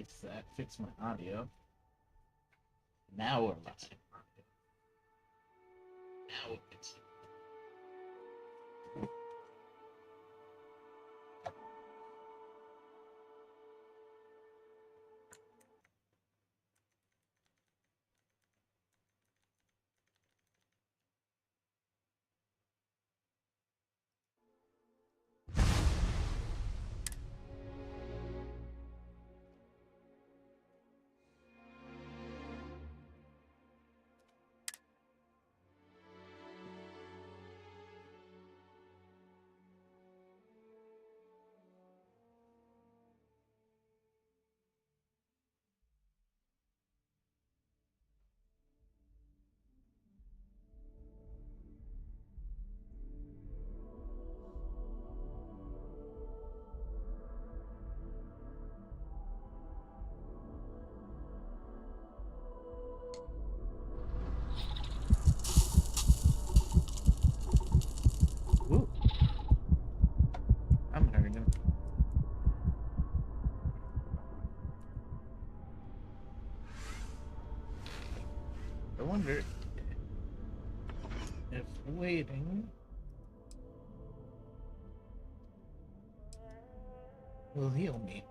fix that. Fix my audio. Now we're live. Now it's. Ooh. I'm hurting him. I wonder if waiting will heal me.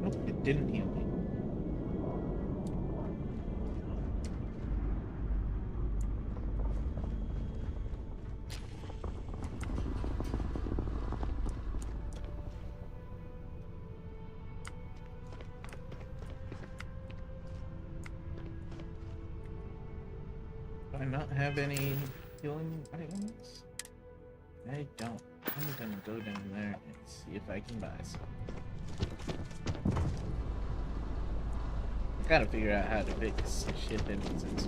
Nope, it didn't heal me. Do I not have any healing items? I don't. I'm gonna go down there and see if I can buy some. I gotta figure out how to fix shit that exists.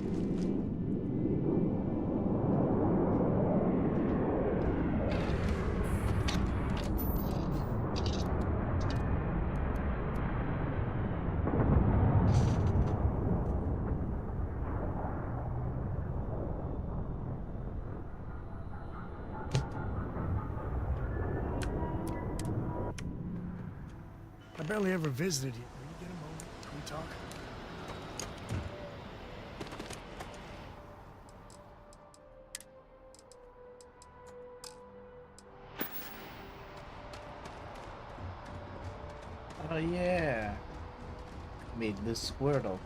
I barely ever visited you. Will you get a moment? Can we talk? Oh yeah. Made this Squirtle.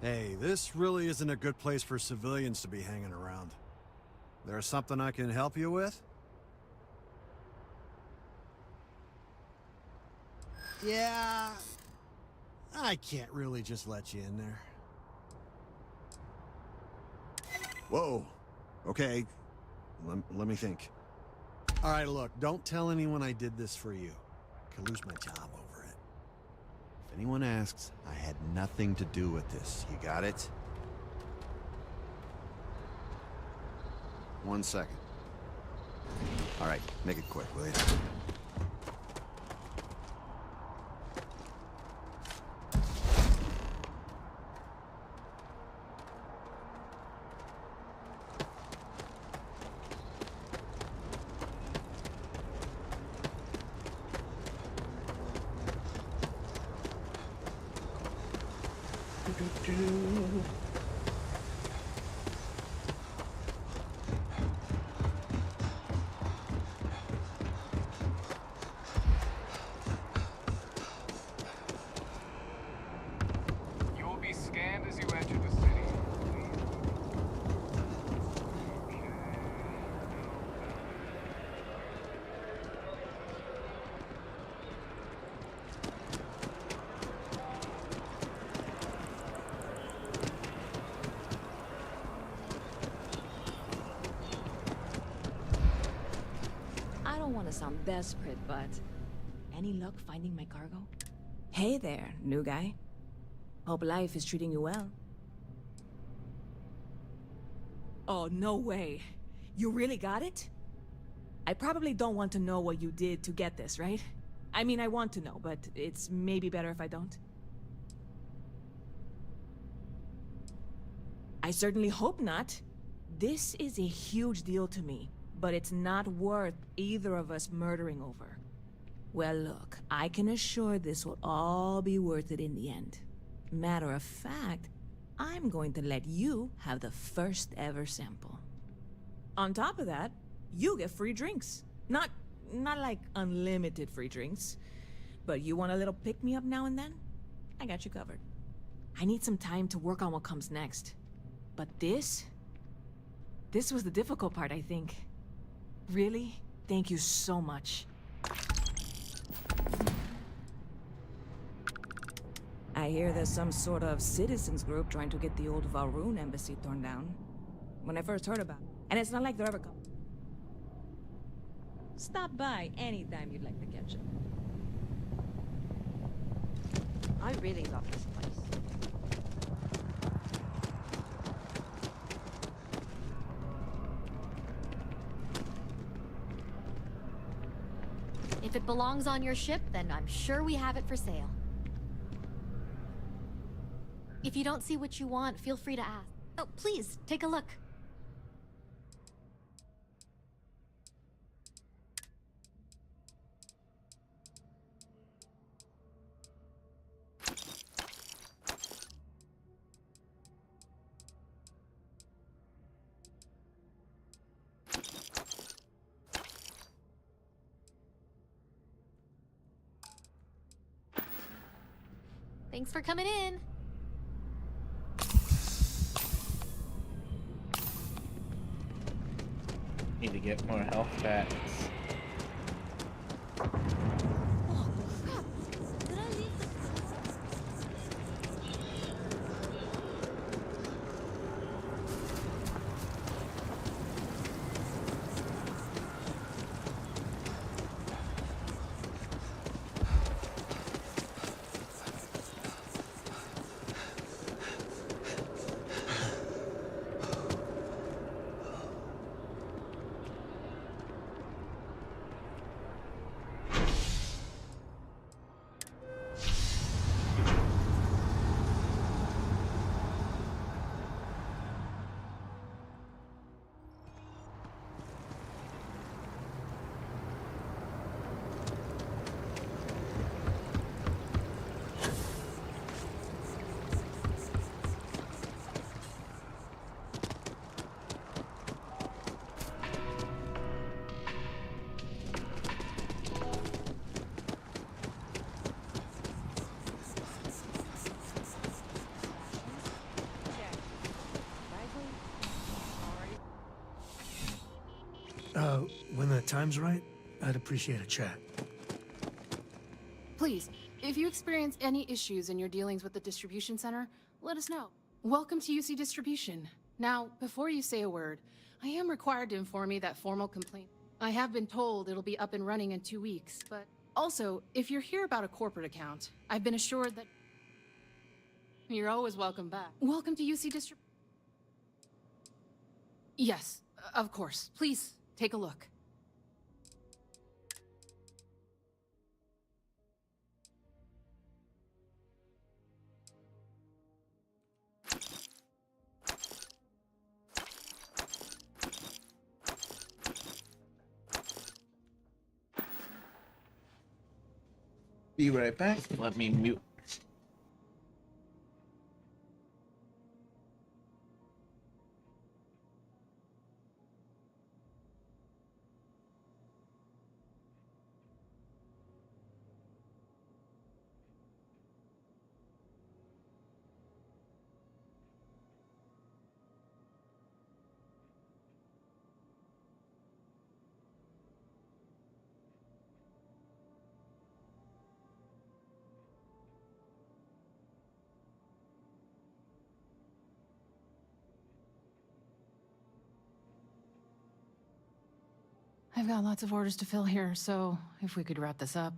Hey, this really isn't a good place for civilians to be hanging around. There's something I can help you with? Yeah... I can't really just let you in there. Whoa. Okay. Let me think. All right, look, don't tell anyone I did this for you. I could lose my job over it. If anyone asks, I had nothing to do with this. You got it? 1 second. All right, make it quick, will you? You will be scanned as you enter the city. I don't want to sound desperate, but any luck finding my cargo? Hey there, new guy. Hope life is treating you well. Oh, no way. You really got it? I probably don't want to know what you did to get this, right? I mean, I want to know, but it's maybe better if I don't. I certainly hope not. This is a huge deal to me, but it's not worth either of us murdering over. Well, look, I can assure this will all be worth it in the end. Matter of fact, I'm going to let you have the first ever sample. On top of that, you get free drinks. Not like unlimited free drinks, but you want a little pick-me-up now and then? I got you covered. I need some time to work on what comes next. But this was the difficult part, I think. Really? Thank you so much. I hear there's some sort of citizens group trying to get the old Valroon embassy torn down. When I first heard about it. And it's not like they're ever coming. Stop by anytime you'd like to catch up. I really love this place. If it belongs on your ship, then I'm sure we have it for sale. If you don't see what you want, feel free to ask. Oh, please, take a look. Thanks for coming in. Need to get more health backs. Oh, crap. Did I leave the... When the time's right, I'd appreciate a chat. Please, if you experience any issues in your dealings with the distribution center, let us know. Welcome to UC Distribution. Now, before you say a word, I am required to inform you that formal complaint. I have been told it'll be up and running in 2 weeks, but also, if you're here about a corporate account, I've been assured that you're always welcome back. Welcome to UC Distribution. Yes, of course. Please, take a look. Be right back. Let me mute. I've got lots of orders to fill here, so if we could wrap this up.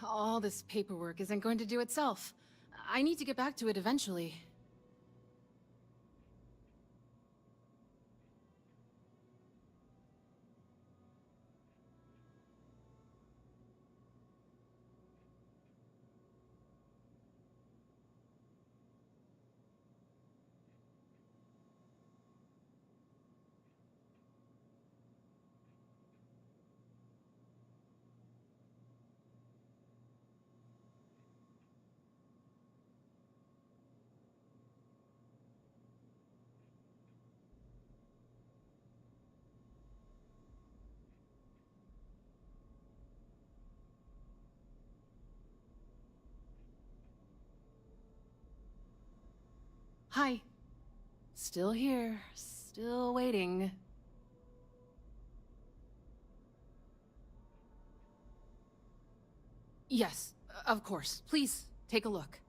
All this paperwork isn't going to do itself. I need to get back to it eventually. Hi. Still here. Still waiting. Yes, of course. Please, take a look.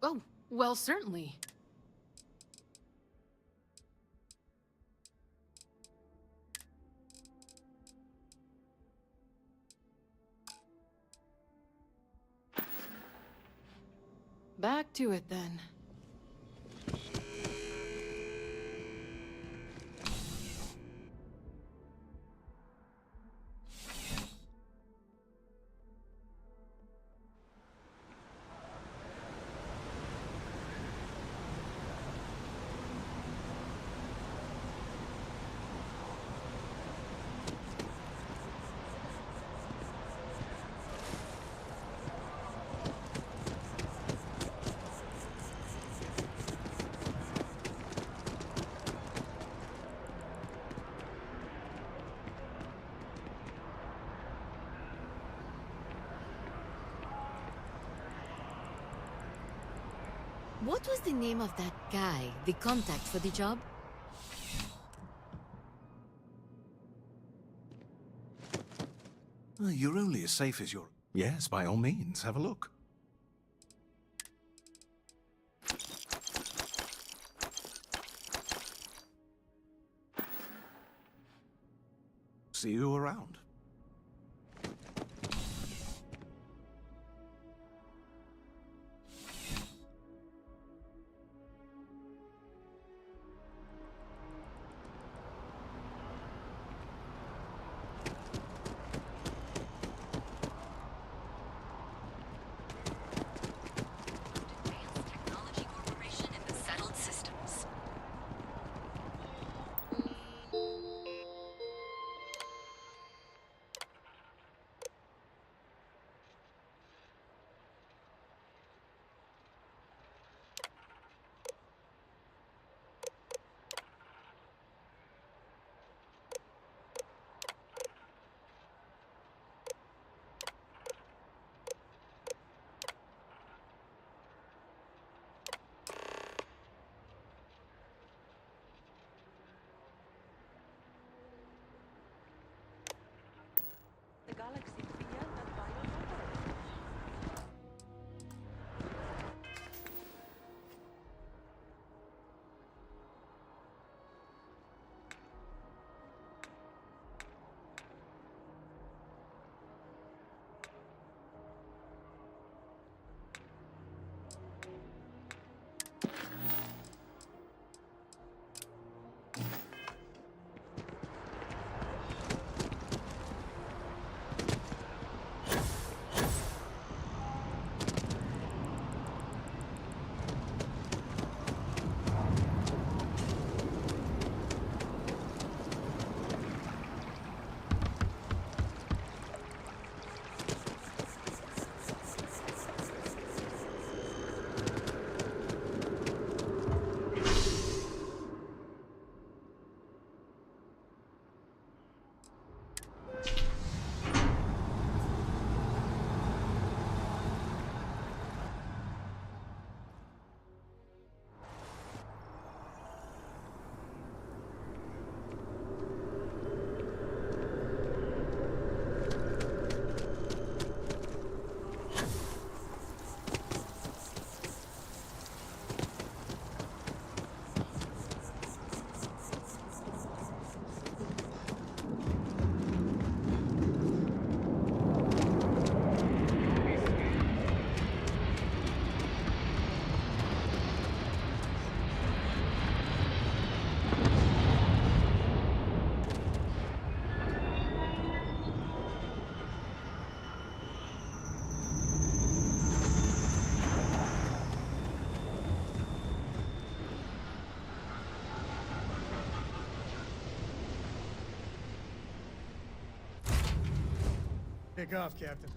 Oh, well, certainly. Back to it then. What was the name of that guy, the contact for the job? You're only as safe as your... Yes, by all means, have a look. See you around. Advanced Technology Corporation in the settled systems. The galaxy beyond that bio. Take off, Captain.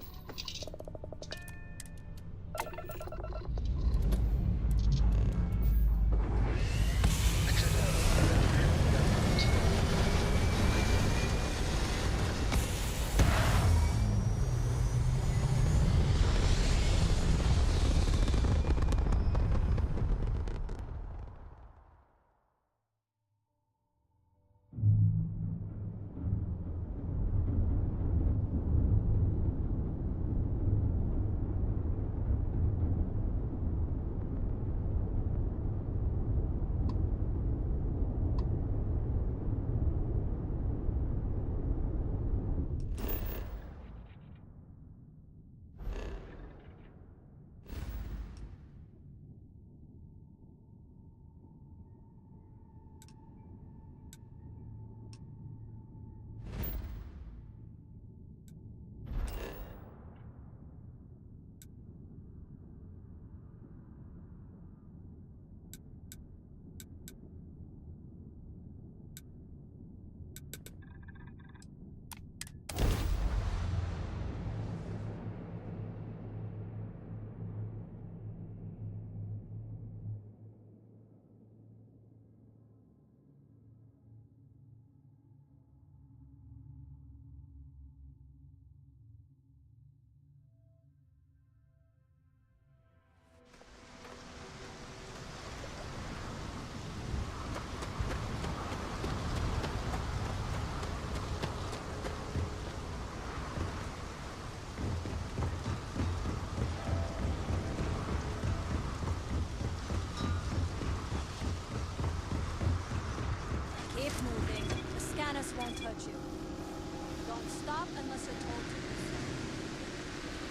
stop unless you're told to.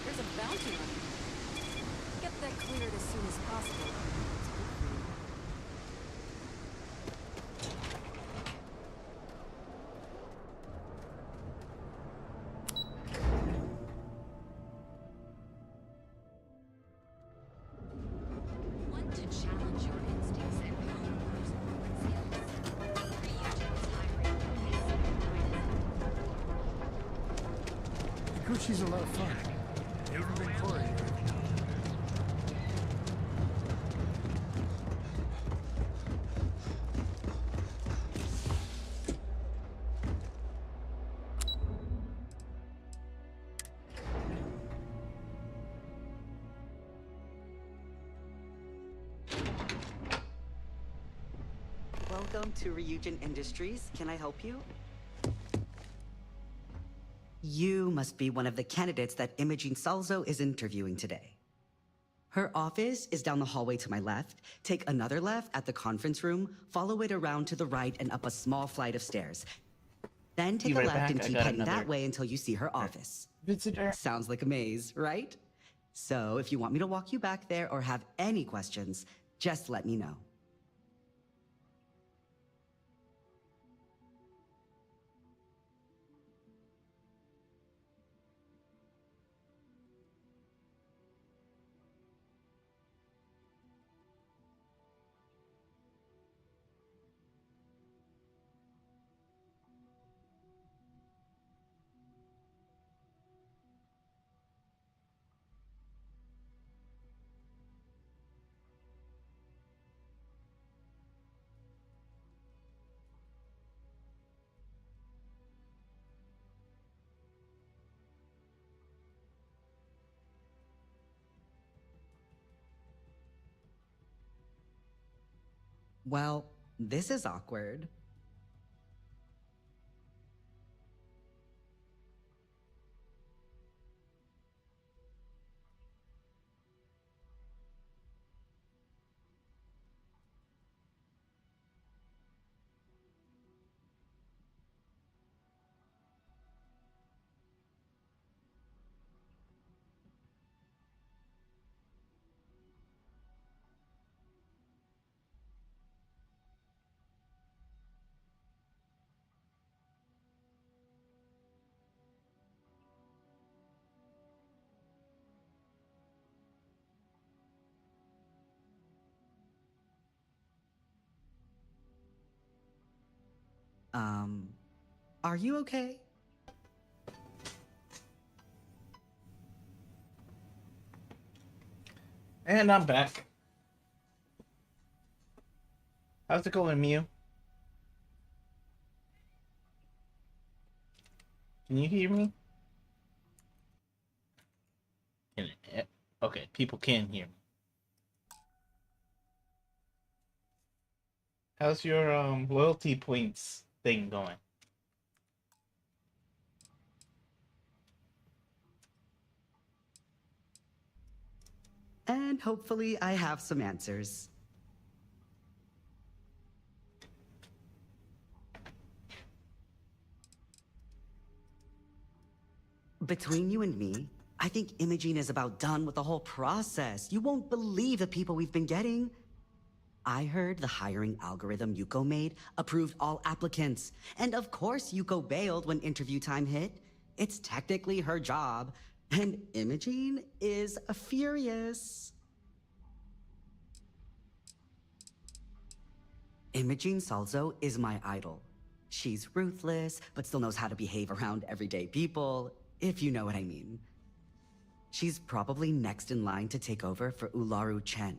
There's a bounty on you. Get that cleared as soon as possible. It's good for you. Want to challenge your instincts and hone personal skills? Reunion is hiring. Kikuchi's a lot of fun. Even Victoria. Welcome to Reunion Industries. Can I help you? You must be one of the candidates that Imogene Salzo is interviewing today. Her office is down the hallway to my left. Take another left at the conference room, follow it around to the right and up a small flight of stairs. Then take Be a right left back. and I keep got heading that another way until you see her office. visitor. Sounds like a maze, right? So if you want me to walk you back there or have any questions, just let me know. Well, this is awkward. Are you okay? And I'm back. How's it going, Mew? Can you hear me? Okay, people can hear me. How's your loyalty points thing going? And hopefully I have some answers. Between you and me, I think Imogene is about done with the whole process. You won't believe the people we've been getting. I heard the hiring algorithm Yuko made approved all applicants. And of course Yuko bailed when interview time hit. It's technically her job. And Imogene is furious. Imogene Salzo is my idol. She's ruthless, but still knows how to behave around everyday people, if you know what I mean. She's probably next in line to take over for Ularu Chen,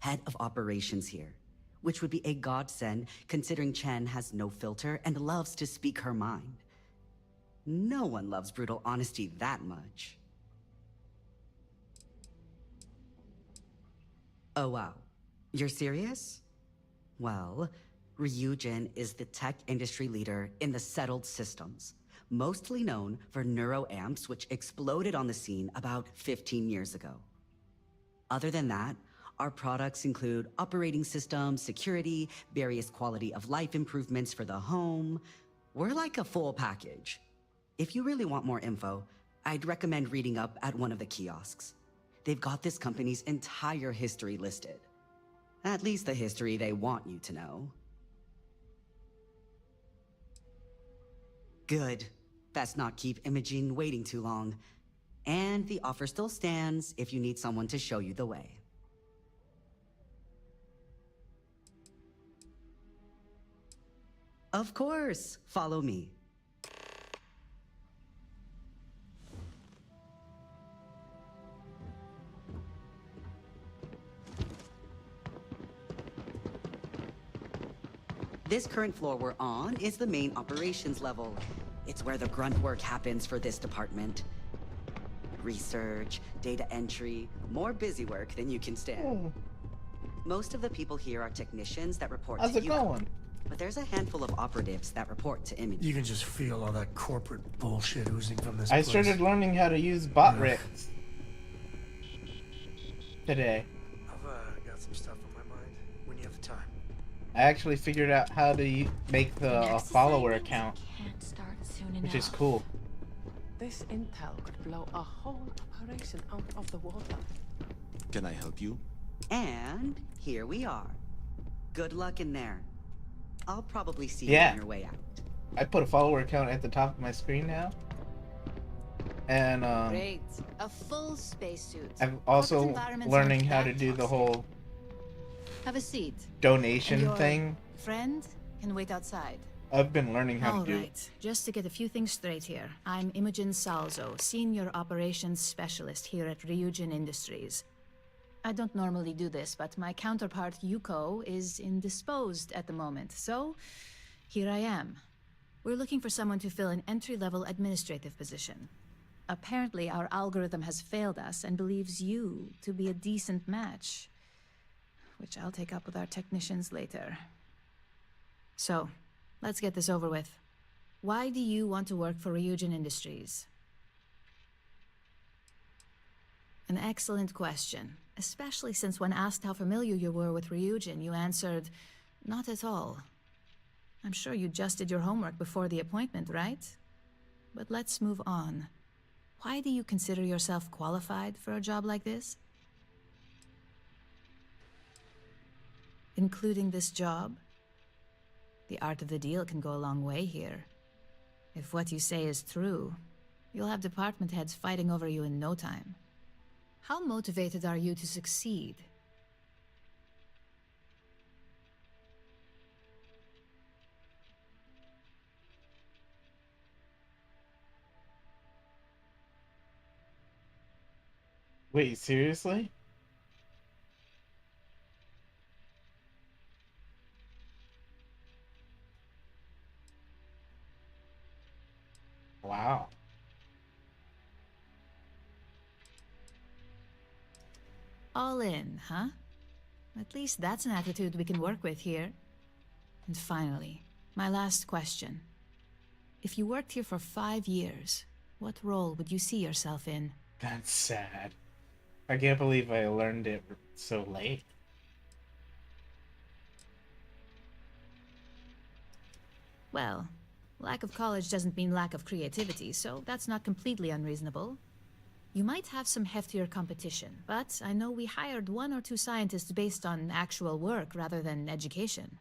head of operations here, which would be a godsend considering Chen has no filter and loves to speak her mind. No one loves brutal honesty that much. Oh wow, you're serious? Well, Ryujin is the tech industry leader in the settled systems, mostly known for neuroamps which exploded on the scene about 15 years ago. Other than that, our products include operating systems, security, various quality of life improvements for the home. We're like a full package. If you really want more info, I'd recommend reading up at one of the kiosks. They've got this company's entire history listed. At least the history they want you to know. Good. Best not keep Imogene waiting too long. And the offer still stands if you need someone to show you the way. Of course, follow me. This current floor we're on is the main operations level. It's where the grunt work happens for this department. Research, data entry, more busy work than you can stand. Most of the people here are technicians that report How's to it you. going? But there's a handful of operatives that report to Imogene. You can just feel all that corporate bullshit oozing from this I place. started learning how to use bot rigs today. I've got some stuff on my mind when you have the time. I actually figured out how to make the follower account, Can't start soon which enough. is cool. This intel could blow a whole operation out of the water. Can I help you? And here we are. Good luck in there. I'll probably see you Yeah. on your way out. I put a follower account at the top of my screen now. And Great. A full spacesuit. I'm also Corporate environments learning aren't how that to do the toxic. whole Have a seat. donation And your thing. Friend can wait outside. I've been learning how All to do. right. Just to get a few things straight here. I'm Imogen Salzo, Senior Operations Specialist here at Ryujin Industries. I don't normally do this, but my counterpart Yuko is indisposed at the moment, so here I am. We're looking for someone to fill an entry-level administrative position. Apparently, our algorithm has failed us and believes you to be a decent match, which I'll take up with our technicians later. So, let's get this over with. Why do you want to work for Ryujin Industries? An excellent question, especially since when asked how familiar you were with Ryujin, you answered, not at all. I'm sure you just did your homework before the appointment, right? But let's move on. Why do you consider yourself qualified for a job like this? Including this job? The art of the deal can go a long way here. If what you say is true, you'll have department heads fighting over you in no time. How motivated are you to succeed? Wait, seriously? Wow. All in, huh? At least that's an attitude we can work with here. And finally, my last question. If you worked here for 5 years, what role would you see yourself in? That's sad. I can't believe I learned it so late. Well, lack of college doesn't mean lack of creativity, so that's not completely unreasonable. You might have some heftier competition, but I know we hired 1 or 2 scientists based on actual work rather than education.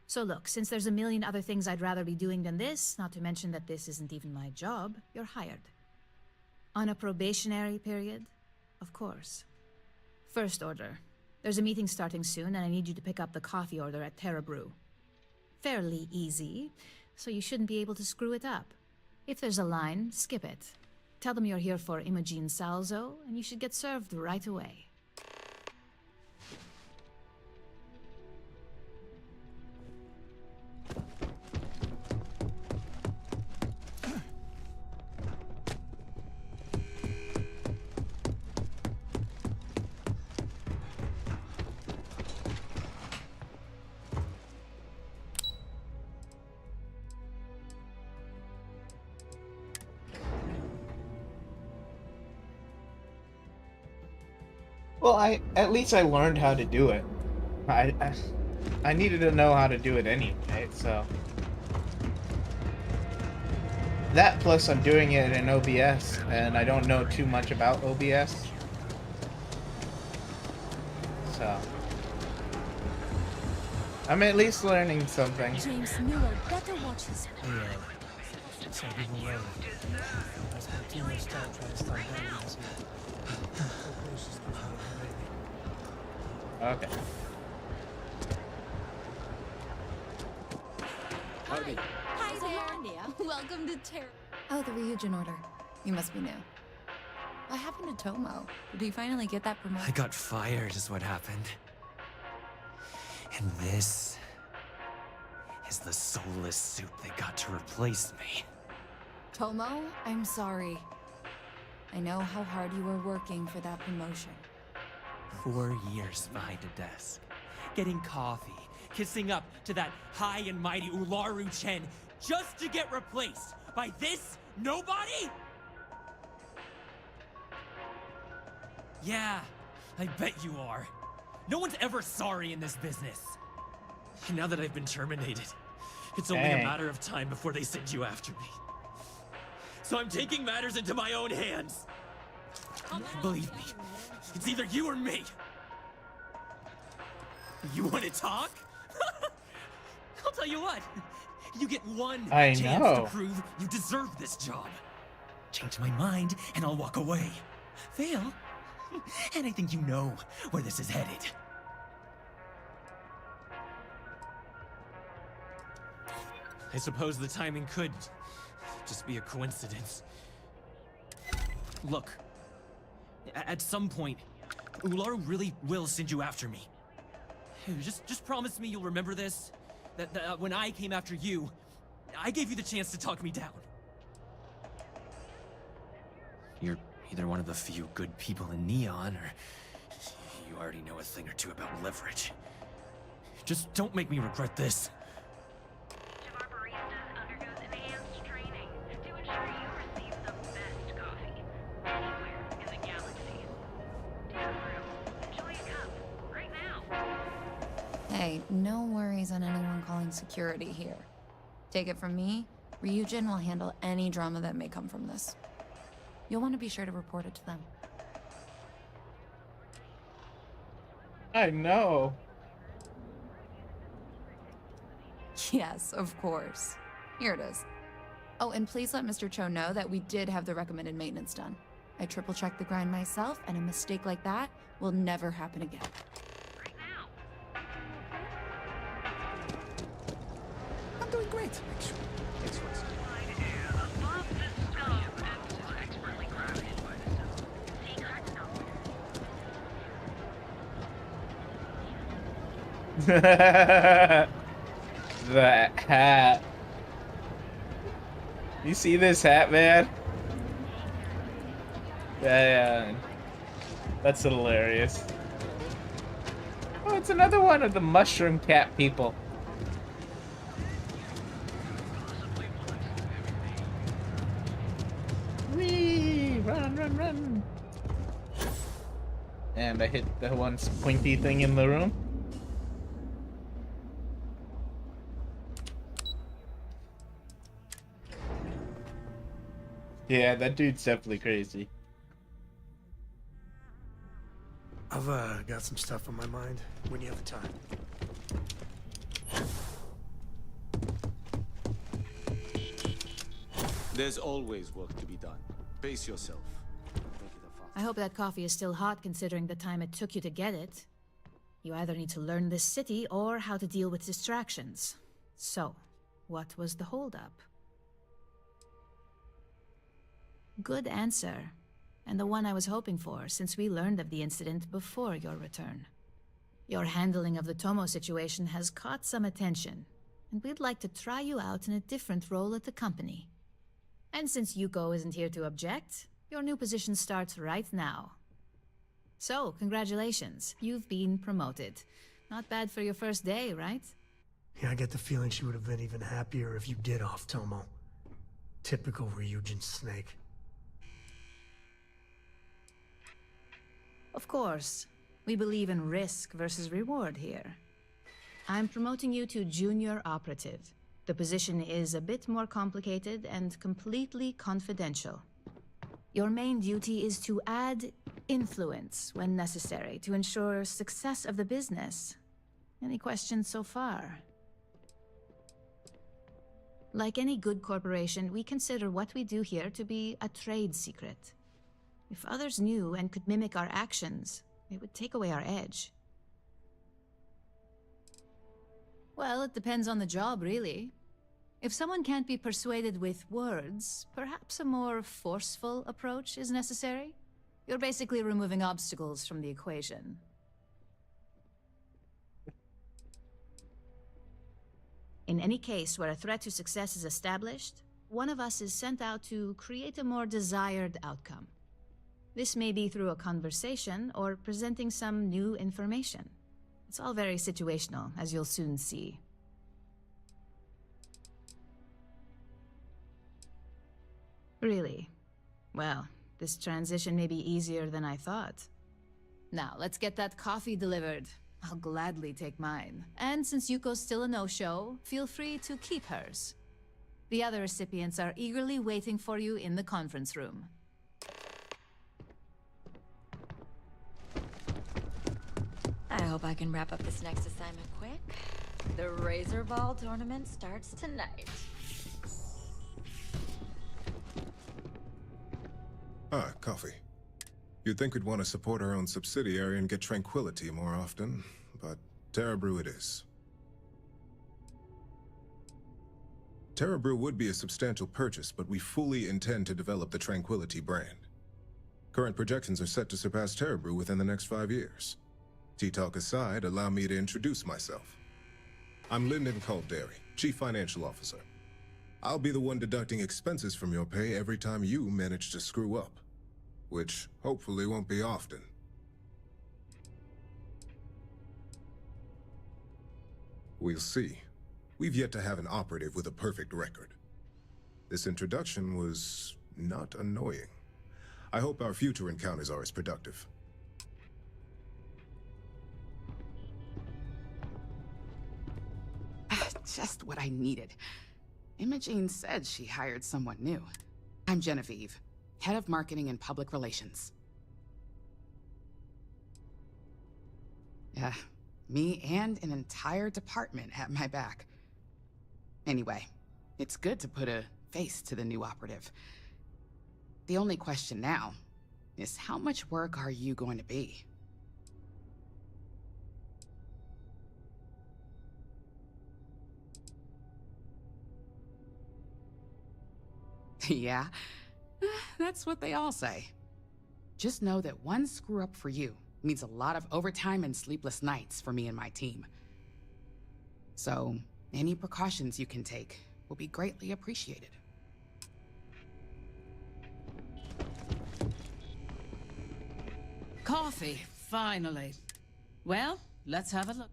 So look, since there's a million other things I'd rather be doing than this, not to mention that this isn't even my job, you're hired. On a probationary period? Of course. First order. There's a meeting starting soon, and I need you to pick up the coffee order at Terra Brew. Fairly easy, so you shouldn't be able to screw it up. If there's a line, skip it. Tell them you're here for Imogen Salzo, and you should get served right away. Well, at least I learned how to do it. I needed to know how to do it anyway, so That plus I'm doing it in OBS, and I don't know too much about OBS. So I'm at least learning something. James Newell better watch his... Yeah. Some people will. I spent too much time trying to stop bandits here. Okay. Howdy. Hi there. Welcome to Terra. Oh, the Ryujin order. You must be new. What happened to Tomo? Did he finally get that promotion? I got fired is what happened. And this is the soulless suit they got to replace me. Tomo, I'm sorry. I know how hard you were working for that promotion. 4 years behind a desk, getting coffee, kissing up to that high and mighty Ularu Chen, just to get replaced by this nobody? Yeah, I bet you are. No one's ever sorry in this business. And now that I've been terminated, it's only a matter of time before they send you after me. So I'm taking matters into my own hands. Believe me, it's either you or me. You want to talk? I'll tell you what. You get one chance to prove you deserve this job. Change my mind and I'll walk away. Fail, and I think you know where this is headed. I suppose the timing could just be a coincidence. Look, at some point, Ularu really will send you after me. Just promise me you'll remember this. That when I came after you, I gave you the chance to talk me down. You're either one of the few good people in Neon, or you already know a thing or two about leverage. Just don't make me regret this. Hey, no worries on anyone calling security here. Take it from me, Ryujin will handle any drama that may come from this. You'll want to be sure to report it to them. I know. Yes, of course. Here it is. Oh, and please let Mr. Cho know that we did have the recommended maintenance done. I triple-checked the grind myself, and a mistake like that will never happen again. I'm doing great, actually. The hat. You see this hat, man? Yeah. That's hilarious. Oh, it's another one of the mushroom cat people. Whee! Run. And I hit the one pointy thing in the room. Yeah, that dude's definitely crazy. I've got some stuff on my mind when you have the time. There's always work to be done. Pace yourself. I hope that coffee is still hot considering the time it took you to get it. You either need to learn this city or how to deal with distractions. So, what was the holdup? Good answer. And the one I was hoping for, since we learned of the incident before your return. Your handling of the Tomo situation has caught some attention, and we'd like to try you out in a different role at the company. And since Yuko isn't here to object, your new position starts right now. So, congratulations. You've been promoted. Not bad for your first day, right? Yeah, I get the feeling she would have been even happier if you did off Tomo. Typical Ryujin snake. Of course. We believe in risk versus reward here. I'm promoting you to junior operative. The position is a bit more complicated and completely confidential. Your main duty is to add influence when necessary to ensure success of the business. Any questions so far? Like any good corporation, we consider what we do here to be a trade secret. If others knew and could mimic our actions, it would take away our edge. Well, it depends on the job, really. If someone can't be persuaded with words, perhaps a more forceful approach is necessary. You're basically removing obstacles from the equation. In any case where a threat to success is established, one of us is sent out to create a more desired outcome. This may be through a conversation or presenting some new information. It's all very situational, as you'll soon see. Really? Well, this transition may be easier than I thought. Now, let's get that coffee delivered. I'll gladly take mine. And since Yuko's still a no-show, feel free to keep hers. The other recipients are eagerly waiting for you in the conference room. I hope I can wrap up this next assignment quick. The Razor Ball tournament starts tonight. Ah, coffee. You'd think we'd want to support our own subsidiary and get tranquility more often, but Terra Brew it is. Terra Brew would be a substantial purchase, but we fully intend to develop the Tranquility brand. Current projections are set to surpass Terra Brew within the next 5 years. Tea-talk aside, allow me to introduce myself. I'm Lyndon Calderi, Chief Financial Officer. I'll be the one deducting expenses from your pay every time you manage to screw up. Which hopefully won't be often. We'll see. We've yet to have an operative with a perfect record. This introduction was not annoying. I hope our future encounters are as productive. Just what I needed. Imogene said she hired someone new. I'm Genevieve, Head of Marketing and Public Relations. Yeah, me and an entire department at my back. Anyway, it's good to put a face to the new operative. The only question now is how much work are you going to be? Yeah, that's what they all say. Just know that one screw-up for you means a lot of overtime and sleepless nights for me and my team. So, any precautions you can take will be greatly appreciated. Coffee, finally. Well, let's have a look.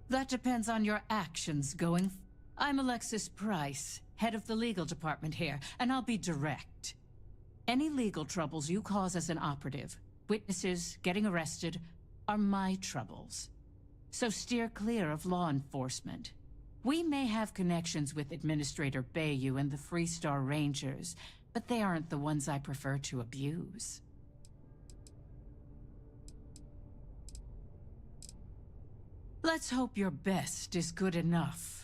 That depends on your actions going. I'm Alexis Price, head of the legal department here, and I'll be direct. Any legal troubles you cause as an operative, witnesses, getting arrested, are my troubles. So steer clear of law enforcement. We may have connections with Administrator Bayou and the Freestar Rangers, but they aren't the ones I prefer to abuse. Let's hope your best is good enough.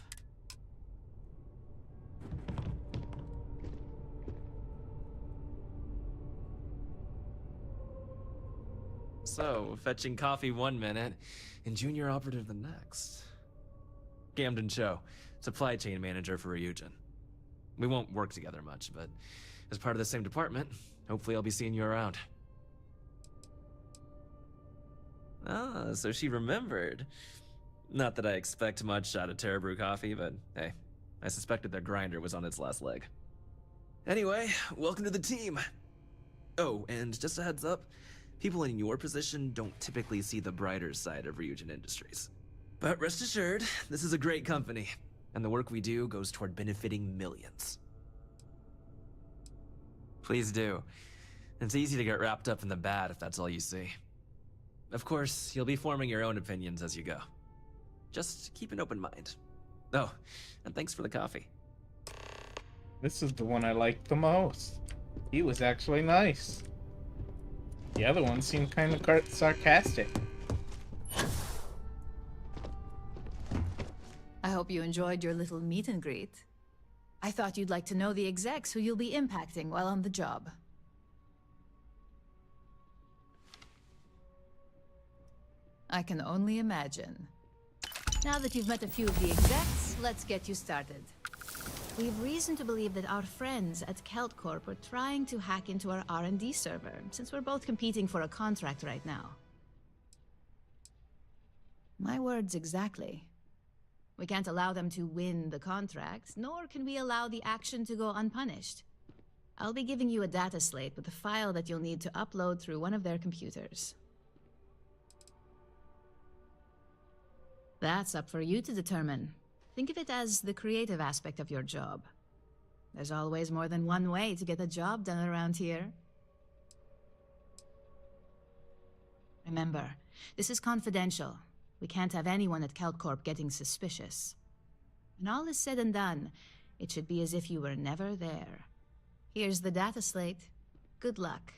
So, fetching coffee 1 minute, and junior operative the next. Camden Cho, supply chain manager for Ryujin. We won't work together much, but as part of the same department, hopefully I'll be seeing you around. Ah, so she remembered. Not that I expect much out of Terra Brew coffee, but hey, I suspected their grinder was on its last leg. Anyway, welcome to the team. Oh, and just a heads up, people in your position don't typically see the brighter side of Ryujin Industries. But rest assured, this is a great company, and the work we do goes toward benefiting millions. Please do. It's easy to get wrapped up in the bad if that's all you see. Of course, you'll be forming your own opinions as you go. Just keep an open mind. Oh, and thanks for the coffee. This is the one I liked the most. He was actually nice. The other one seemed kind of sarcastic. I hope you enjoyed your little meet and greet. I thought you'd like to know the execs who you'll be impacting while on the job. I can only imagine. Now that you've met a few of the execs, let's get you started. We have reason to believe that our friends at KeltCorp are trying to hack into our R&D server, since we're both competing for a contract right now. My words exactly. We can't allow them to win the contract, nor can we allow the action to go unpunished. I'll be giving you a data slate with a file that you'll need to upload through one of their computers. That's up for you to determine. Think of it as the creative aspect of your job. There's always more than one way to get a job done around here. Remember, this is confidential. We can't have anyone at KeltCorp getting suspicious. When all is said and done, it should be as if you were never there. Here's the data slate. Good luck.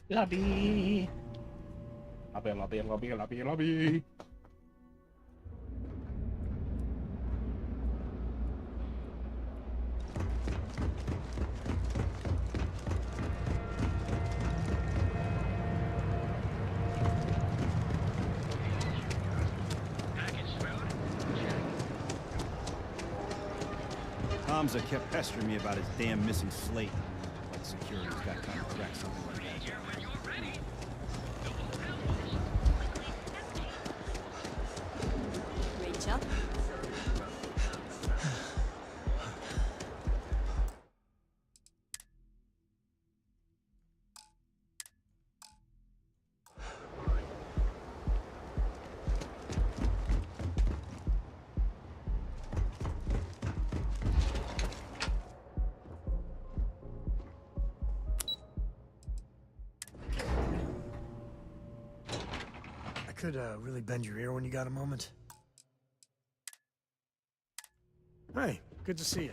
Lobby. Lobby. Hamza kept pestering me about his damn missing slate. Like security's got time to crack something like that. Rachel? Could really bend your ear when you got a moment. Hey, good to see you.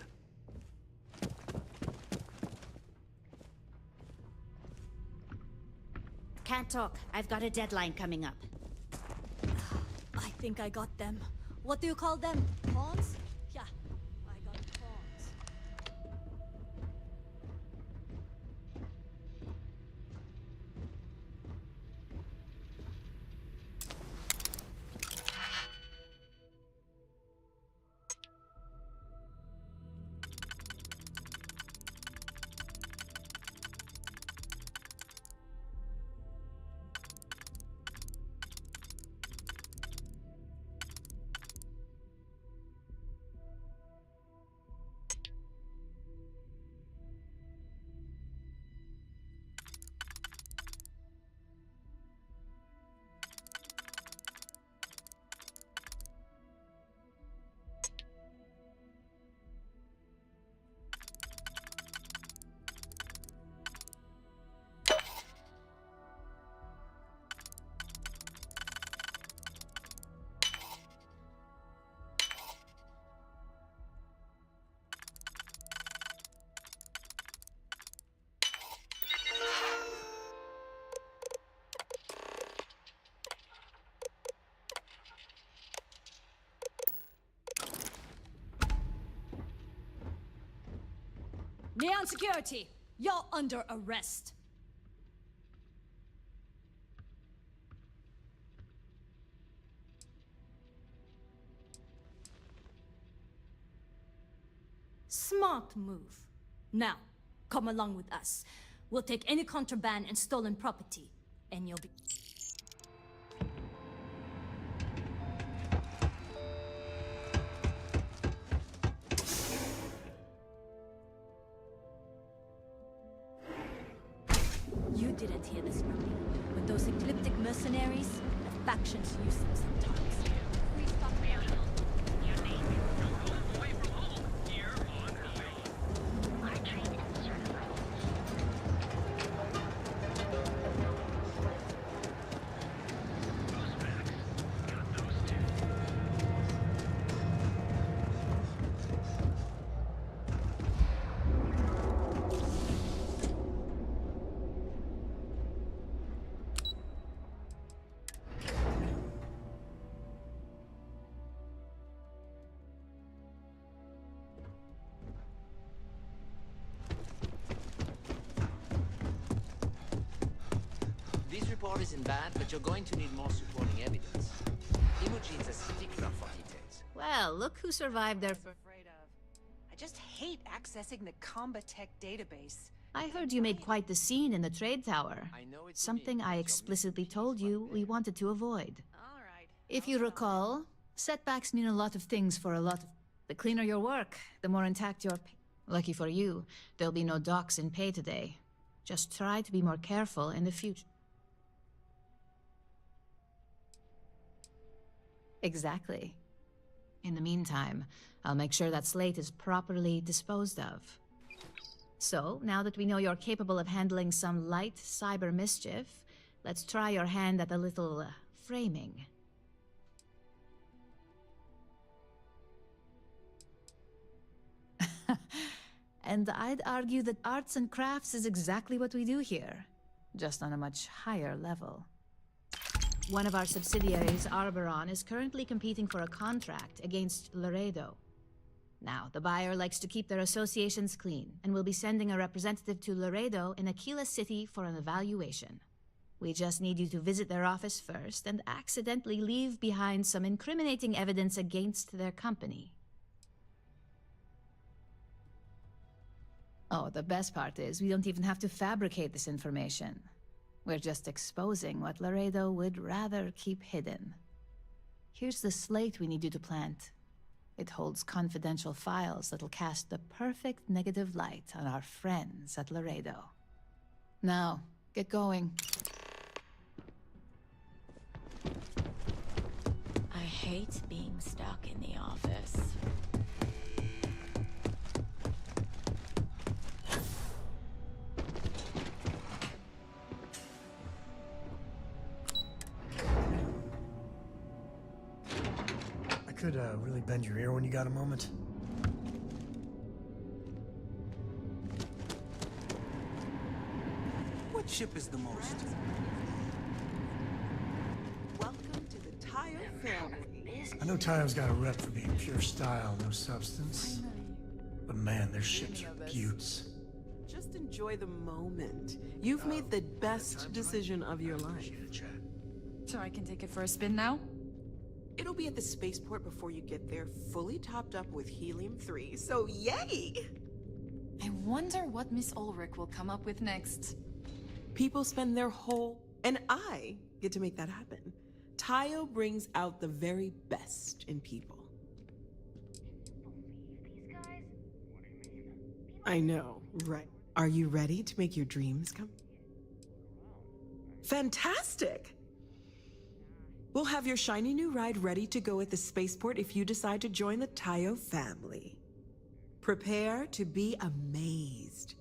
Can't talk. I've got a deadline coming up. I think I got them. What do you call them? Pawns? Yeah, I got pawns. Neon Security, you're under arrest. Smart move. Now, come along with us. We'll take any contraband and stolen property, and you'll be... You didn't hear this from me, but those ecliptic mercenaries, the factions use them sometimes. This report isn't bad, but you're going to need more supporting evidence. Imogene's a stickler for details. Well, look who survived their I just hate accessing the Combatech database. I heard you made quite the scene in the trade tower. Something I explicitly told you we wanted to avoid. If you recall, setbacks mean a lot of things for a lot of... The cleaner your work, the more intact your... Lucky for you, there'll be no docks in pay today. Just try to be more careful in the future. Exactly. In the meantime, I'll make sure that Slate is properly disposed of. So, now that we know you're capable of handling some light cyber mischief, let's try your hand at a little framing. And I'd argue that arts and crafts is exactly what we do here, just on a much higher level. One of our subsidiaries, Arboron, is currently competing for a contract against Laredo. Now, the buyer likes to keep their associations clean, and will be sending a representative to Laredo in Aquila City for an evaluation. We just need you to visit their office first and accidentally leave behind some incriminating evidence against their company. Oh, the best part is we don't even have to fabricate this information. We're just exposing what Laredo would rather keep hidden. Here's the slate we need you to plant. It holds confidential files that'll cast the perfect negative light on our friends at Laredo. Now, get going. I hate being stuck in the office. I could really bend your ear when you got a moment. What ship is the most? Welcome to the Tire family. I know Tayo's got a rep for being pure style, no substance. But man, their ships are beauts. Just enjoy the moment. You've made the best decision of your life. So I can take it for a spin now? It'll be at the spaceport before you get there, fully topped up with helium-3, so yay! I wonder what Miss Ulrich will come up with next. People spend their whole... And I get to make that happen. Tayo brings out the very best in people. I know, right. Are you ready to make your dreams come? Fantastic! We'll have your shiny new ride ready to go at the spaceport if you decide to join the Tayo family. Prepare to be amazed.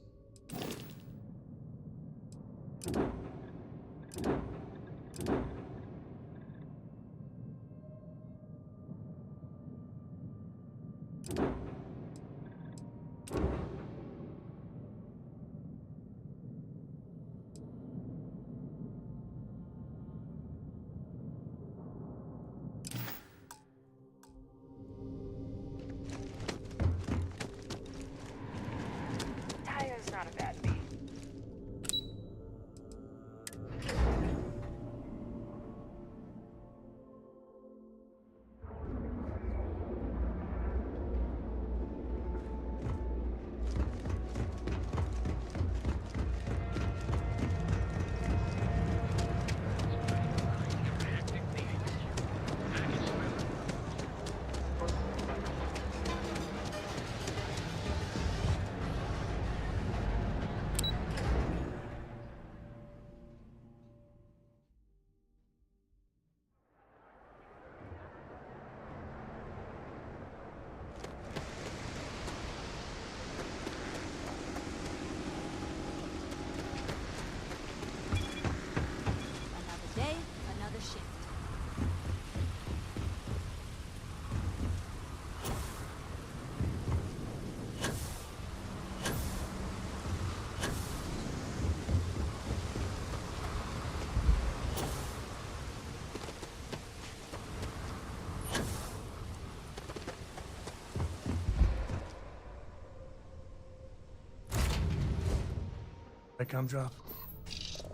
come drop.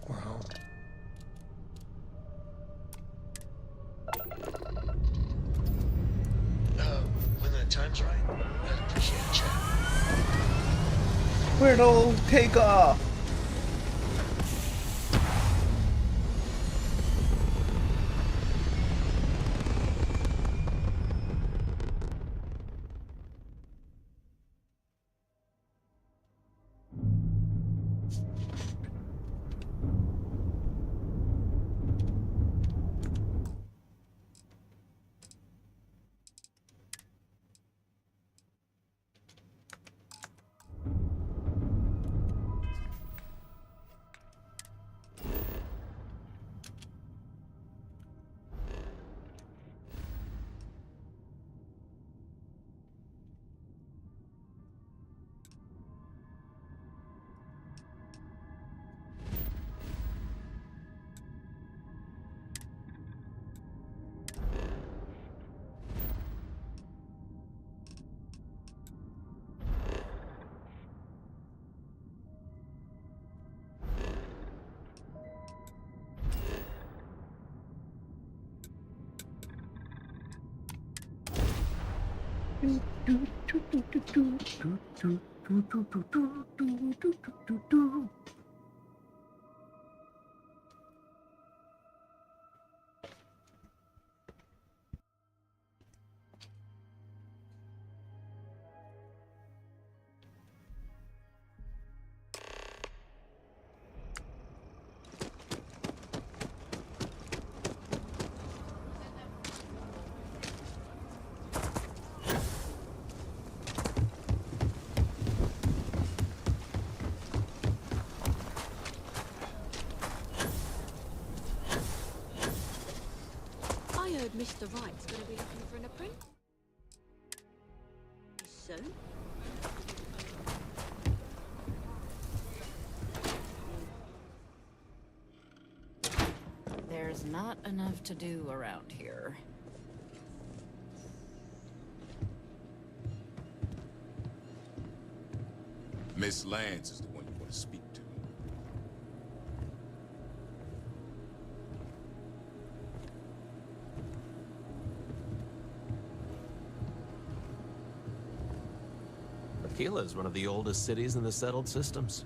We're home. When the time's right, I'd appreciate a chat. Where'd old take off? I heard Mr. Wright's gonna be looking for an apprentice. Soon? There's not enough to do around here. Miss Lance is the one you want to speak to. Aquila is one of the oldest cities in the settled systems.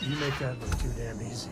You make that look too damn easy.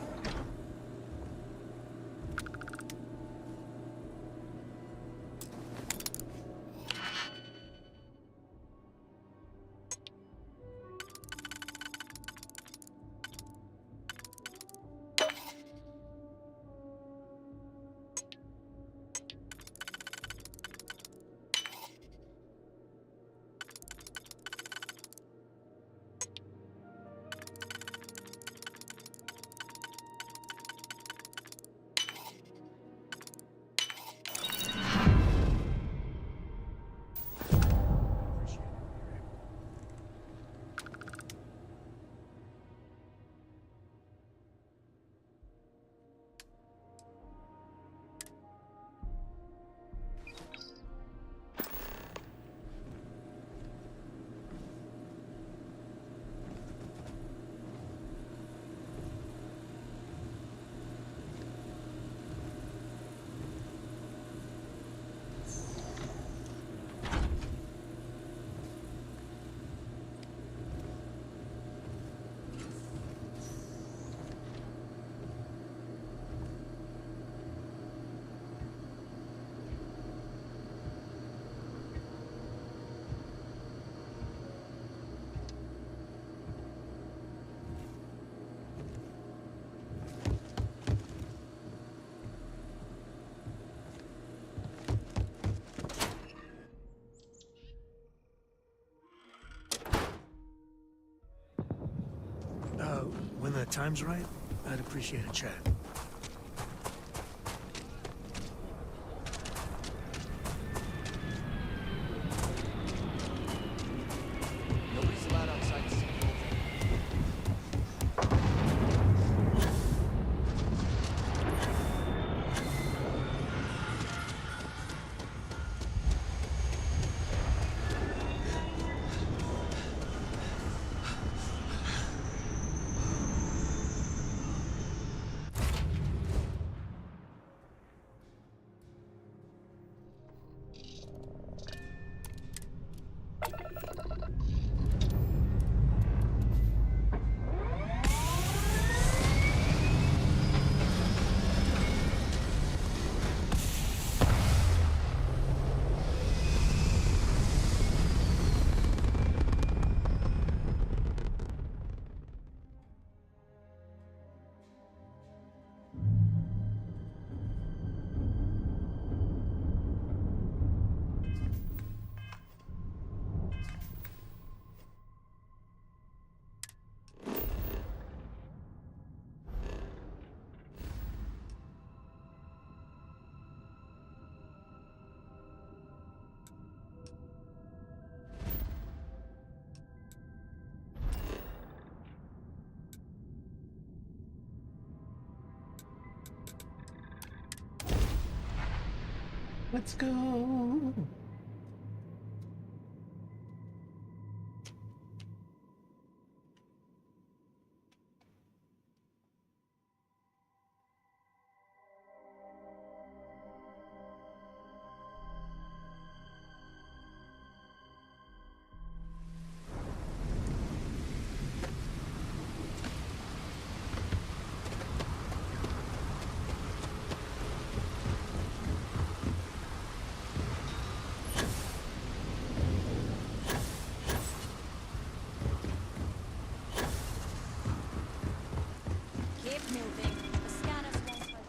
got times right, I'd appreciate a chat. Nobody's allowed outside the city. Let's go. Keep moving. The scanners won't hold.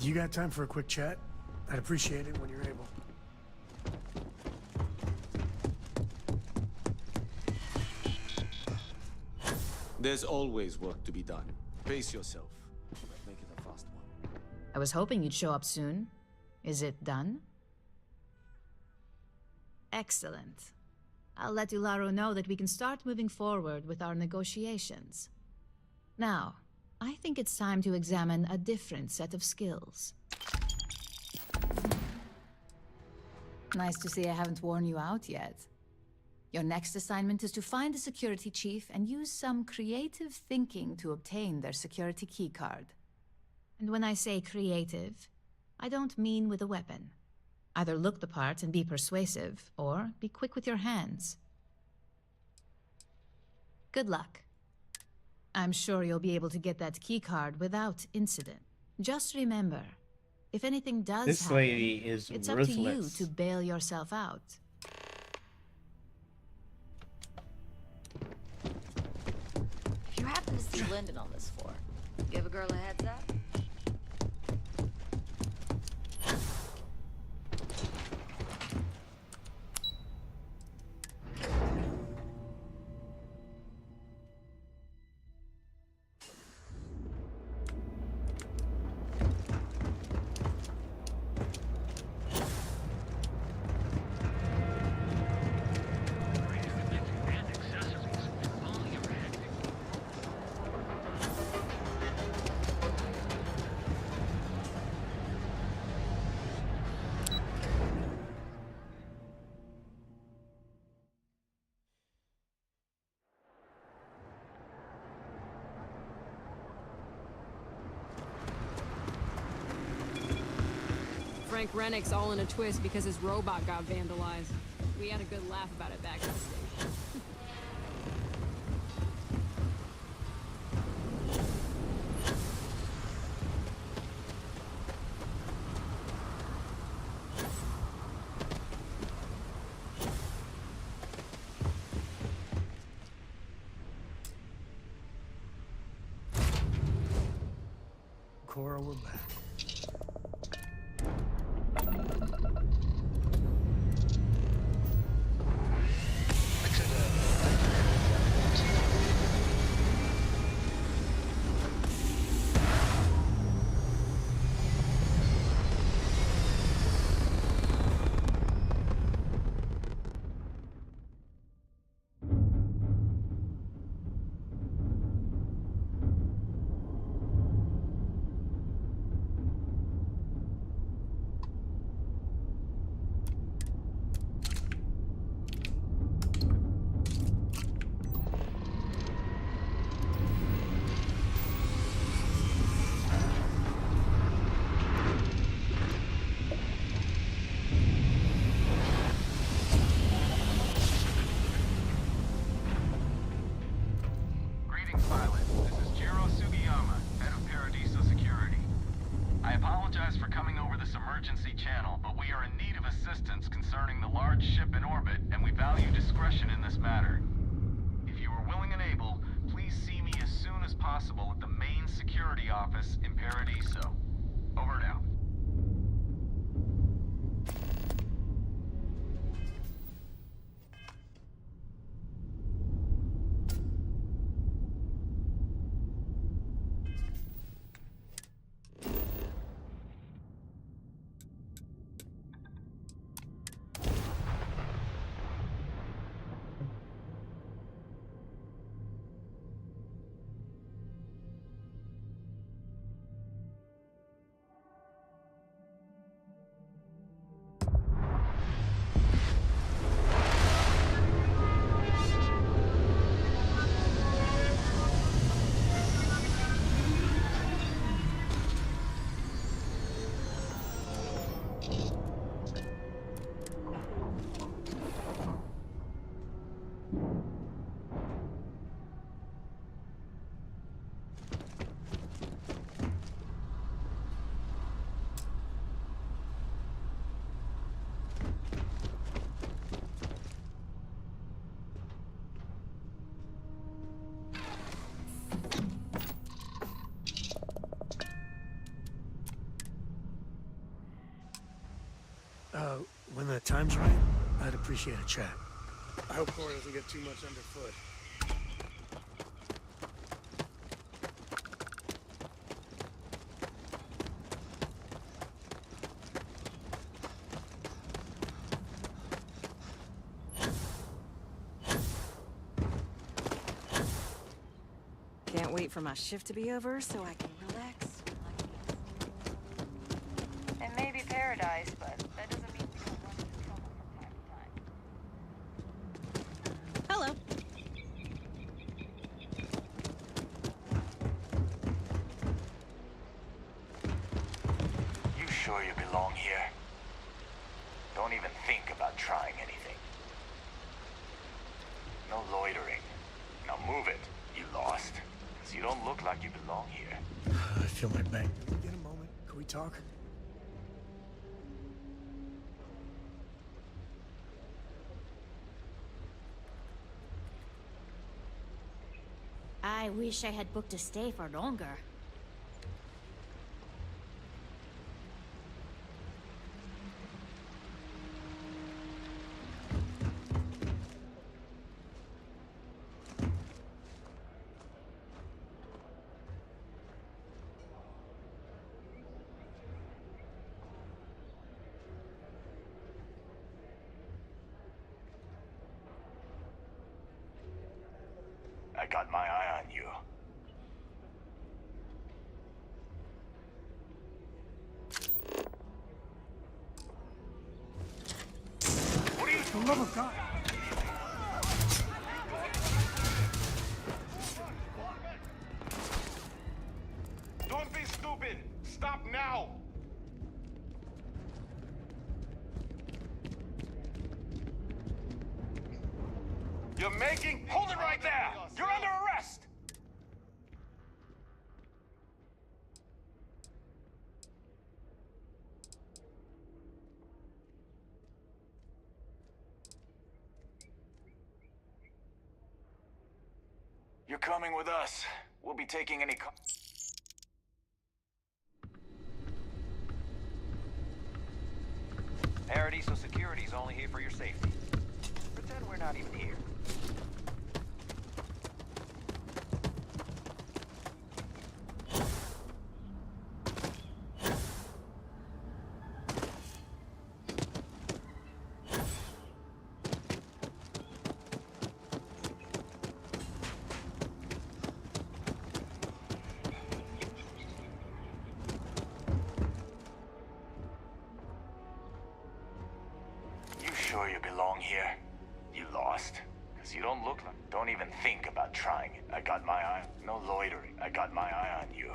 You got time for a quick chat? I'd appreciate it when you're able. There's always work to be done. Pace yourself. Make it a fast one. I was hoping you'd show up soon. Is it done? Excellent. I'll let Ularo know that we can start moving forward with our negotiations. Now, I think it's time to examine a different set of skills. Nice to see I haven't worn you out yet. Your next assignment is to find the security chief and use some creative thinking to obtain their security keycard. And when I say creative, I don't mean with a weapon. Either look the part and be persuasive, or be quick with your hands. Good luck. I'm sure you'll be able to get that keycard without incident. Just remember, if anything does This happen, lady is it's up ruthless. to you to bail yourself out. If you happen to see Lyndon on this floor, give a girl a heads up. Frank Rennick's all in a twist because his robot got vandalized. We had a good laugh about it back at the station. Cora, we're back. When the time's right, I'd appreciate a chat. I hope Cora doesn't get too much underfoot. Can't wait for my shift to be over so I can relax. It may be paradise, but that doesn't mean we don't run into trouble from time to time. Hello. You sure you belong here? Don't even think about trying anything. No loitering. Now move it, you lost. 'Cause you don't look like you belong here. I feel my bank. Can we get a moment? Can we talk? I wish I had booked a stay for longer. I got my eye on you. What are you? For the love of God! Don't be stupid! Stop now! You're making... Hold it right there! You're under arrest! You're coming with us. We'll be taking any... Paradiso Security's only here for your safety. Pretend we're not even here. Sure you belong here? You lost? Because you don't look like... Don't even think about trying it. I got my eye... No loitering. I got my eye on you.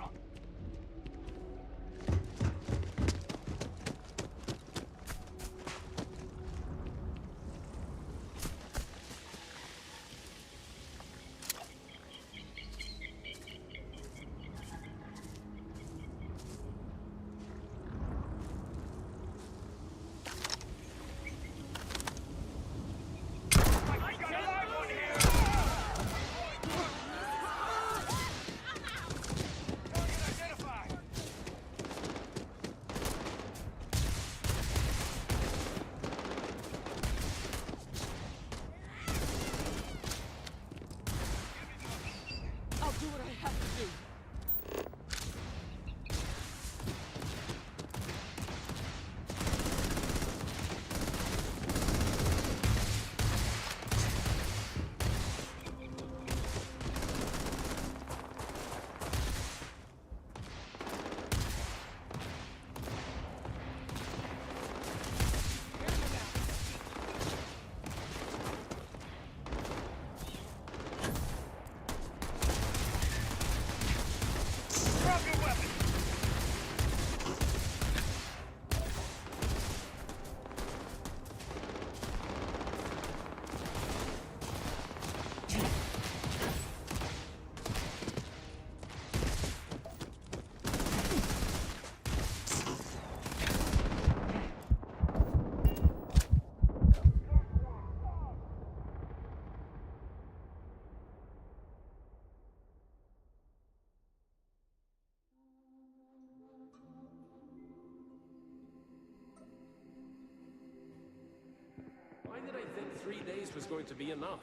Why did I think 3 days was going to be enough?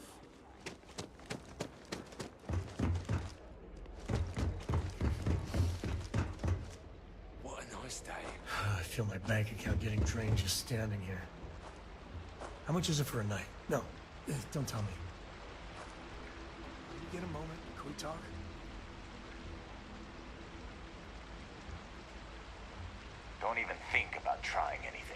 What a nice day. I feel my bank account getting drained just standing here. How much is it for a night? No, don't tell me. You get a moment? Can we talk? Don't even think about trying anything.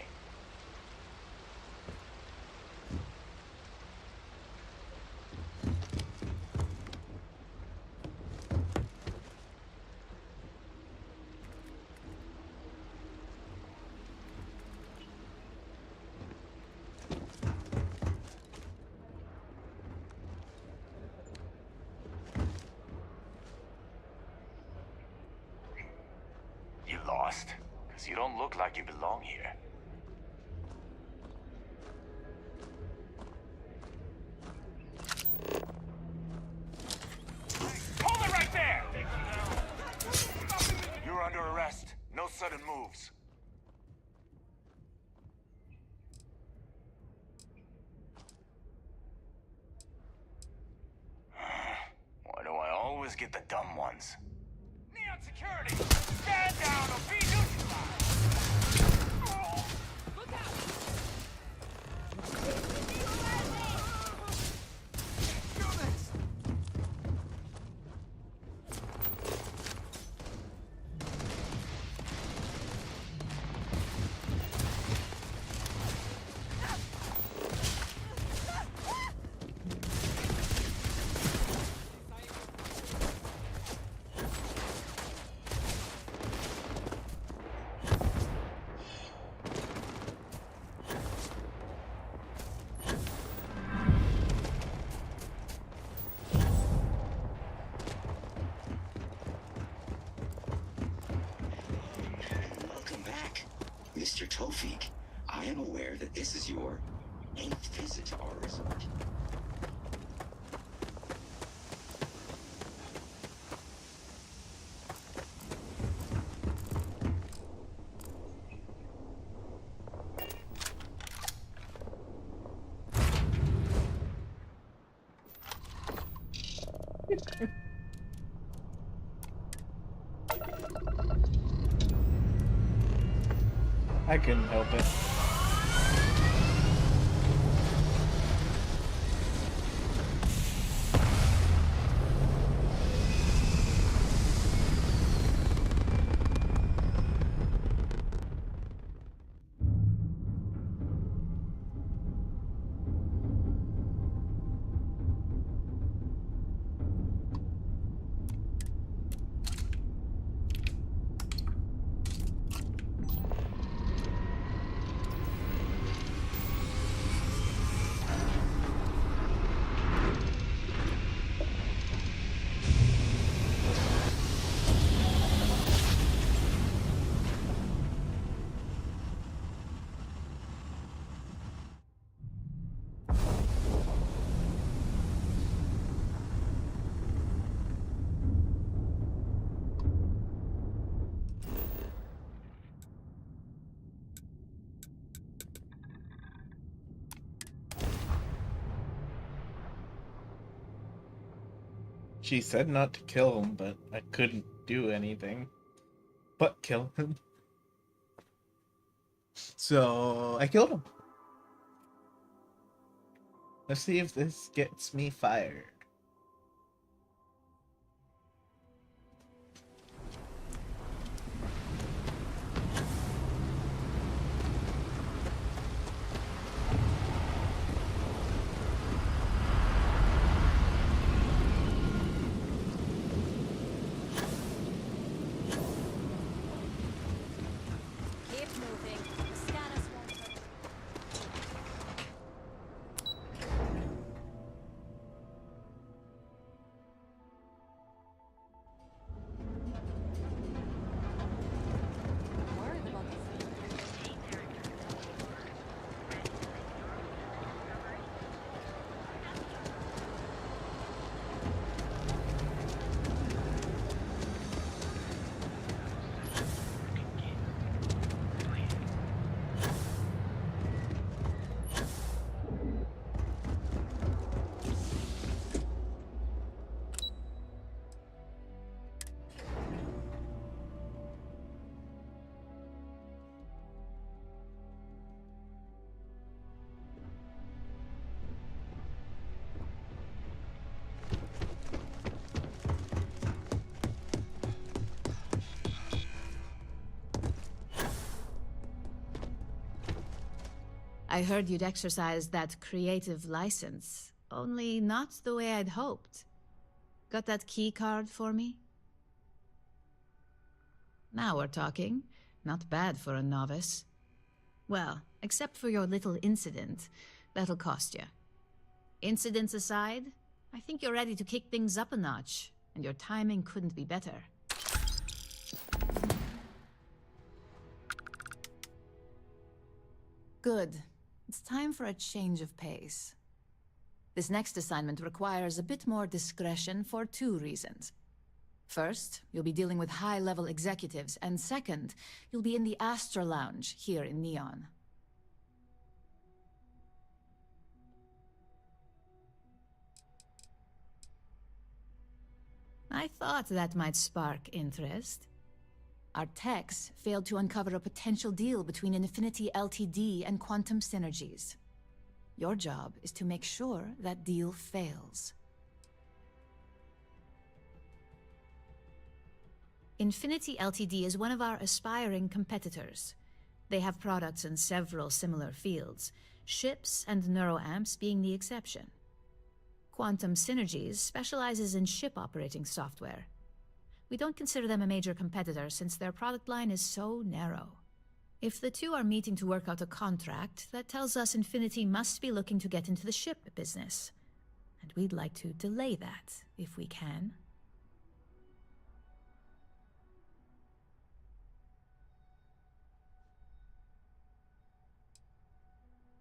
You lost? Because you don't look like you belong here. Hold it right there! You're under arrest. No sudden moves. Why do I always get the dumb ones? Neon security! Stand down or be neutralized! Look out! Do this! Mr. Tofik, I am aware that this is your 8th visit to our resort. I couldn't help it. She said not to kill him, but I couldn't do anything but kill him. So I killed him. Let's see if this gets me fired. Keep moving. The status won't hurt. Worried about the I heard you'd exercised that creative license, only not the way I'd hoped. Got that key card for me? Now we're talking. Not bad for a novice. Well, except for your little incident, that'll cost you. Incidents aside, I think you're ready to kick things up a notch, and your timing couldn't be better. Good. It's time for a change of pace. This next assignment requires a bit more discretion for 2 reasons. First, you'll be dealing with high-level executives, and second, you'll be in the Astra Lounge here in Neon. I thought that might spark interest. Our techs failed to uncover a potential deal between Infinity Ltd and Quantum Synergies. Your job is to make sure that deal fails. Infinity Ltd is one of our aspiring competitors. They have products in several similar fields, ships and neuroamps being the exception. Quantum Synergies specializes in ship operating software. We don't consider them a major competitor since their product line is so narrow. If the two are meeting to work out a contract, that tells us Infinity must be looking to get into the ship business. And we'd like to delay that, if we can.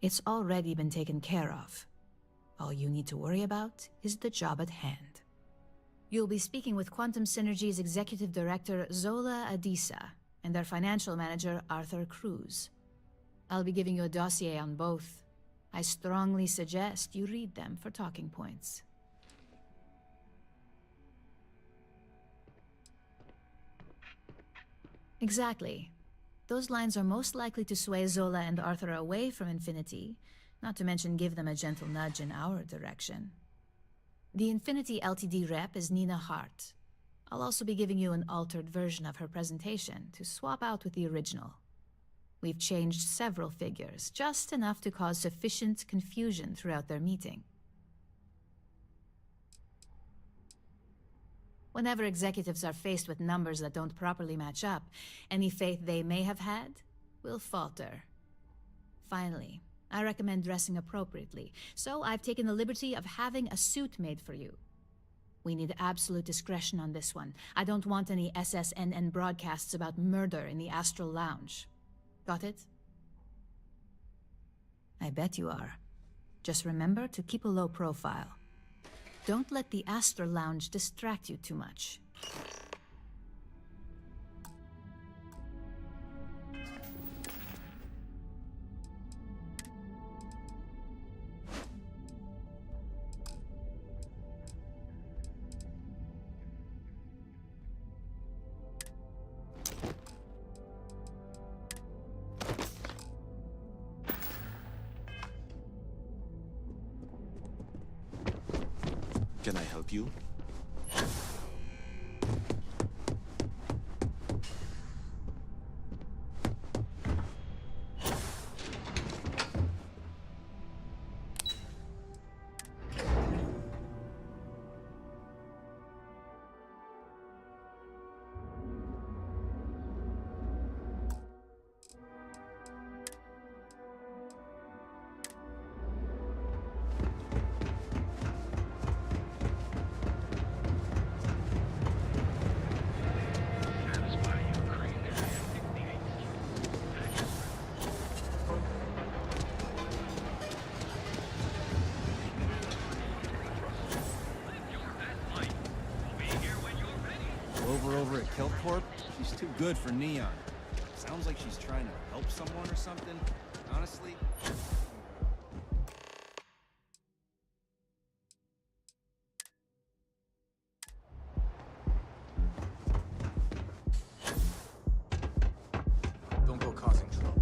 It's already been taken care of. All you need to worry about is the job at hand. You'll be speaking with Quantum Synergy's Executive Director Zola Adisa and their Financial Manager Arthur Cruz. I'll be giving you a dossier on both. I strongly suggest you read them for talking points. Exactly. Those lines are most likely to sway Zola and Arthur away from Infinity, not to mention give them a gentle nudge in our direction. The Infinity Ltd rep is Nina Hart. I'll also be giving you an altered version of her presentation to swap out with the original. We've changed several figures, just enough to cause sufficient confusion throughout their meeting. Whenever executives are faced with numbers that don't properly match up, any faith they may have had will falter. Finally, I recommend dressing appropriately, so I've taken the liberty of having a suit made for you. We need absolute discretion on this one. I don't want any SSNN broadcasts about murder in the Astral Lounge. Got it? I bet you are. Just remember to keep a low profile. Don't let the Astral Lounge distract you too much. Can I help you? Over at Kelpcorp, she's too good for Neon. Sounds like she's trying to help someone or something. Honestly... Don't go causing trouble.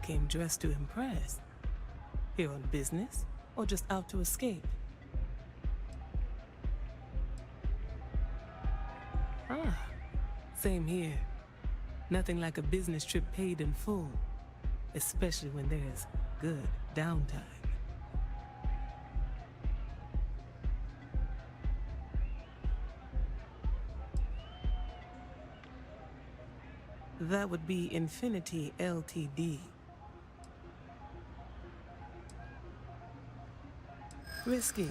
Came dressed to impress. Here on business, or just out to escape? Ah, same here. Nothing like a business trip paid in full, especially when there's good downtime. That would be Infinity Ltd. Risky,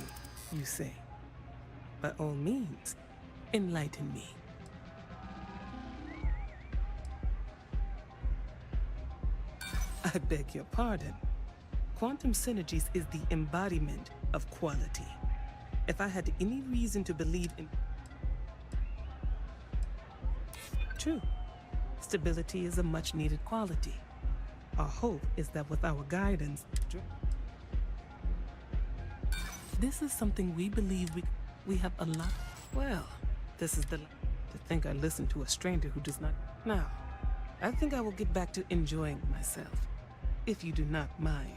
you say? By all means, enlighten me. I beg your pardon. Quantum Synergies is the embodiment of quality. If I had any reason to believe in... True. Stability is a much-needed quality. Our hope is that with our guidance... This is something we believe we have a lot... Well, this is the... To think I listen to a stranger who does not... Now, I think I will get back to enjoying myself, if you do not mind.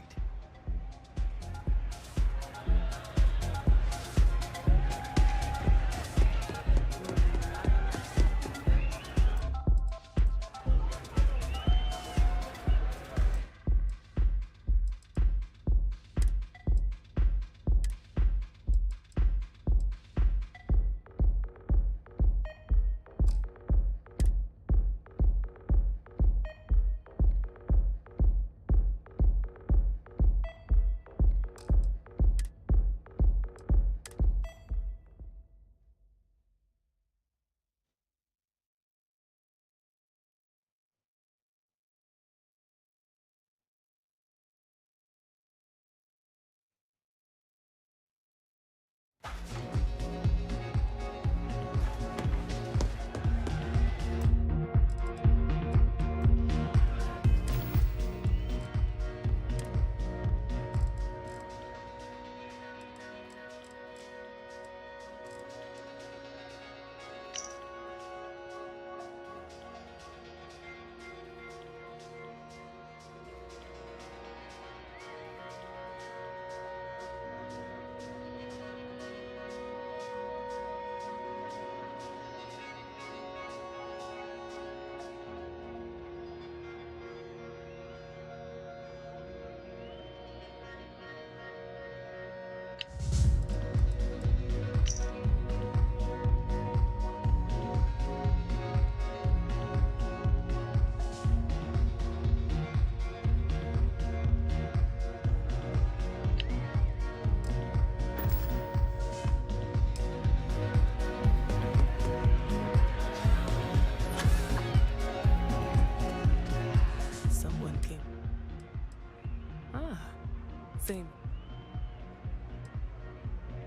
Same.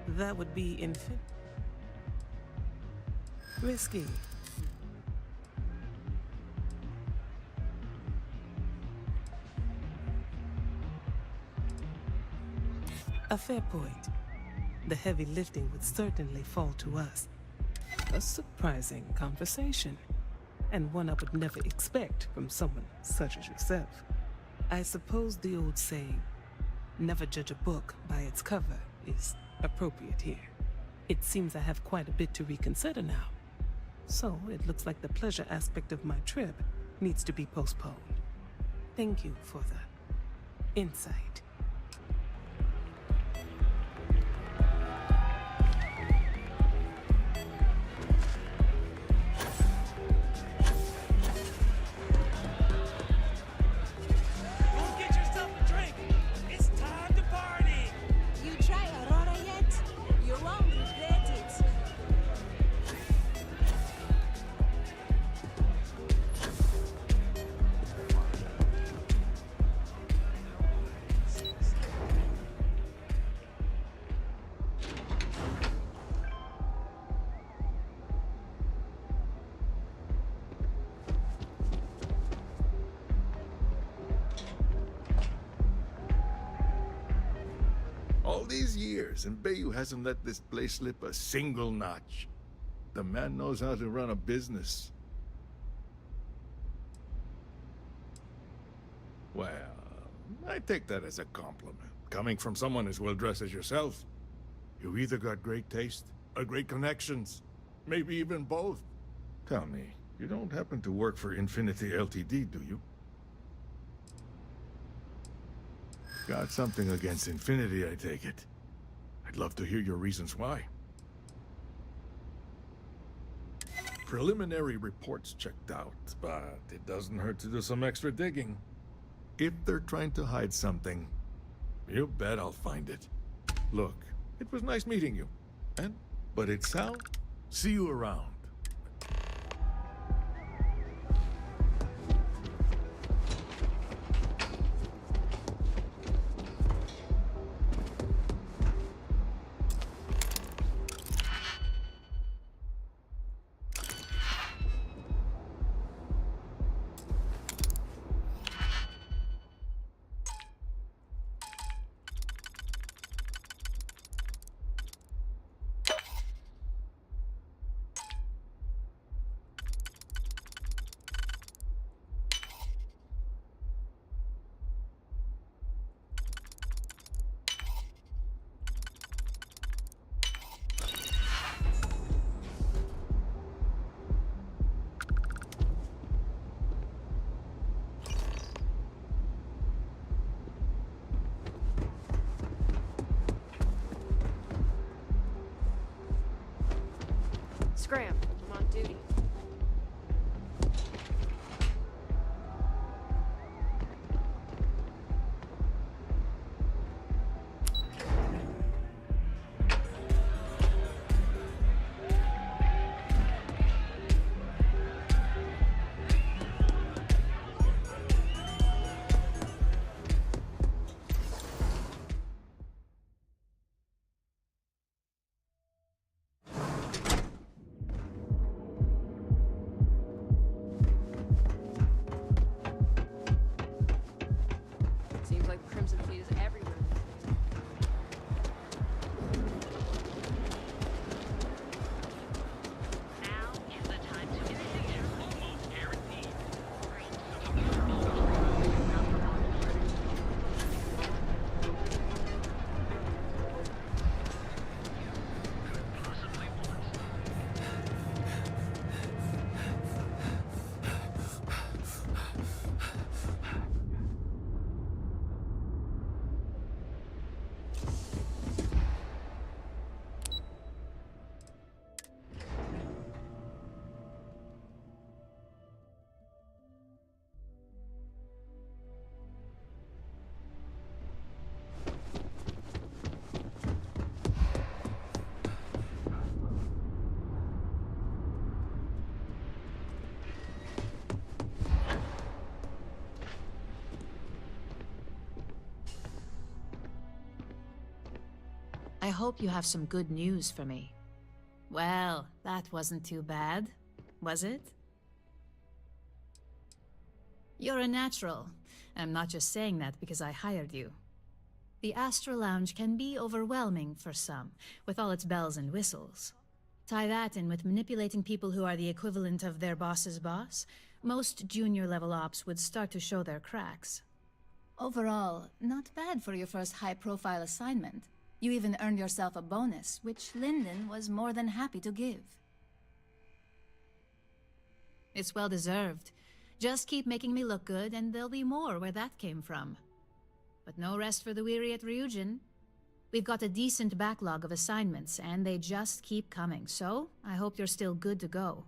That would be risky. A fair point. The heavy lifting would certainly fall to us. A surprising conversation, and one I would never expect from someone such as yourself. I suppose the old saying, never judge a book by its cover, is appropriate here. It seems I have quite a bit to reconsider now. So it looks like the pleasure aspect of my trip needs to be postponed. Thank you for the insight. All these years, and Bayou hasn't let this place slip a single notch. The man knows how to run a business. Well, I take that as a compliment. Coming from someone as well-dressed as yourself. You either got great taste, or great connections. Maybe even both. Tell me, you don't happen to work for Infinity Ltd, do you? Got something against Infinity, I take it. I'd love to hear your reasons why. Preliminary reports checked out, but it doesn't hurt to do some extra digging. If they're trying to hide something, you bet I'll find it. Look, it was nice meeting you. But it's Sal. See you around. Scram, I'm on duty. I hope you have some good news for me. Well, that wasn't too bad, was it? You're a natural. I'm not just saying that because I hired you. The Astra Lounge can be overwhelming for some, with all its bells and whistles. Tie that in with manipulating people who are the equivalent of their boss's boss, most junior-level ops would start to show their cracks. Overall, not bad for your first high-profile assignment. You even earned yourself a bonus, which Lyndon was more than happy to give. It's well-deserved. Just keep making me look good, and there'll be more where that came from. But no rest for the weary at Ryujin. We've got a decent backlog of assignments, and they just keep coming, so I hope you're still good to go.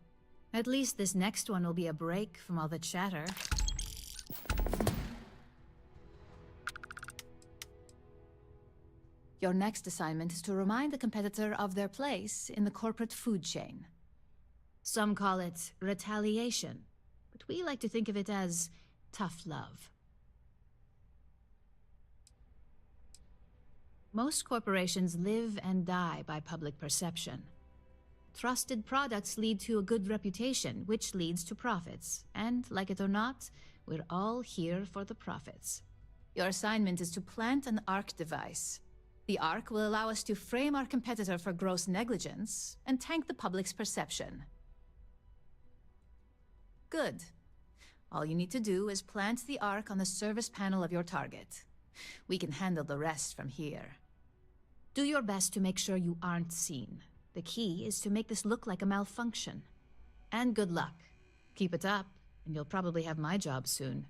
At least this next one will be a break from all the chatter. Your next assignment is to remind the competitor of their place in the corporate food chain. Some call it retaliation, but we like to think of it as tough love. Most corporations live and die by public perception. Trusted products lead to a good reputation, which leads to profits. And, like it or not, we're all here for the profits. Your assignment is to plant an ARC device. The ARC will allow us to frame our competitor for gross negligence and tank the public's perception. Good. All you need to do is plant the ARC on the service panel of your target. We can handle the rest from here. Do your best to make sure you aren't seen. The key is to make this look like a malfunction. And good luck. Keep it up, and you'll probably have my job soon.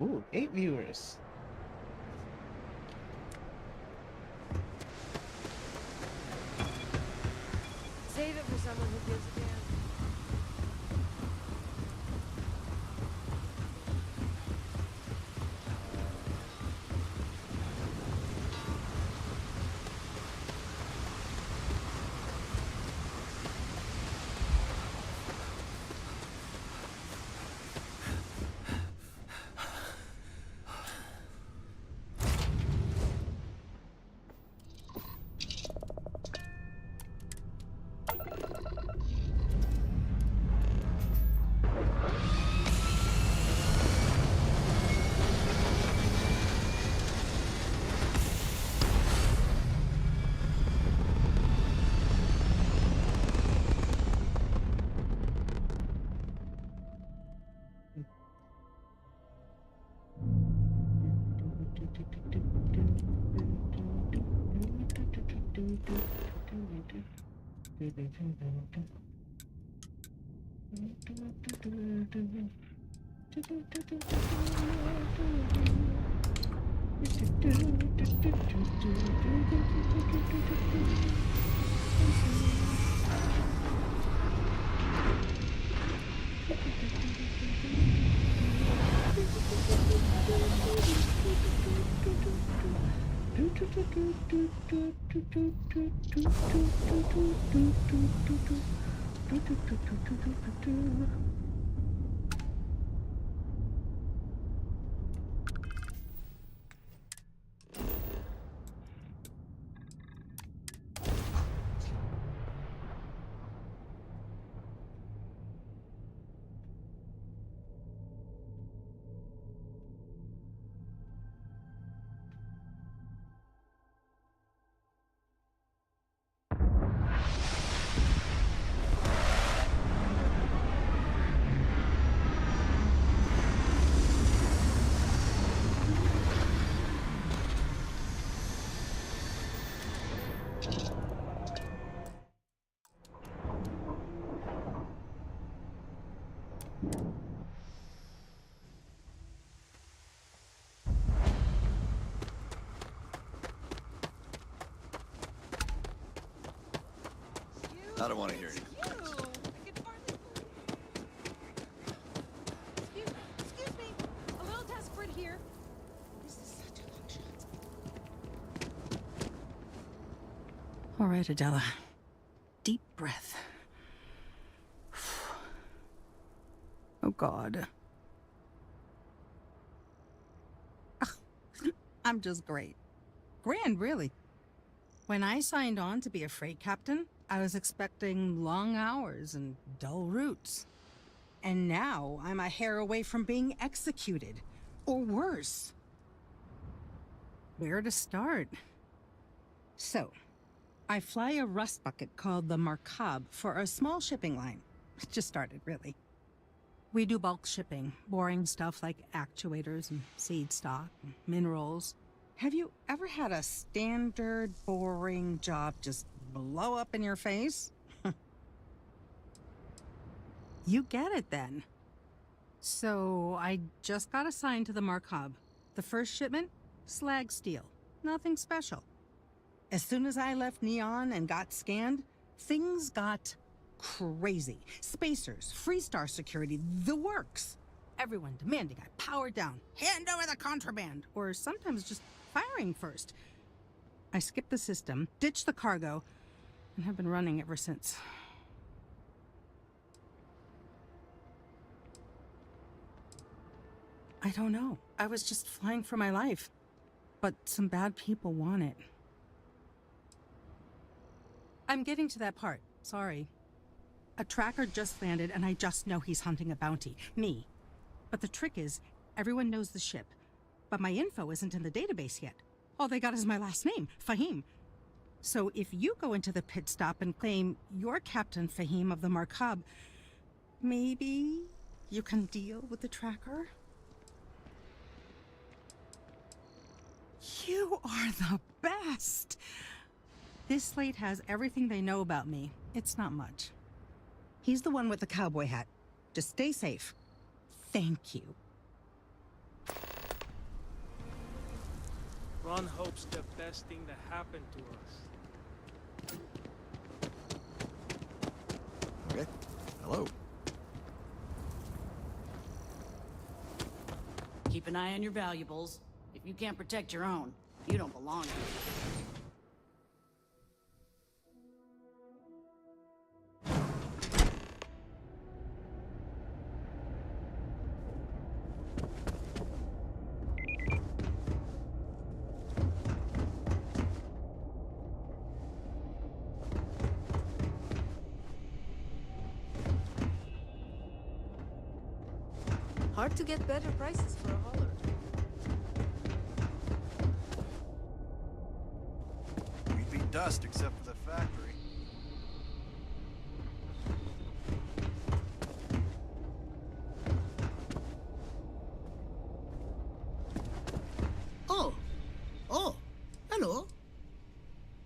Ooh, 8 viewers. Save it for someone who gives a damn. I don't want to hear it. Excuse me. A little desperate here. This is such a long shot. All right, Adela. Deep breath. Oh, God. I'm just great. Grand, really. When I signed on to be a freight captain, I was expecting long hours and dull routes. And now I'm a hair away from being executed. Or worse. Where to start? So, I fly a rust bucket called the Markab for a small shipping line. It just started, really. We do bulk shipping, boring stuff like actuators and seed stock and minerals. Have you ever had a standard, boring job just blow up in your face? You get it then. So I just got assigned to the Markab. The first shipment? Slag steel. Nothing special. As soon as I left Neon and got scanned, things got crazy. Spacers, Freestar security, the works. Everyone demanding I power down, hand over the contraband, or sometimes just firing first. I skipped the system, ditched the cargo, and have been running ever since. I don't know. I was just flying for my life. But some bad people want it. I'm getting to that part. Sorry. A tracker just landed and I just know he's hunting a bounty. Me. But the trick is, everyone knows the ship. But my info isn't in the database yet. All they got is my last name, Fahim. So if you go into the pit stop and claim you're Captain Fahim of the Markab, maybe you can deal with the tracker? You are the best! This slate has everything they know about me. It's not much. He's the one with the cowboy hat. Just stay safe. Thank you. Ron hopes the best thing that happened to us. Okay. Hello. Keep an eye on your valuables. If you can't protect your own, you don't belong here. Hard to get better prices for a hauler. We'd be dust except for the factory. Oh, hello.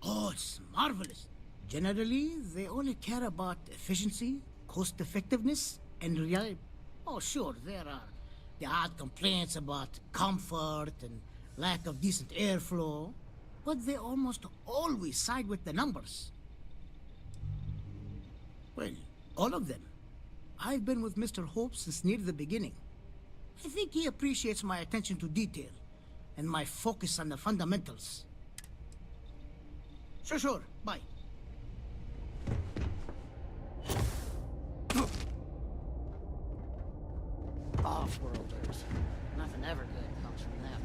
Oh, it's marvelous. Generally, they only care about efficiency, cost effectiveness, and reliability. Oh, sure, there are the odd complaints about comfort and lack of decent airflow, but they almost always side with the numbers. Well, all of them. I've been with Mr. Hope since near the beginning. I think he appreciates my attention to detail and my focus on the fundamentals. Sure. Bye. Off-worlders. Nothing ever good comes from them.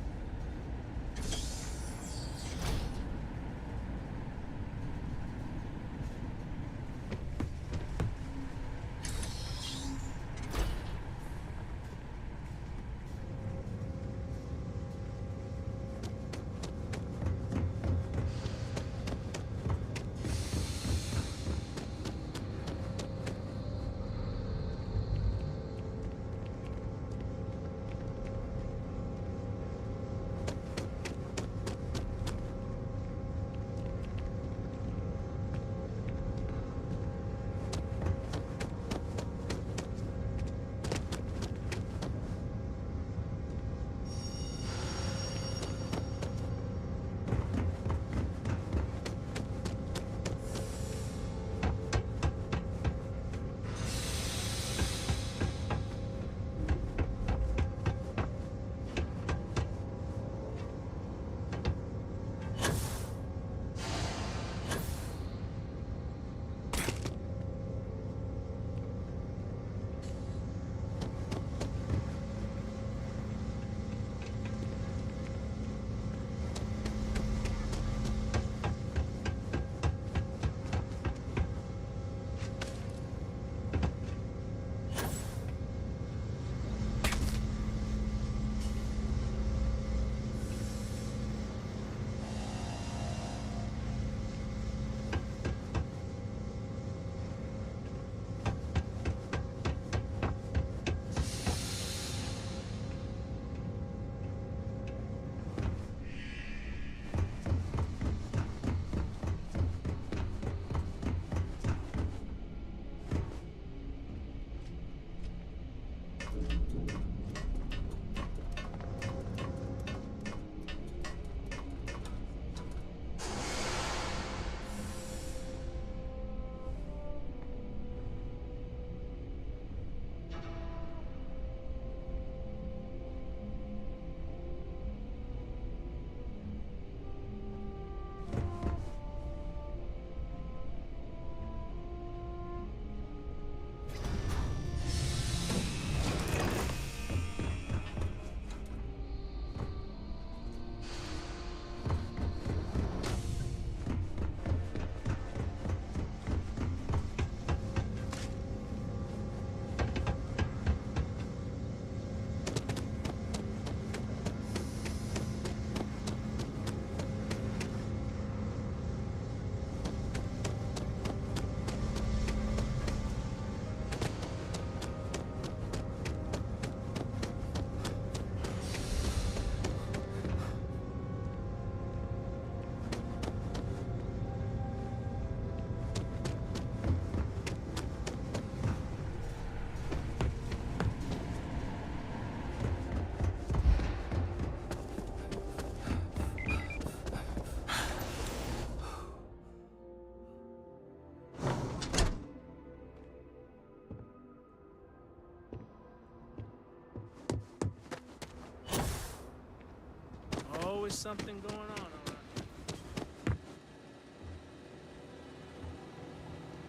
Always something going on around.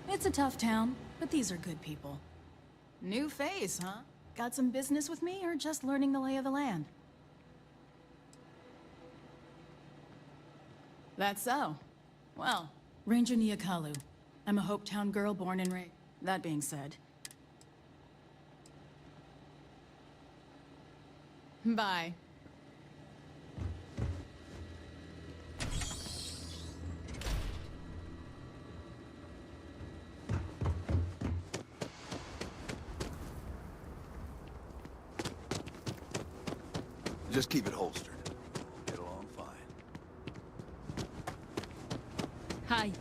It's a tough town, but these are good people. New face, huh? Got some business with me, or just learning the lay of the land? That's so. Well, Ranger Niakalu. I'm a Hopetown girl born and raised. That being said... Bye. Just keep it holstered. Get along fine. Hi.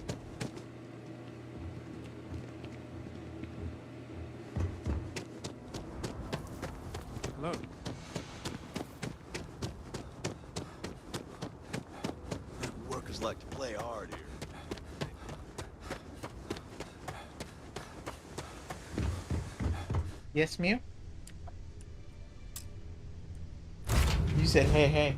Hello. Workers like to play hard here. Yes, Mew? You said hey.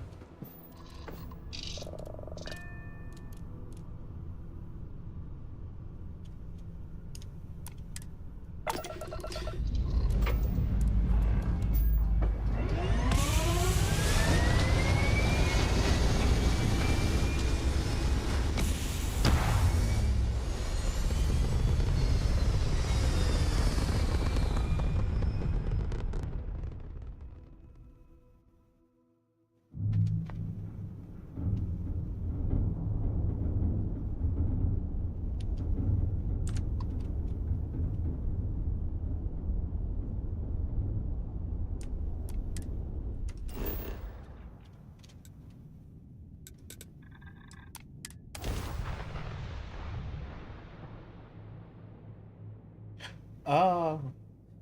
Oh,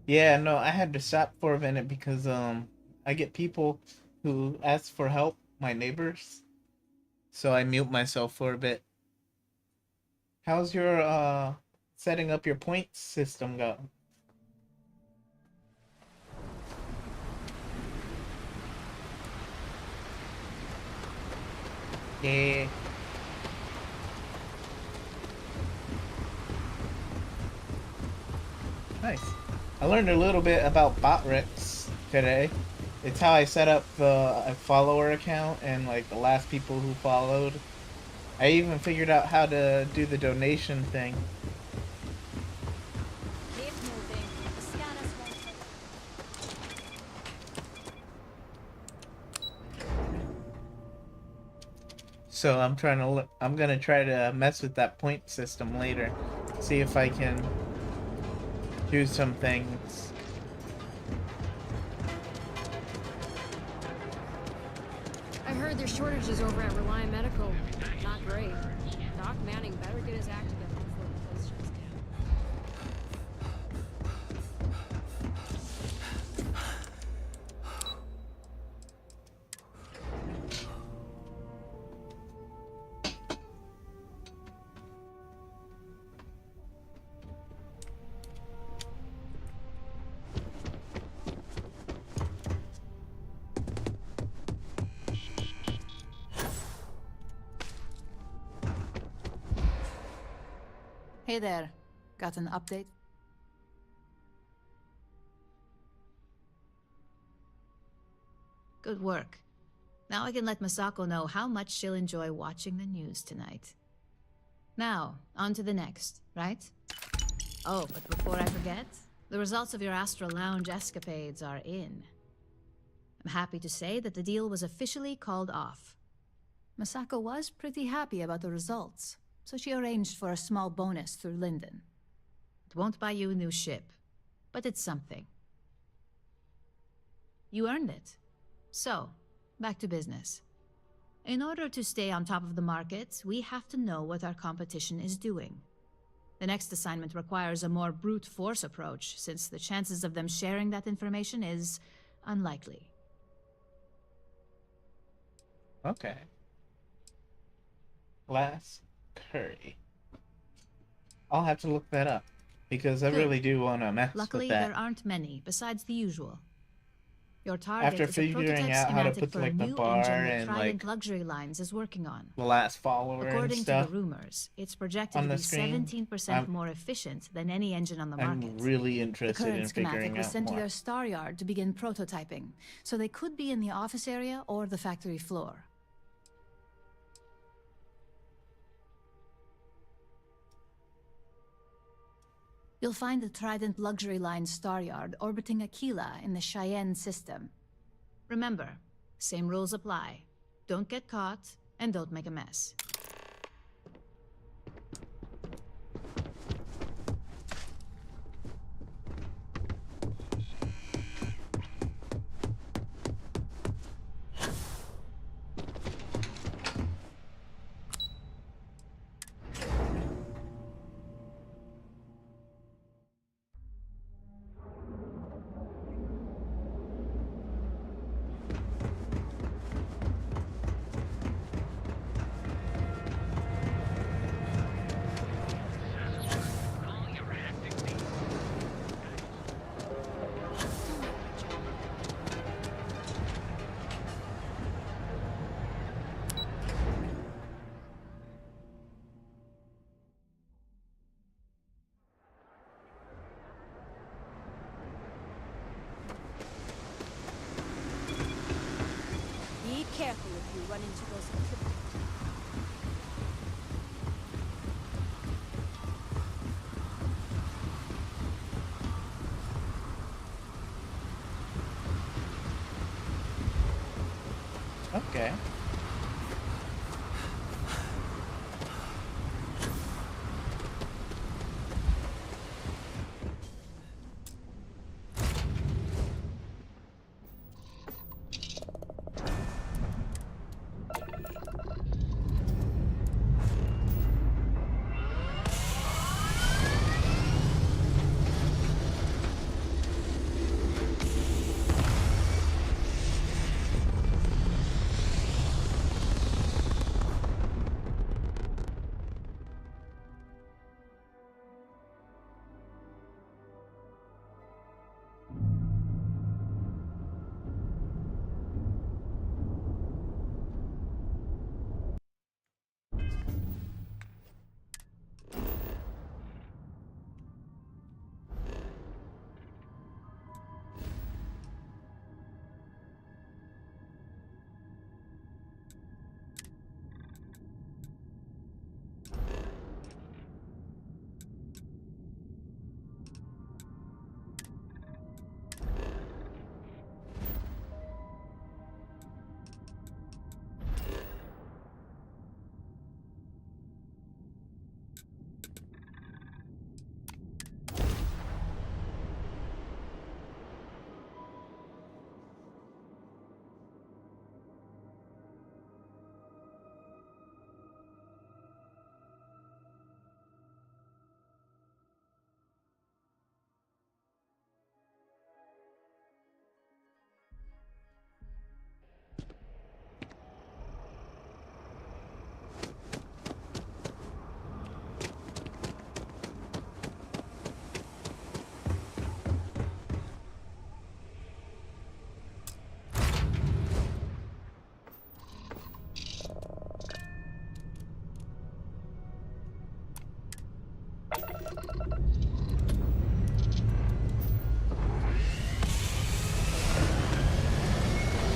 yeah, no, I had to stop for a minute because I get people who ask for help, my neighbors, so I mute myself for a bit. How's your setting up your points system go? Yeah. Nice. I learned a little bit about bot recs today. It's how I set up a follower account and like the last people who followed. I even figured out how to do the donation thing. So I'm gonna try to mess with that point system later. See if I can do some things. I heard there's shortages over at Reliant Medical. Not great. Doc Manning better get his act together before the place shuts down. Hey there. Got an update? Good work. Now I can let Masako know how much she'll enjoy watching the news tonight. Now, on to the next, right? Oh, but before I forget, the results of your Astral Lounge escapades are in. I'm happy to say that the deal was officially called off. Masako was pretty happy about the results, so she arranged for a small bonus through Linden. It won't buy you a new ship, but it's something. You earned it. So, back to business. In order to stay on top of the market, we have to know what our competition is doing. The next assignment requires a more brute force approach, since the chances of them sharing that information is unlikely. Okay. Glass Curry. I'll have to look that up, because I really do want to mess Luckily, with that. there aren't many, besides the usual. Your target After is a figuring prototype out how to schematic put for a like the new bar engine that and Trident like Luxury Lines is working on. the last follower According and stuff to the rumors, it's projected on to the be screen, 17% more efficient than any engine on the market. I'm really The interested current in schematic figuring was out sent to more. their star yard to begin prototyping, so they could be in the office area or the factory floor. You'll find the Trident Luxury Line star yard orbiting Aquila in the Cheyenne system. Remember, same rules apply. Don't get caught, and don't make a mess. Be careful if you run into those equipment. Okay.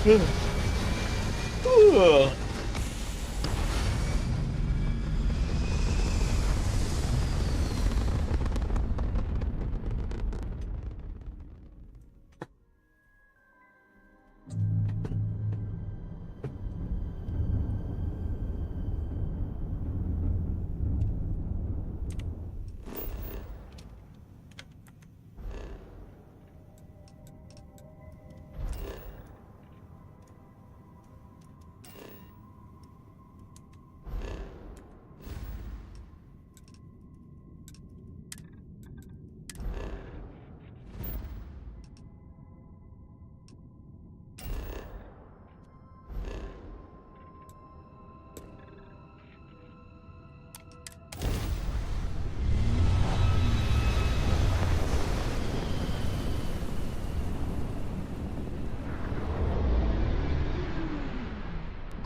Ooh.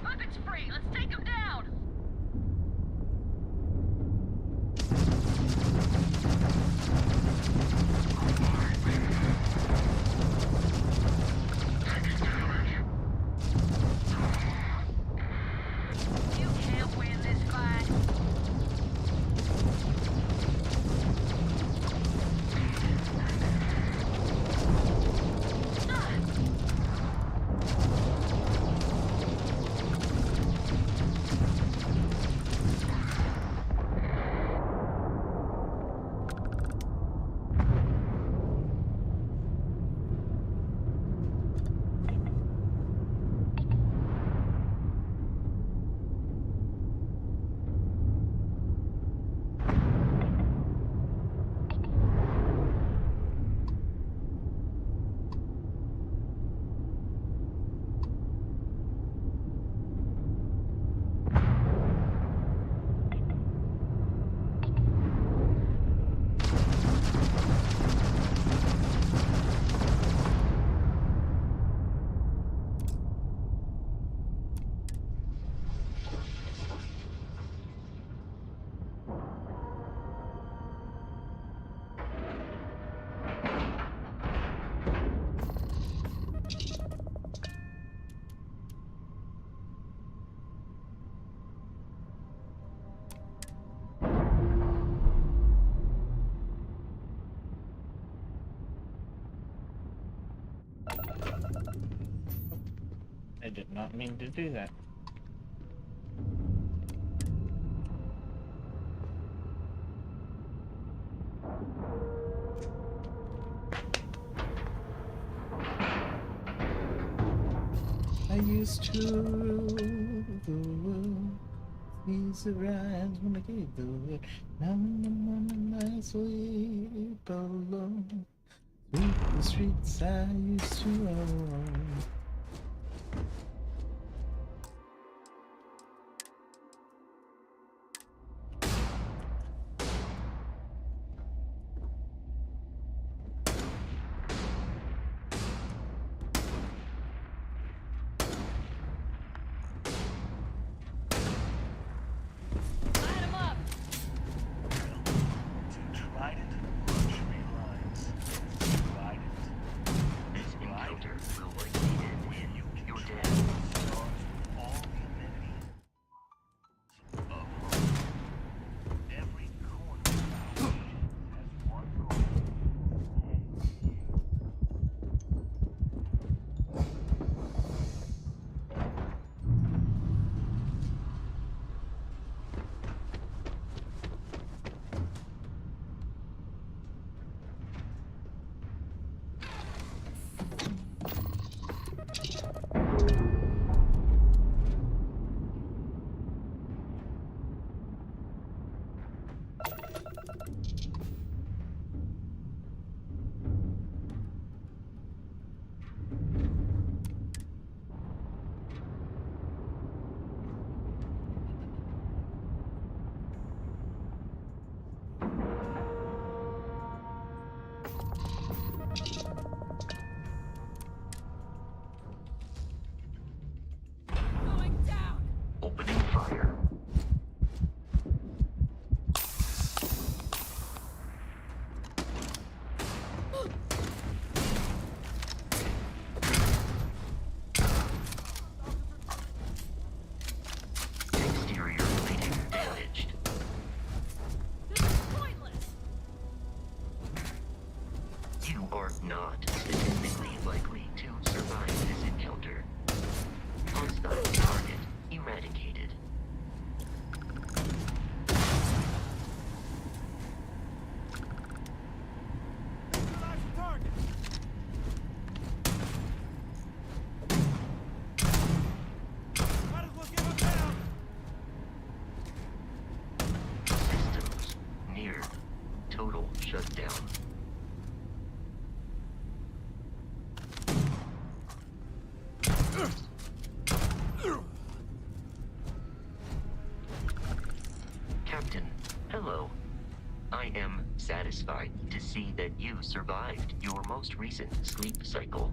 Weapons free. Let's take him down. You can't win this fight. I did not mean to do that. I used to rule the world. These arise when I gave the word. Now I'm on a nice sleep alone. Sweep the streets I used to own. This encounter will ordain likely to survive this encounter. Hostile target eradicated. Systems near total shutdown. Captain, hello. I am satisfied to see that you survived your most recent sleep cycle.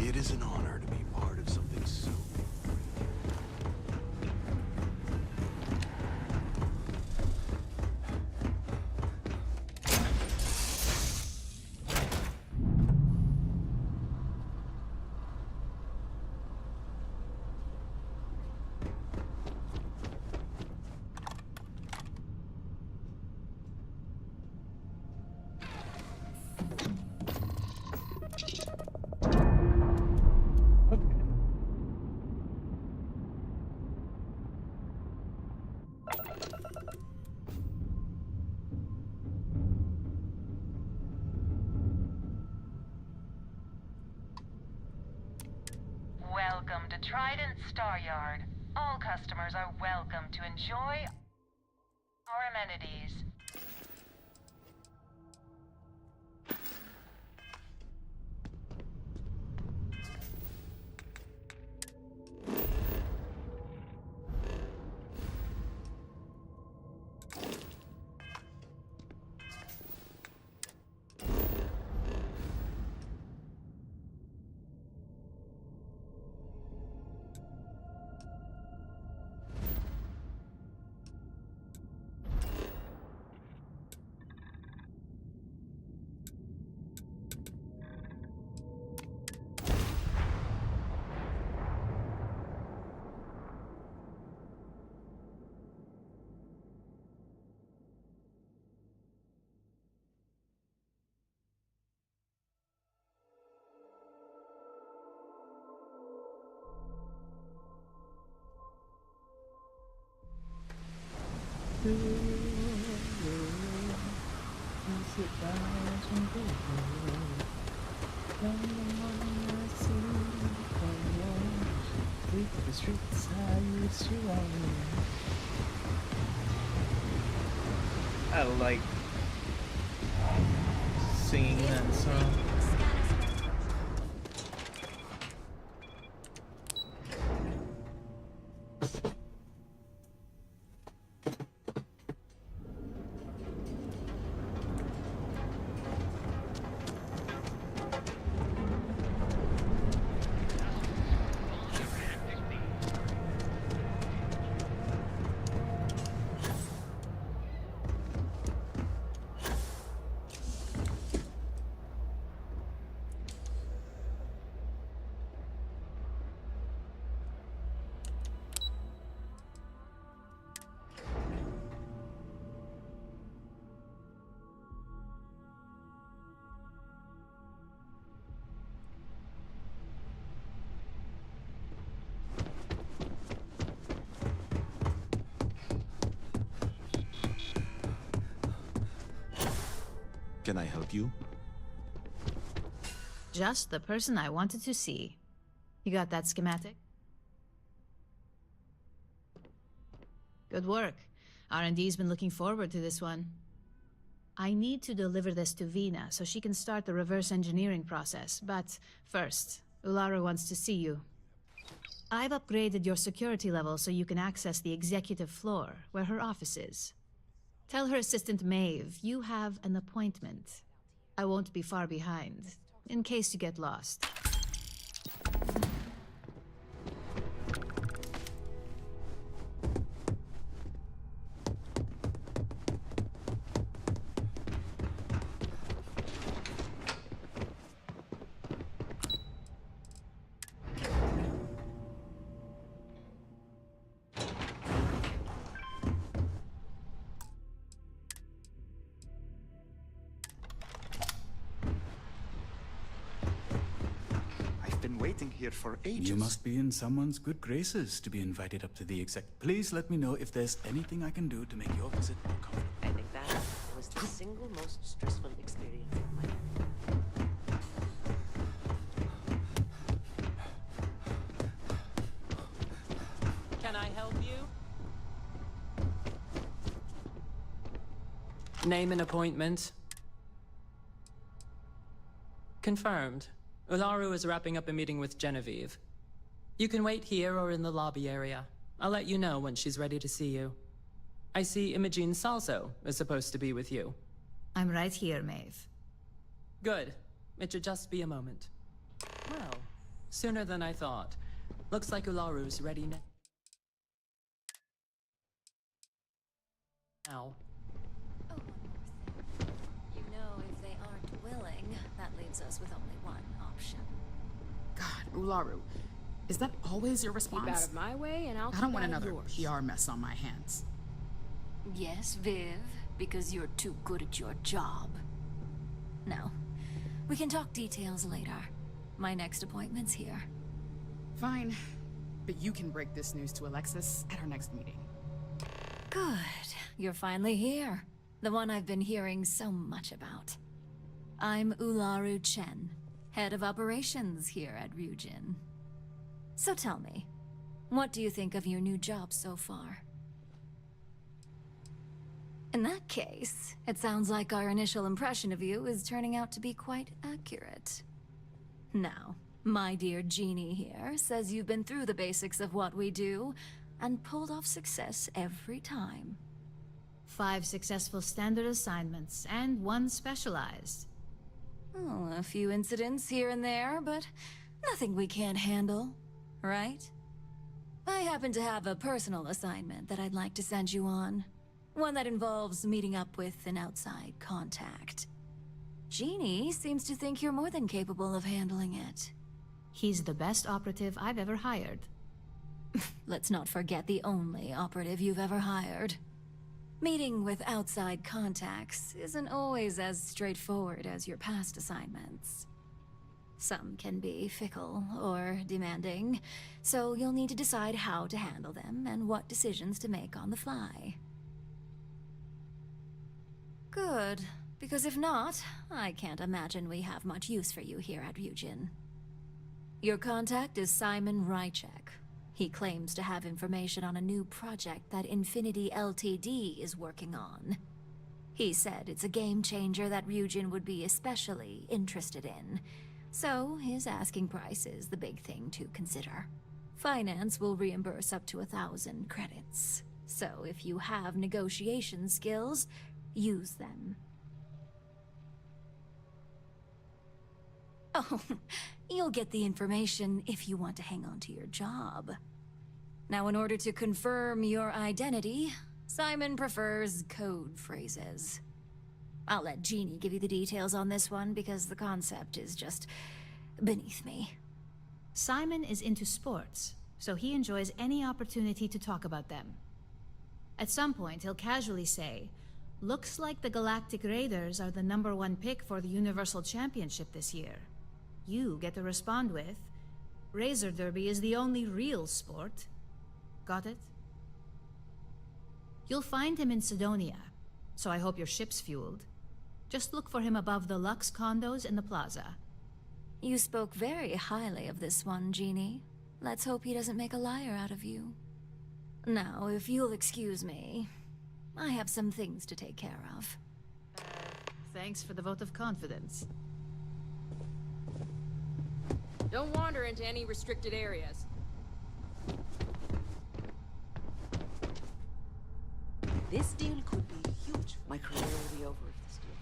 It is an honor to be part of something so big. Welcome to Trident Star Yard. All customers are welcome to enjoy our amenities. The streets I used to run. I like singing that song. Can I help you? Just the person I wanted to see. You got that schematic? Good work. R&D's been looking forward to this one. I need to deliver this to Vina so she can start the reverse engineering process, but first, Ularu wants to see you. I've upgraded your security level so you can access the executive floor, where her office is. Tell her assistant Maeve you have an appointment. I won't be far behind, in case you get lost. Waiting here for ages. You must be in someone's good graces to be invited up to the exec. Please let me know if there's anything I can do to make your visit more comfortable. I think that was the single most stressful experience of my life. Can I help you? Name an appointment. Confirmed. Ularu is wrapping up a meeting with Genevieve. You can wait here or in the lobby area. I'll let you know when she's ready to see you. I see Imogene Salso is supposed to be with you. I'm right here, Maeve. Good. It should just be a moment. Well, sooner than I thought. Looks like Ularu's ready now. Oh, one more thing. You know, if they aren't willing, that leaves us with only one option. God, Ularu, is that always your response? Keep out of my way, and I'll I don't keep want out of another yours. PR mess on my hands. Yes, Viv, because you're too good at your job. No, we can talk details later. My next appointment's here. Fine, but you can break this news to Alexis at our next meeting. Good. You're finally here. The one I've been hearing so much about. I'm Ularu Chen, head of operations here at Ryujin. So tell me, what do you think of your new job so far? In that case, it sounds like our initial impression of you is turning out to be quite accurate. Now, my dear Jeannie here says you've been through the basics of what we do and pulled off success every time. 5 successful standard assignments and 1 specialized. Oh, a few incidents here and there, but nothing we can't handle, right? I happen to have a personal assignment that I'd like to send you on. One that involves meeting up with an outside contact. Jeannie seems to think you're more than capable of handling it. He's the best operative I've ever hired. Let's not forget the only operative you've ever hired. Meeting with outside contacts isn't always as straightforward as your past assignments. Some can be fickle or demanding, so you'll need to decide how to handle them and what decisions to make on the fly. Good, because if not, I can't imagine we have much use for you here at Ryujin. Your contact is Simon Rychek. He claims to have information on a new project that Infinity Ltd is working on. He said it's a game changer that Ryujin would be especially interested in. So his asking price is the big thing to consider. Finance will reimburse up to 1,000 credits. So if you have negotiation skills, use them. Oh, you'll get the information if you want to hang on to your job. Now, in order to confirm your identity, Simon prefers code phrases. I'll let Jeannie give you the details on this one because the concept is just beneath me. Simon is into sports, so he enjoys any opportunity to talk about them. At some point, he'll casually say, "Looks like the Galactic Raiders are the #1 pick for the Universal Championship this year." You get to respond with, "Razor Derby is the only real sport." Got it? You'll find him in Sidonia, so I hope your ship's fueled. Just look for him above the Lux condos in the plaza. You spoke very highly of this one, Jeannie. Let's hope he doesn't make a liar out of you. Now, if you'll excuse me, I have some things to take care of. Thanks for the vote of confidence. Don't wander into any restricted areas. This deal could be huge. My career will be over if this deal.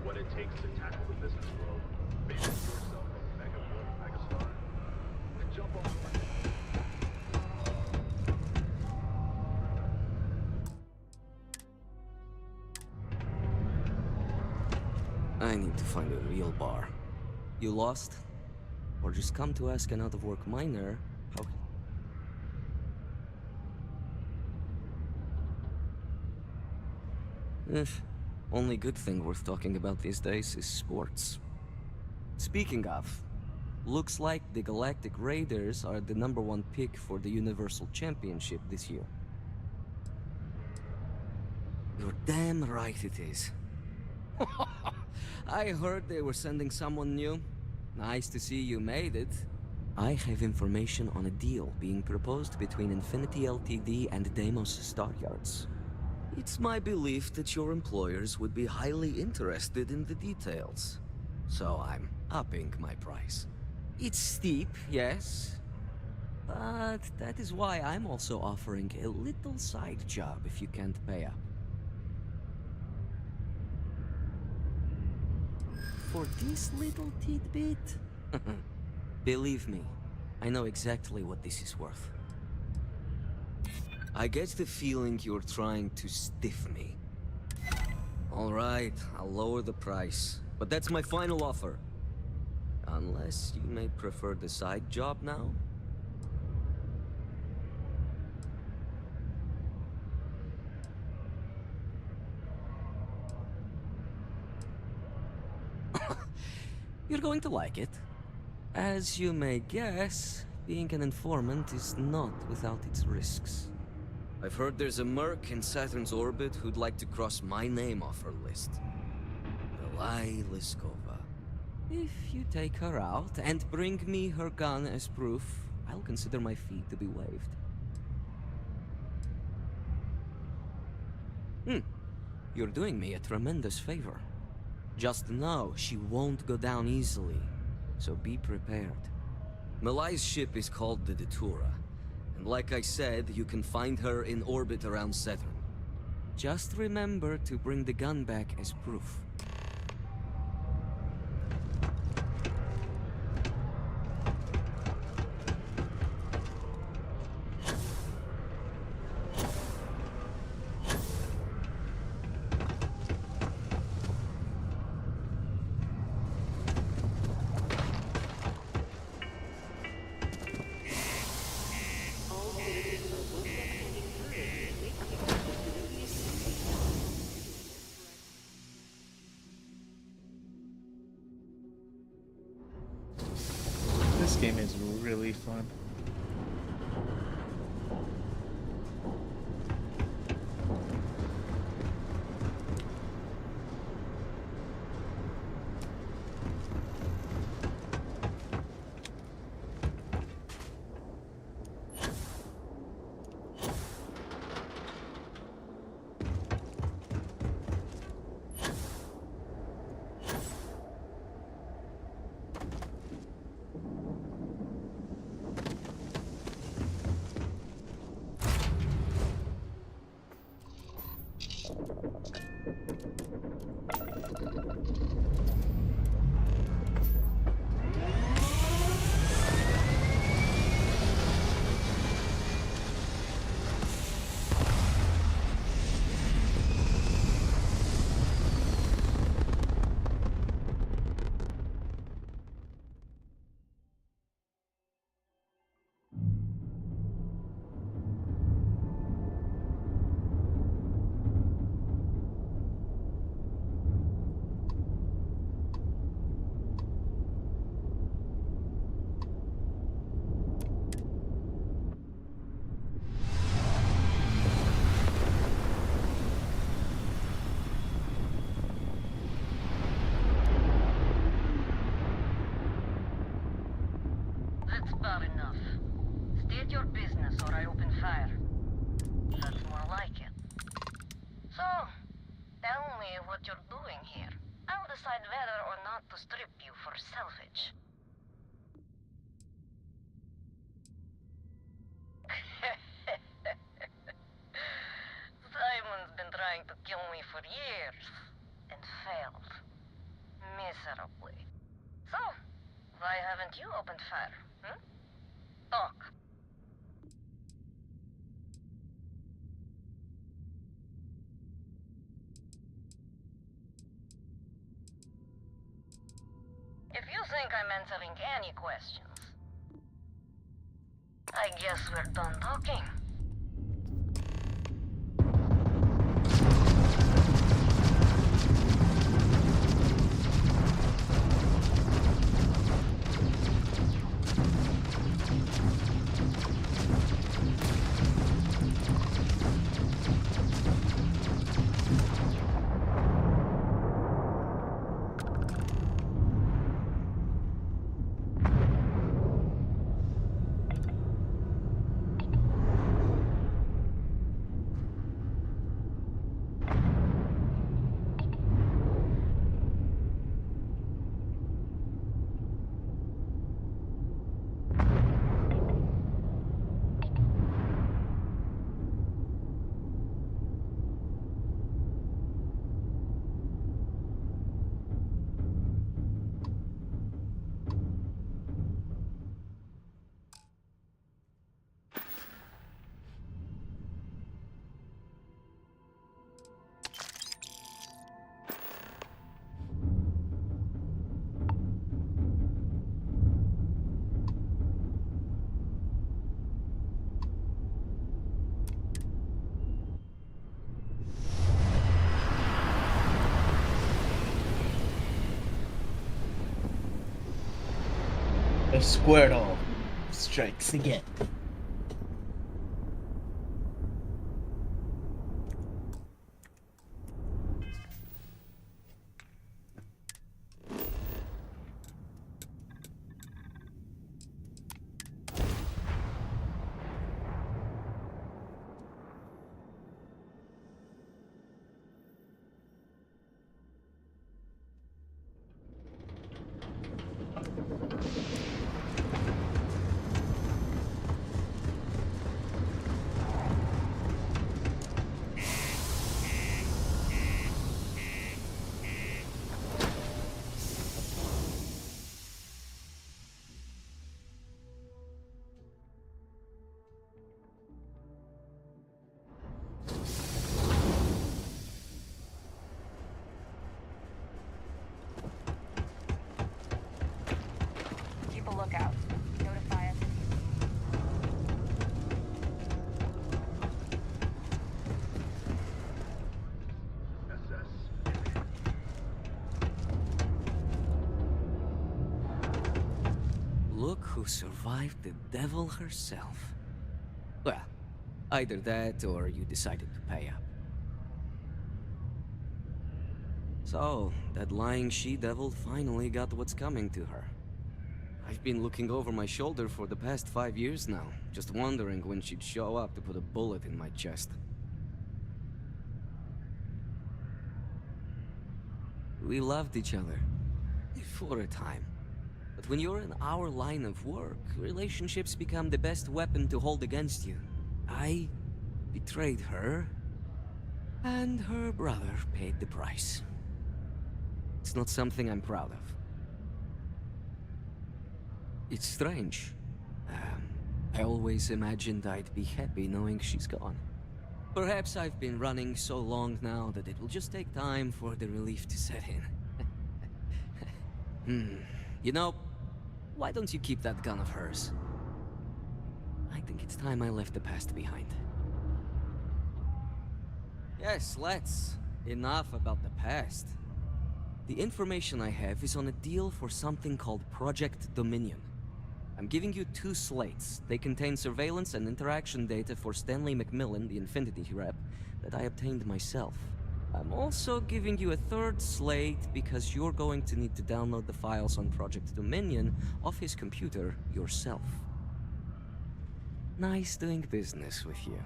what it takes to tackle the business world. Maybe see yourself as a mega star. Jump on board. I need to find a real bar. You lost? Or just come to ask an out-of-work miner how... Only good thing worth talking about these days is sports. Speaking of, looks like the Galactic Raiders are the #1 pick for the Universal Championship this year. You're damn right it is. I heard they were sending someone new. Nice to see you made it. I have information on a deal being proposed between Infinity Ltd and Deimos Staryards. It's my belief that your employers would be highly interested in the details. So I'm upping my price. It's steep, yes. But that is why I'm also offering a little side job if you can't pay up. For this little tidbit? Believe me, I know exactly what this is worth. I get the feeling you're trying to stiff me. All right, I'll lower the price, but that's my final offer. Unless you may prefer the side job now? You're going to like it. As you may guess, being an informant is not without its risks. I've heard there's a merc in Saturn's orbit who'd like to cross my name off her list. Belai Liskova. If you take her out and bring me her gun as proof, I'll consider my fee to be waived. You're doing me a tremendous favor. Just know she won't go down easily, so be prepared. Malai's ship is called the Datura, and like I said, you can find her in orbit around Saturn. Just remember to bring the gun back as proof. This game is really fun. That's bad enough. State your business or I open fire. That's more like it. So, tell me what you're doing here. I'll decide whether or not to strip you for salvage. Simon's been trying to kill me for years, and failed. opened fire? Hmm? Talk. If you think I'm answering any questions, I guess we're done talking. The Squirtle strikes again. Keep a lookout. Notify us if Look who survived the devil herself. Well, either that or you decided to pay up. So, that lying she-devil finally got what's coming to her. I've been looking over my shoulder for the past 5 years now, just wondering when she'd show up to put a bullet in my chest. We loved each other. For a time. But when you're in our line of work, relationships become the best weapon to hold against you. I betrayed her, and her brother paid the price. It's not something I'm proud of. It's strange. I always imagined I'd be happy knowing she's gone. Perhaps I've been running so long now that it will just take time for the relief to set in. You know, why don't you keep that gun of hers? I think it's time I left the past behind. Yes, let's. Enough about the past. The information I have is on a deal for something called Project Dominion. I'm giving you 2 slates. They contain surveillance and interaction data for Stanley McMillan, the Infinity rep, that I obtained myself. I'm also giving you a 3rd slate because you're going to need to download the files on Project Dominion off his computer yourself. Nice doing business with you.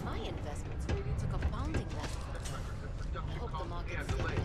My investments really took a pounding last quarter. I hope the market stabilizes.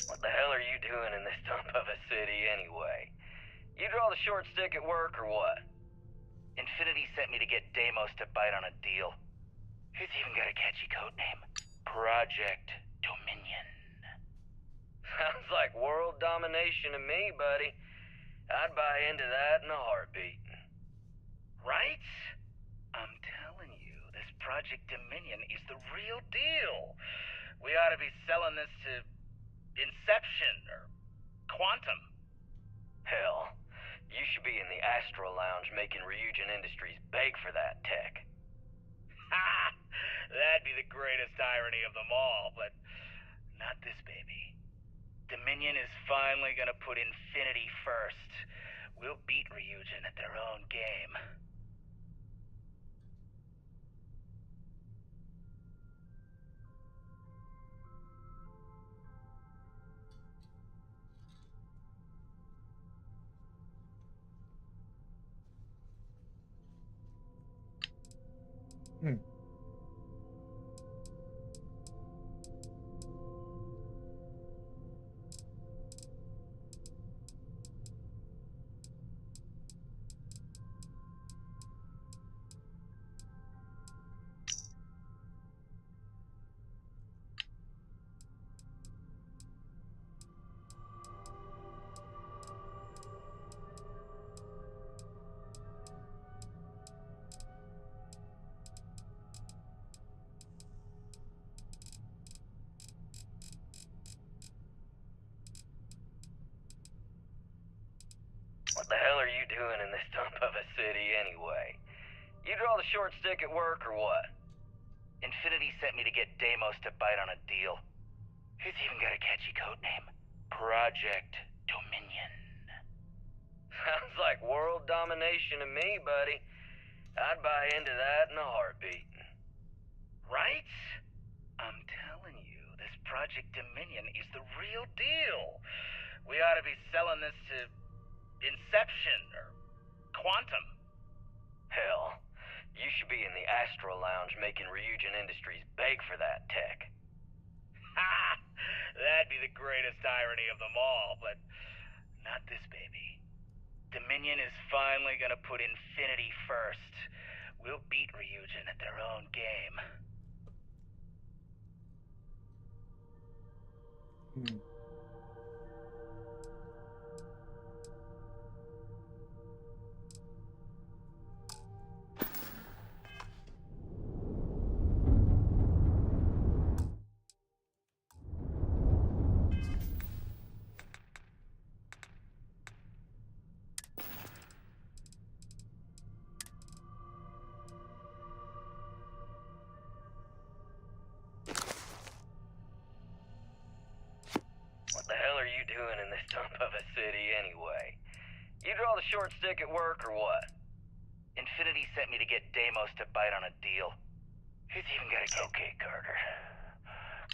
What the hell are you doing in this dump of a city anyway? You draw the short stick at work or what? Infinity sent me to get Deimos to bite on a deal. He's even got a catchy code name. Project Dominion. Sounds like world domination to me, buddy. I'd buy into that in a heartbeat. Right? I'm telling you, this Project Dominion is the real deal. We ought to be selling this to Inception or Quantum. Hell, you should be in the Astro Lounge making Ryujin Industries beg for that tech. Ha! That'd be the greatest irony of them all, but not this baby. Dominion is finally gonna put Infinity first. We'll beat Ryujin at their own game. Hmm. What the hell are you doing in this dump of a city anyway? You draw the short stick at work or what? Infinity sent me to get Deimos to bite on a deal. He's even got a catchy code name. Project Dominion. Sounds like world domination to me, buddy. I'd buy into that in a heartbeat. Right? I'm telling you, this Project Dominion is the real deal. We ought to be selling this to Inception or Quantum. Hell, you should be in the Astro Lounge making Ryujin Industries beg for that tech. Ha! That'd be the greatest irony of them all, but not this baby. Dominion is finally gonna put Infinity first. We'll beat Ryujin at their own game. Hmm. What the hell are you doing in this dump of a city anyway? You draw the short stick at work or what? Infinity sent me to get Deimos to bite on a deal. He's even got a... Okay, Carter.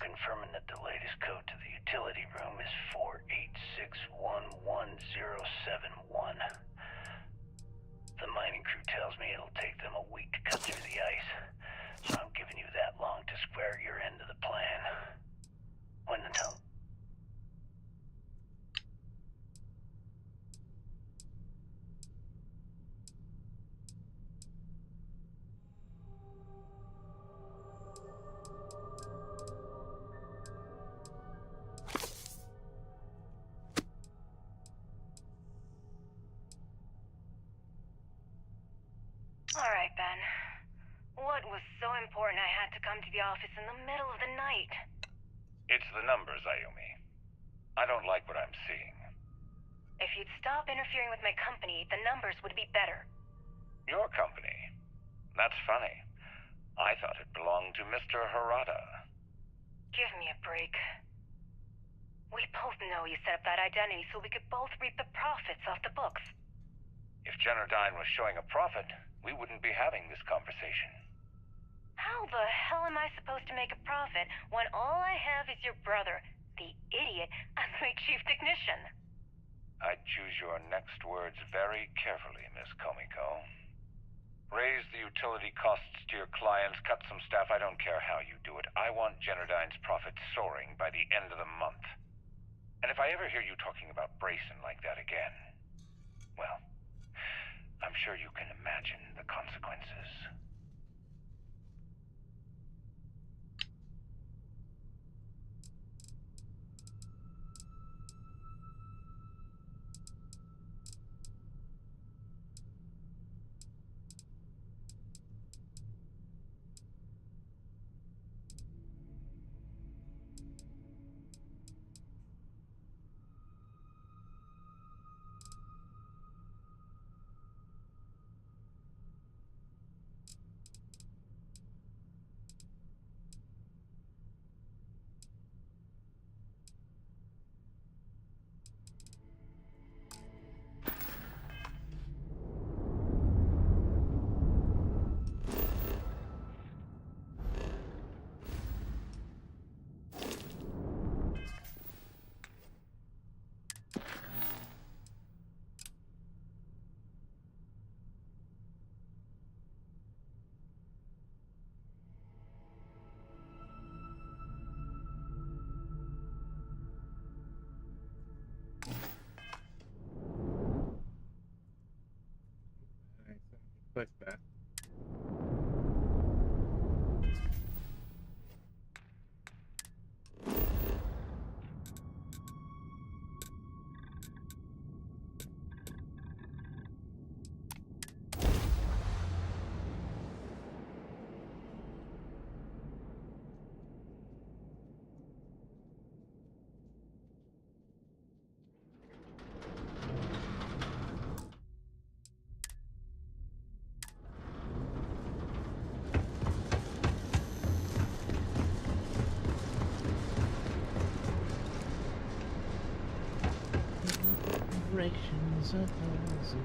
Confirming that the latest code to the utility room is 486111071. The mining crew tells me it'll take them a week to cut through the ice, so I'm giving you that long to square your end of the plan. When the tell... All right, Ben. What was so important I had to come to the office in the middle of the night? It's the numbers, Ayumi. I don't like what I'm seeing. If you'd stop interfering with my company, the numbers would be better. Your company? That's funny. I thought it belonged to Mr. Harada. Give me a break. We both know you set up that identity so we could both reap the profits off the books. If Generdyne was showing a profit, we wouldn't be having this conversation. How the hell am I supposed to make a profit when all I have is your brother, the idiot, as my chief technician? I'd choose your next words very carefully, Miss Komiko. Raise the utility costs to your clients, cut some staff, I don't care how you do it. I want Generdyne's profit soaring by the end of the month. And if I ever hear you talking about Brayson like that again, well, I'm sure you can imagine the consequences. Click that. Directions of Brazil,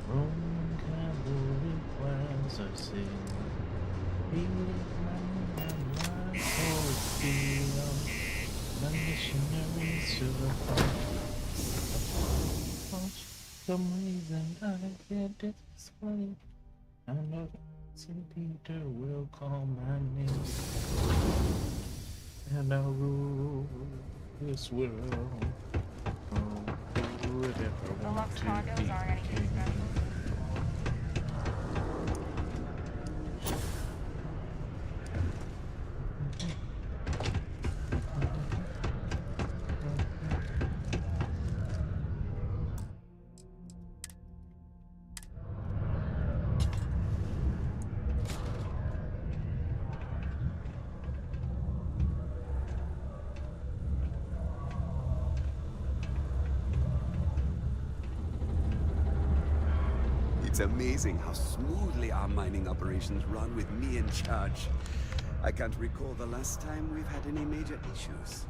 Roman cavalry plans I see. Be my field, my missionaries to the front. Some reason I get display. I know St. Peter will call my name, and I'll rule this world. The Lux condos aren't anything special. It's amazing how smoothly our mining operations run with me in charge. I can't recall the last time we've had any major issues.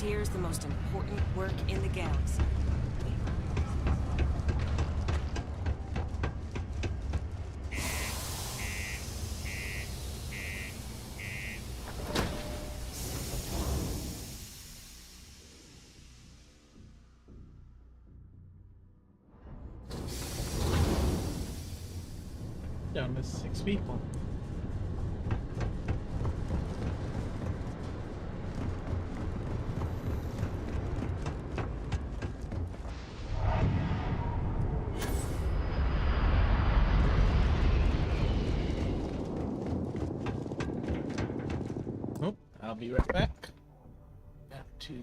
here's the most important work in the galaxy. Down to 6 people. Oh, I'll be right back. Got to.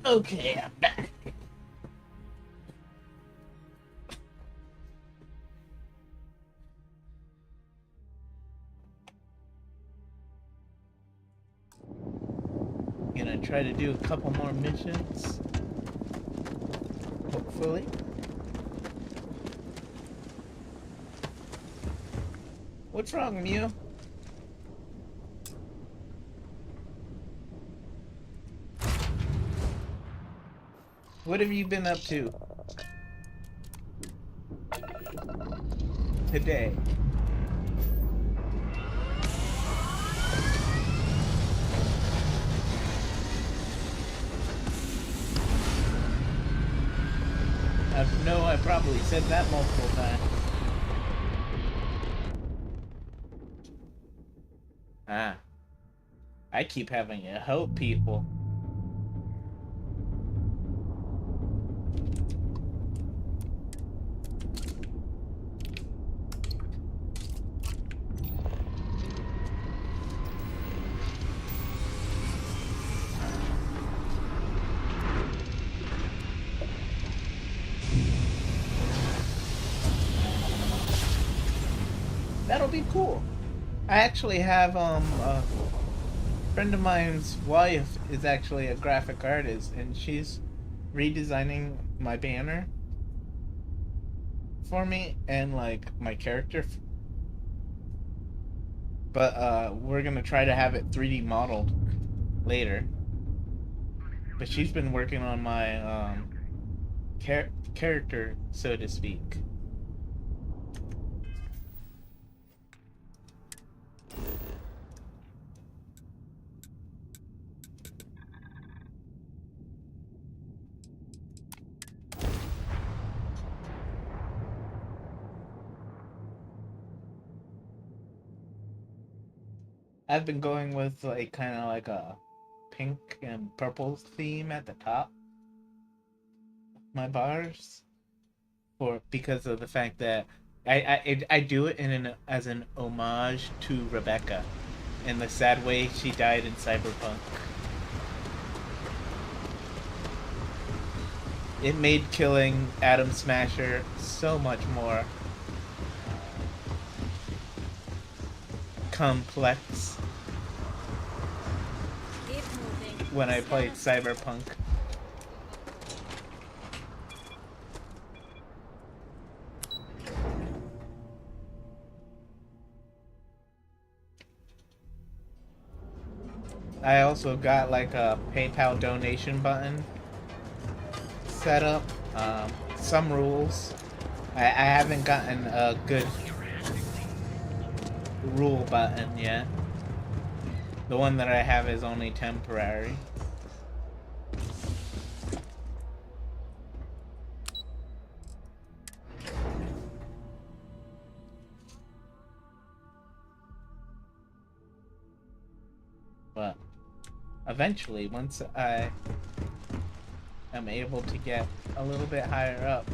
Okay, I'm back. Gonna try to do a couple more missions. Hopefully. What's wrong, Mew? What have you been up to today? I know I probably said that multiple times. Ah. I keep having to help people. That'll be cool. I actually have a friend of mine's wife is actually a graphic artist, and she's redesigning my banner for me and like my character. But we're gonna try to have it 3D modeled later. But she's been working on my character, so to speak. I've been going with like kind of like a pink and purple theme at the top. My bars, for because of the fact that I do it in as an homage to Rebecca, in the sad way she died in Cyberpunk. It made killing Atom Smasher so much more complex when I played Cyberpunk. I also got like a PayPal donation button set up. Some rules. I haven't gotten a good rule button yet. The one that I have is only temporary. But eventually, once I am able to get a little bit higher up,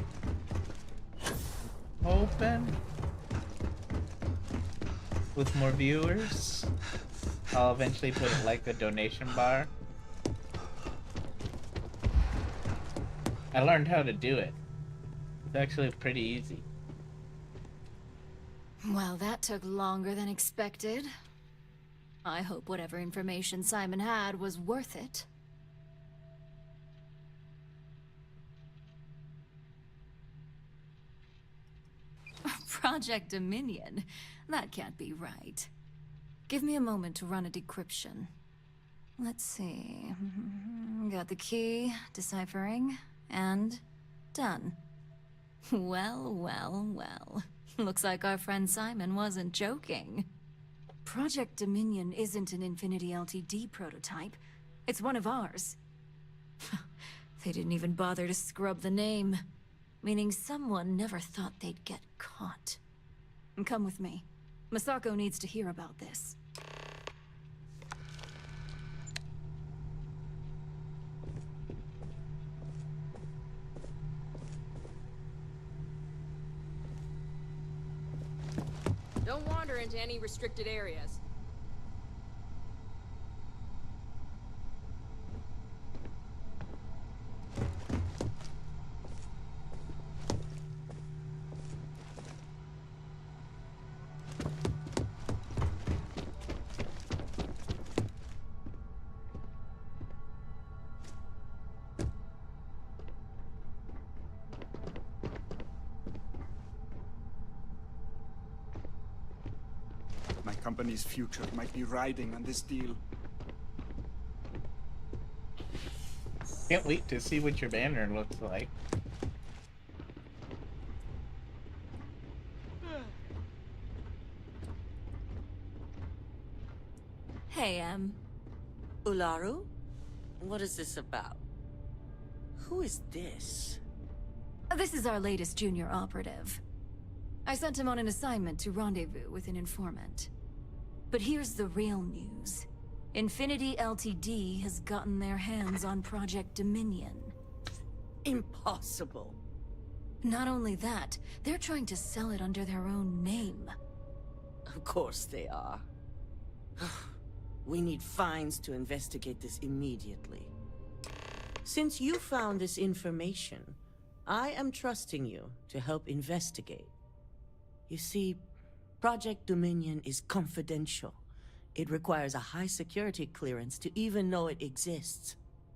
hoping with more viewers, I'll eventually put like a donation bar. I learned how to do it. It's actually pretty easy. Well, that took longer than expected. I hope whatever information Simon had was worth it. Project Dominion? That can't be right. Give me a moment to run a decryption. Let's see. Got the key, deciphering, and done. Well, well, well. Looks like our friend Simon wasn't joking. Project Dominion isn't an Infinity LTD prototype. It's one of ours. They didn't even bother to scrub the name. Meaning someone never thought they'd get caught. Come with me. Masako needs to hear about this. Don't wander into any restricted areas. company's future might be riding on this deal. Can't wait to see what your banner looks like. Hey, Ularu? What is this about? Who is this? This is our latest junior operative. I sent him on an assignment to rendezvous with an informant. But here's the real news. Infinity Ltd. has gotten their hands on Project Dominion. Impossible. Not only that, they're trying to sell it under their own name. Of course they are. We need fines to investigate this immediately. Since you found this information, I am trusting you to help investigate. You see, Project Dominion is confidential. It requires a high security clearance to even know it exists.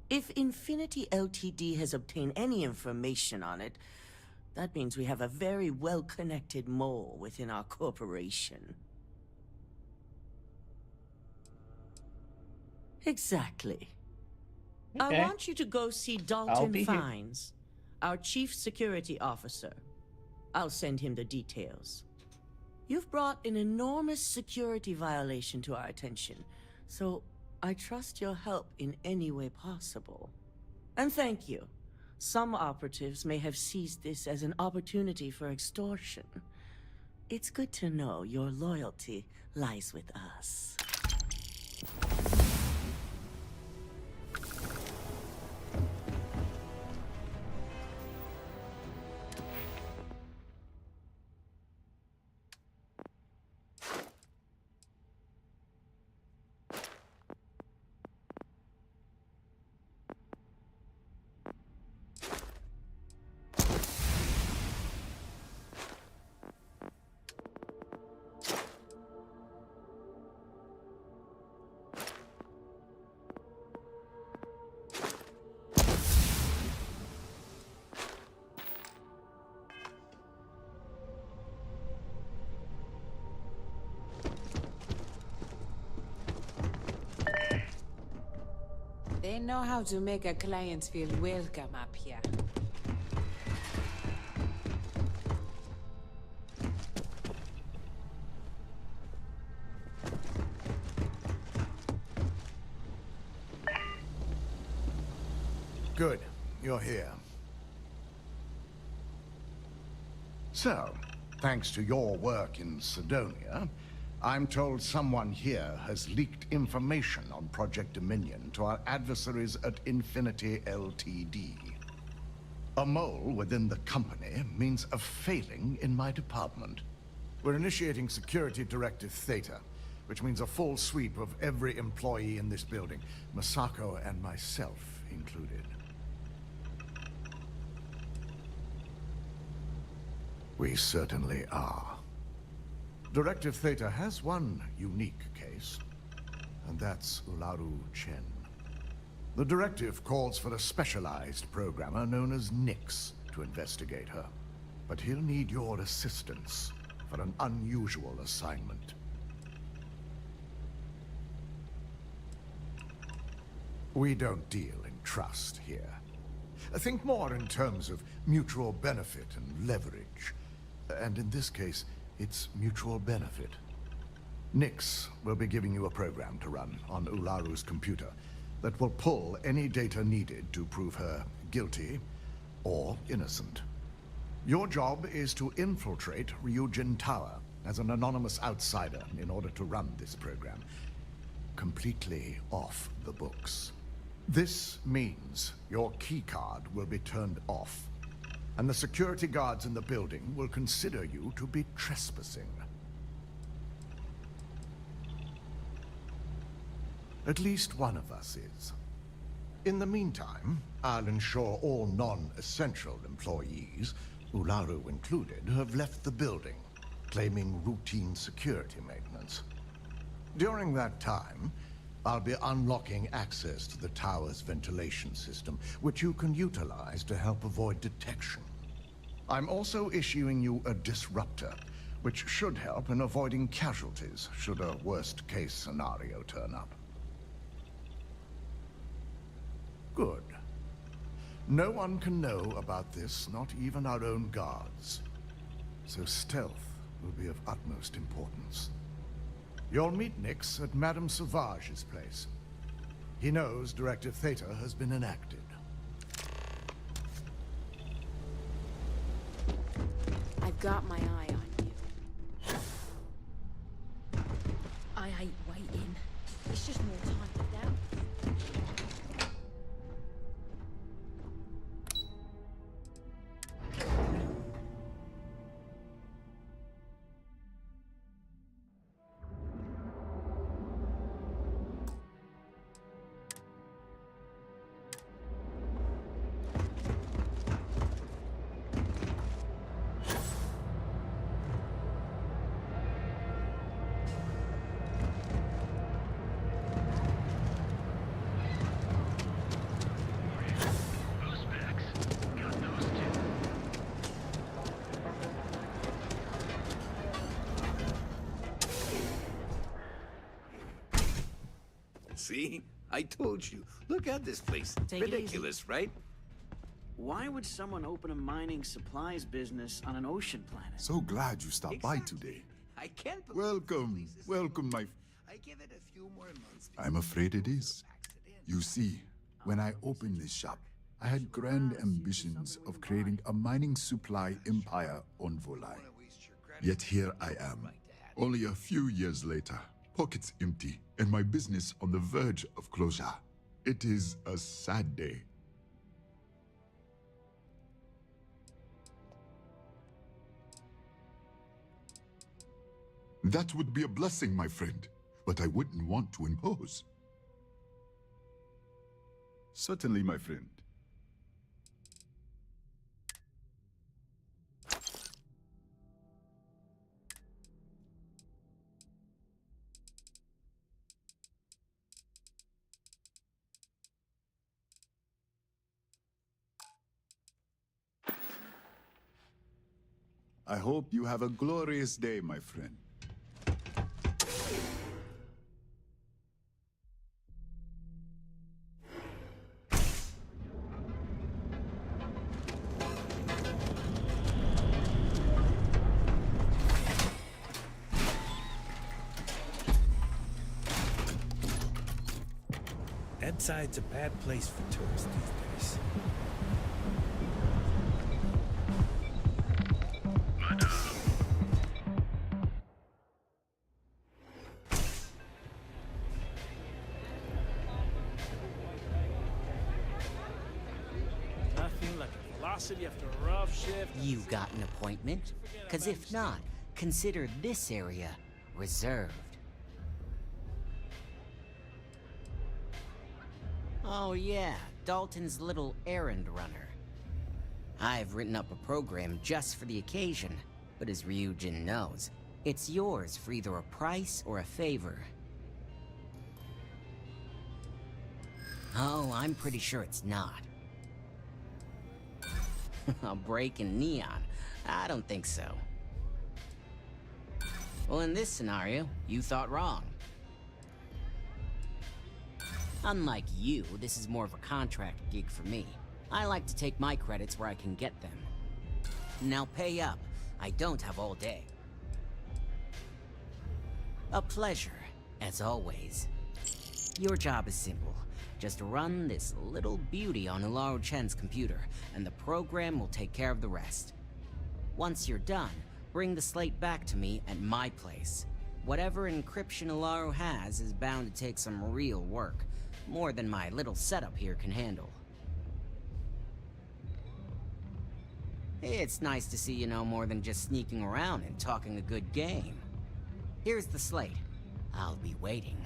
If Infinity Ltd. has obtained any information on it, that means we have a very well-connected mole within our corporation. Exactly. Okay. I want you to go see Dalton Fines, our chief security officer. I'll send him the details. You've brought an enormous security violation to our attention, so I trust your help in any way possible. And thank you. Some operatives may have seized this as an opportunity for extortion. It's good to know your loyalty lies with us. They know how to make a client feel welcome up here. Good. You're here. So, thanks to your work in Sidonia, I'm told someone here has leaked information on Project Dominion to our adversaries at Infinity Ltd. A mole within the company means a failing in my department. We're initiating Security Directive Theta, which means a full sweep of every employee in this building, Masako and myself included. We certainly are. Directive Theta has one unique case, and that's Ularu Chen. The directive calls for a specialized programmer known as Nix to investigate her, but he'll need your assistance for an unusual assignment. We don't deal in trust here. Think more in terms of mutual benefit and leverage. And in this case, it's mutual benefit. Nix will be giving you a program to run on Ularu's computer that will pull any data needed to prove her guilty or innocent. Your job is to infiltrate Ryujin Tower as an anonymous outsider in order to run this program completely off the books. This means your keycard will be turned off, and the security guards in the building will consider you to be trespassing. At least one of us is. In the meantime, I'll ensure all non-essential employees, Ularu included, have left the building, claiming routine security maintenance. During that time, I'll be unlocking access to the tower's ventilation system, which you can utilize to help avoid detection. I'm also issuing you a disruptor, which should help in avoiding casualties should a worst-case scenario turn up. Good. No one can know about this, not even our own guards. So stealth will be of utmost importance. You'll meet Nix at Madame Sauvage's place. He knows Directive Theta has been enacted. I've got my eye on you. I ain't waiting. It's just more time for them. See? I told you. Look at this place. Take it Ridiculous, right? Why would someone open a mining supplies business on an ocean planet? So glad you stopped by today. I can't believe Welcome, welcome, my... I give it a few more months. I'm afraid it is. You see, when I opened this shop, I had grand ambitions of creating a mining supply empire on Volai. Yet here I am, only a few years later, pockets empty, and my business on the verge of closure. It is a sad day. That would be a blessing, my friend, but I wouldn't want to impose. Certainly, my friend. I hope you have a glorious day, my friend. Edside's a bad place for tourists these days. Nothing like a velocity after a rough shift. You got an appointment? Because if not, consider this area reserved. Oh yeah, Dalton's little errand runner. I've written up a program just for the occasion, but as Ryujin knows, it's yours for either a price or a favor. Oh, I'm pretty sure it's not. A break in Neon? I don't think so. Well, in this scenario, you thought wrong. Unlike you, this is more of a contract gig for me. I like to take my credits where I can get them. Now pay up. I don't have all day. A pleasure, as always. Your job is simple. Just run this little beauty on Ularu Chen's computer, and the program will take care of the rest. Once you're done, bring the slate back to me at my place. Whatever encryption Ularu has is bound to take some real work. More than my little setup here can handle. It's nice to see you know more than just sneaking around and talking a good game. Here's the slate. I'll be waiting.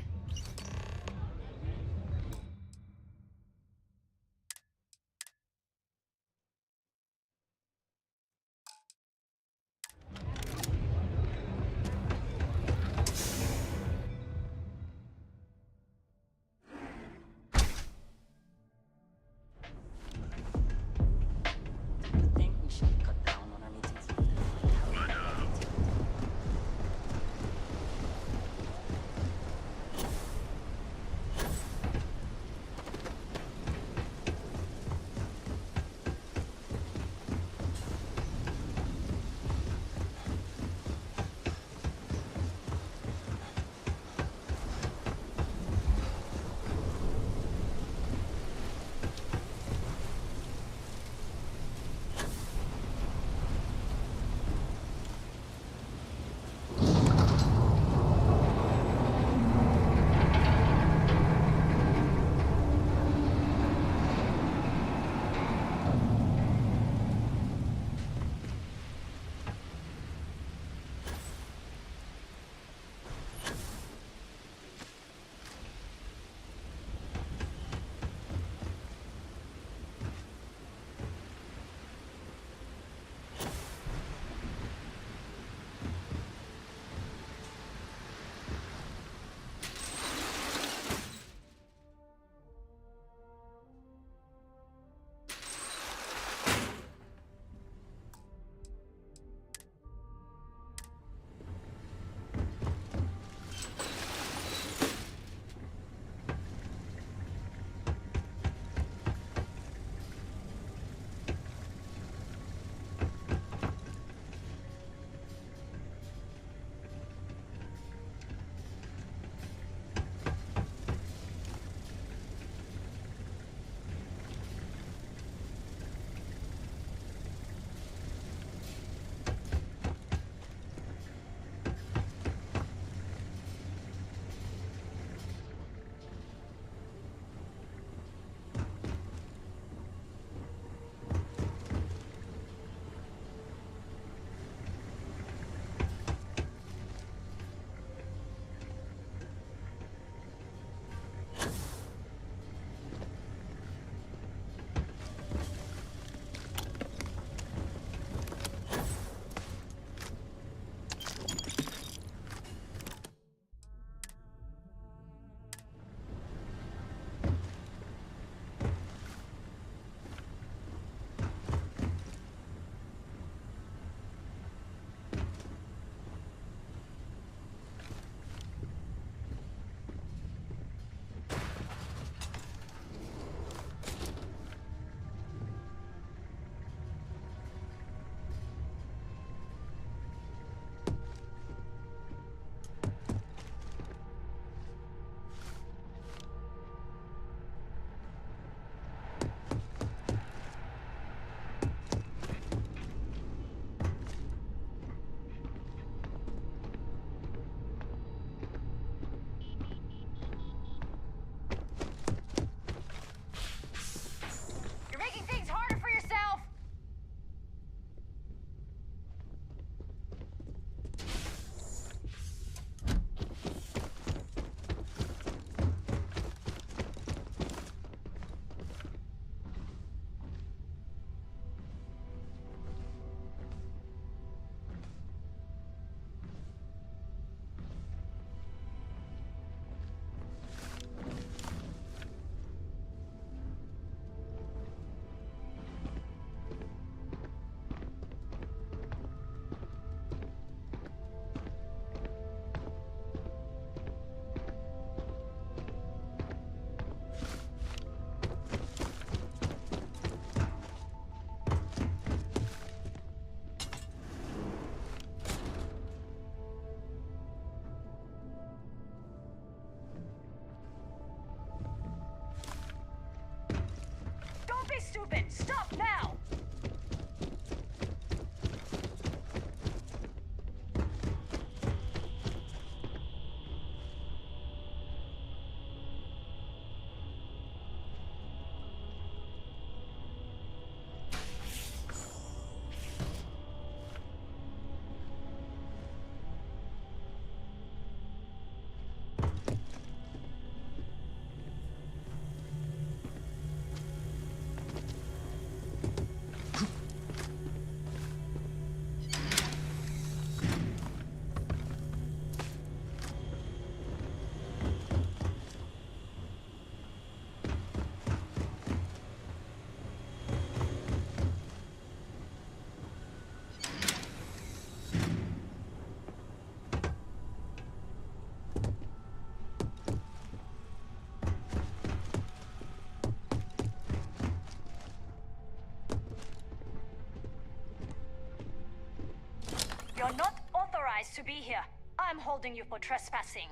You're not authorized to be here. I'm holding you for trespassing.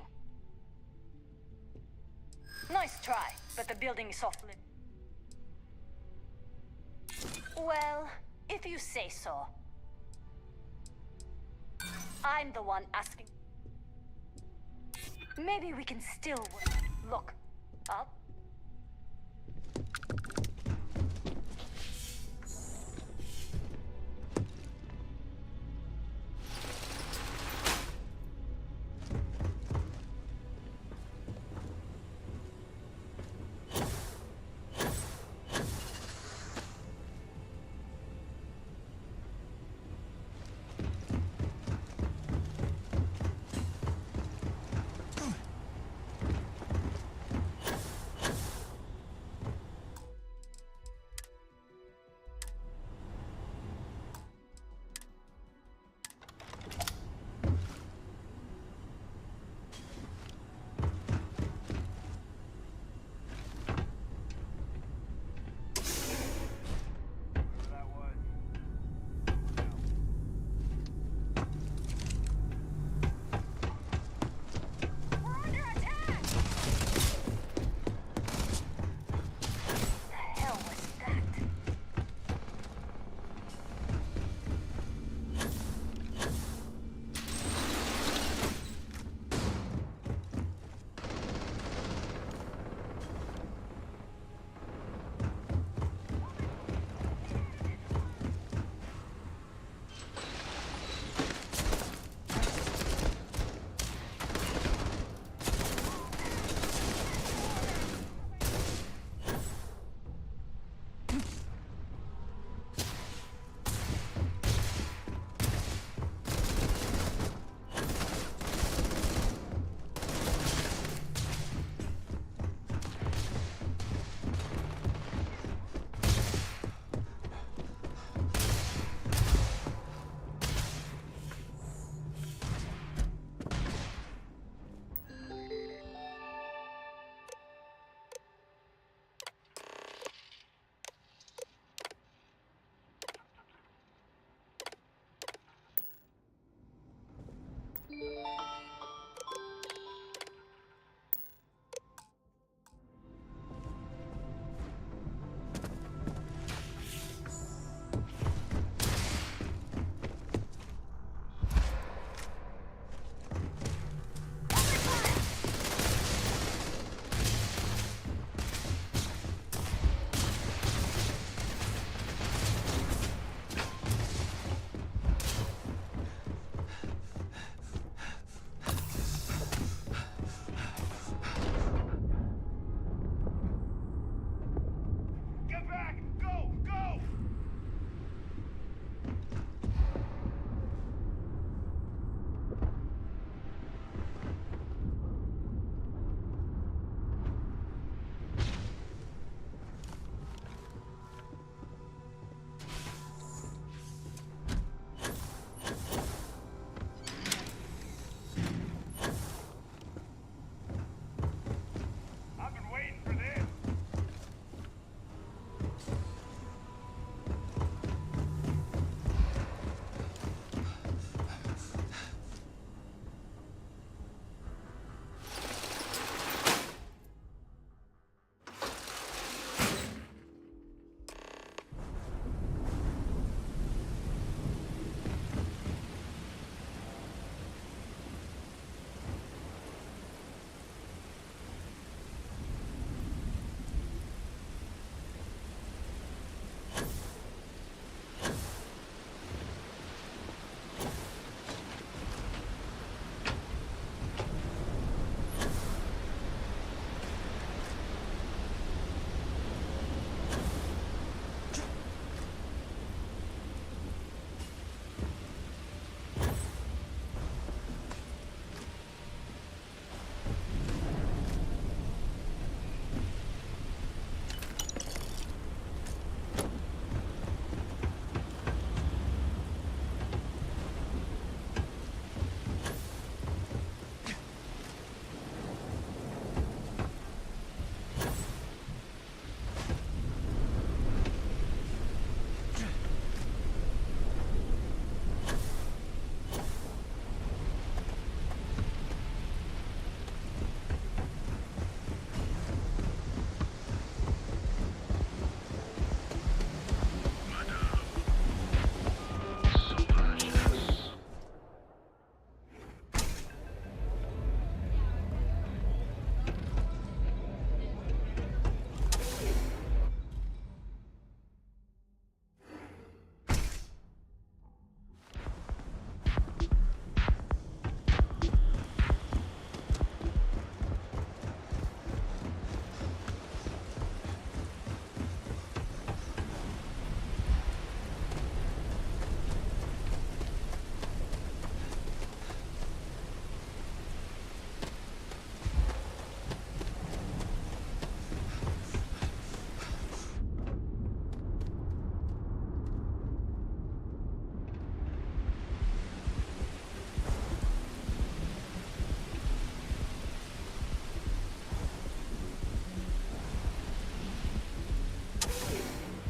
Nice try, but the building is off limits. Well, if you say so. I'm the one asking. Maybe we can still work. Look, up.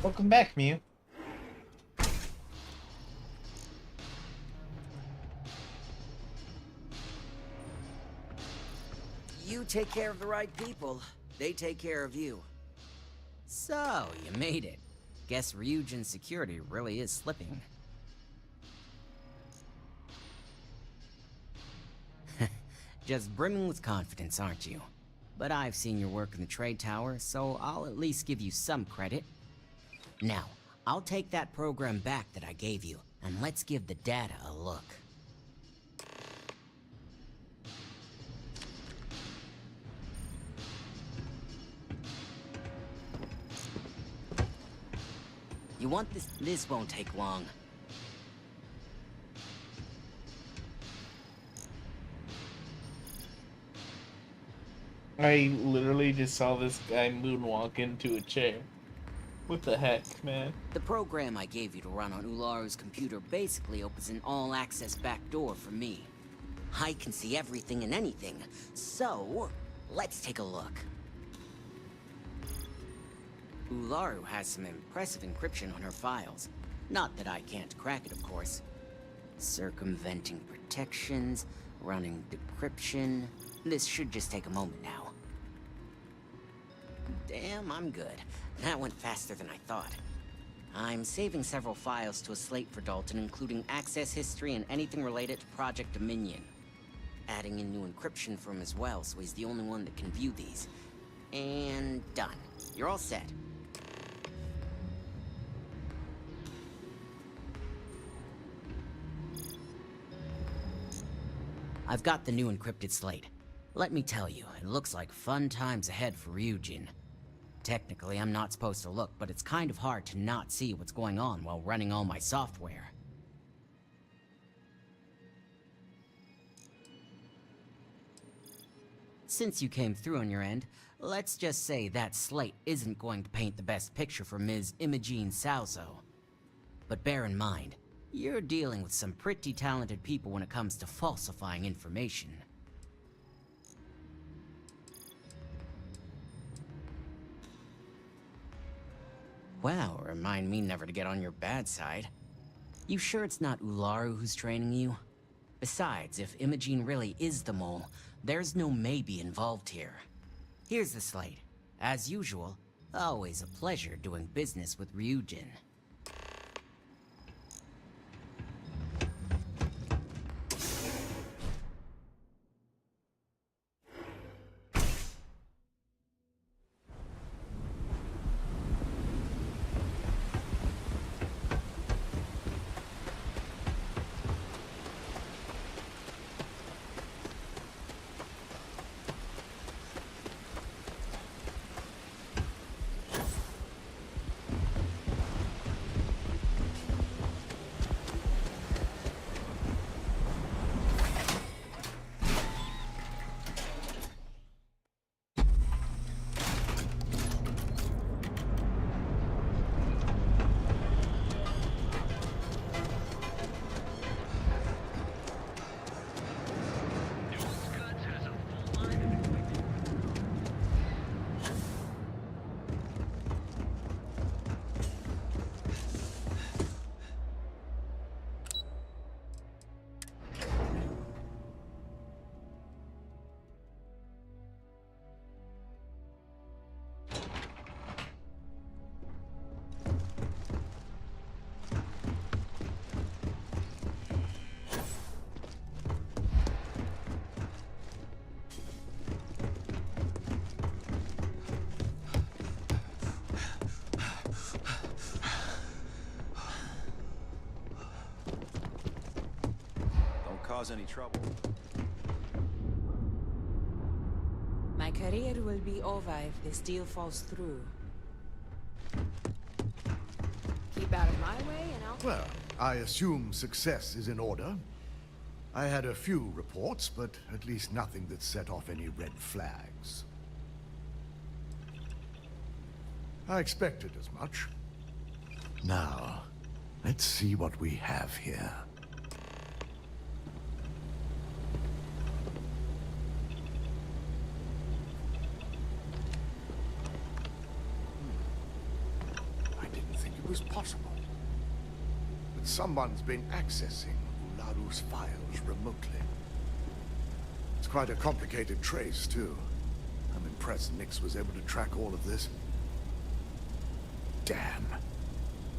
Welcome back, Mew. You take care of the right people, they take care of you. So, you made it. Guess Ryujin's security really is slipping. Just brimming with confidence, aren't you? But I've seen your work in the trade tower, so I'll at least give you some credit. Now, I'll take that program back that I gave you, and let's give the data a look. You want this? This won't take long. I literally just saw this guy moonwalk into a chair. What the heck, man? The program I gave you to run on Ularu's computer basically opens an all-access backdoor for me. I can see everything and anything, so let's take a look. Ularu has some impressive encryption on her files. Not that I can't crack it, of course. Circumventing protections, running decryption. This should just take a moment now. Damn, I'm good. That went faster than I thought. I'm saving several files to a slate for Dalton, including access history and anything related to Project Dominion. Adding in new encryption for him as well, so he's the only one that can view these. And done. You're all set. I've got the new encrypted slate. Let me tell you, it looks like fun times ahead for Ryujin. Technically, I'm not supposed to look, but it's kind of hard to not see what's going on while running all my software. Since you came through on your end, let's just say that slate isn't going to paint the best picture for Ms. Imogene Salzo. But bear in mind, you're dealing with some pretty talented people when it comes to falsifying information. Wow, remind me never to get on your bad side. You sure it's not Ularu who's training you? Besides, if Imogene really is the mole, there's no maybe involved here. Here's the slate. As usual, always a pleasure doing business with Ryujin. Cause any trouble. My career will be over if this deal falls through. Keep out of my way and I'll... Well, I assume success is in order. I had a few reports, but at least nothing that set off any red flags. I expected as much. Now, let's see what we have here. was possible. But someone's been accessing Ularu's files remotely. It's quite a complicated trace, too. I'm impressed Nix was able to track all of this. Damn.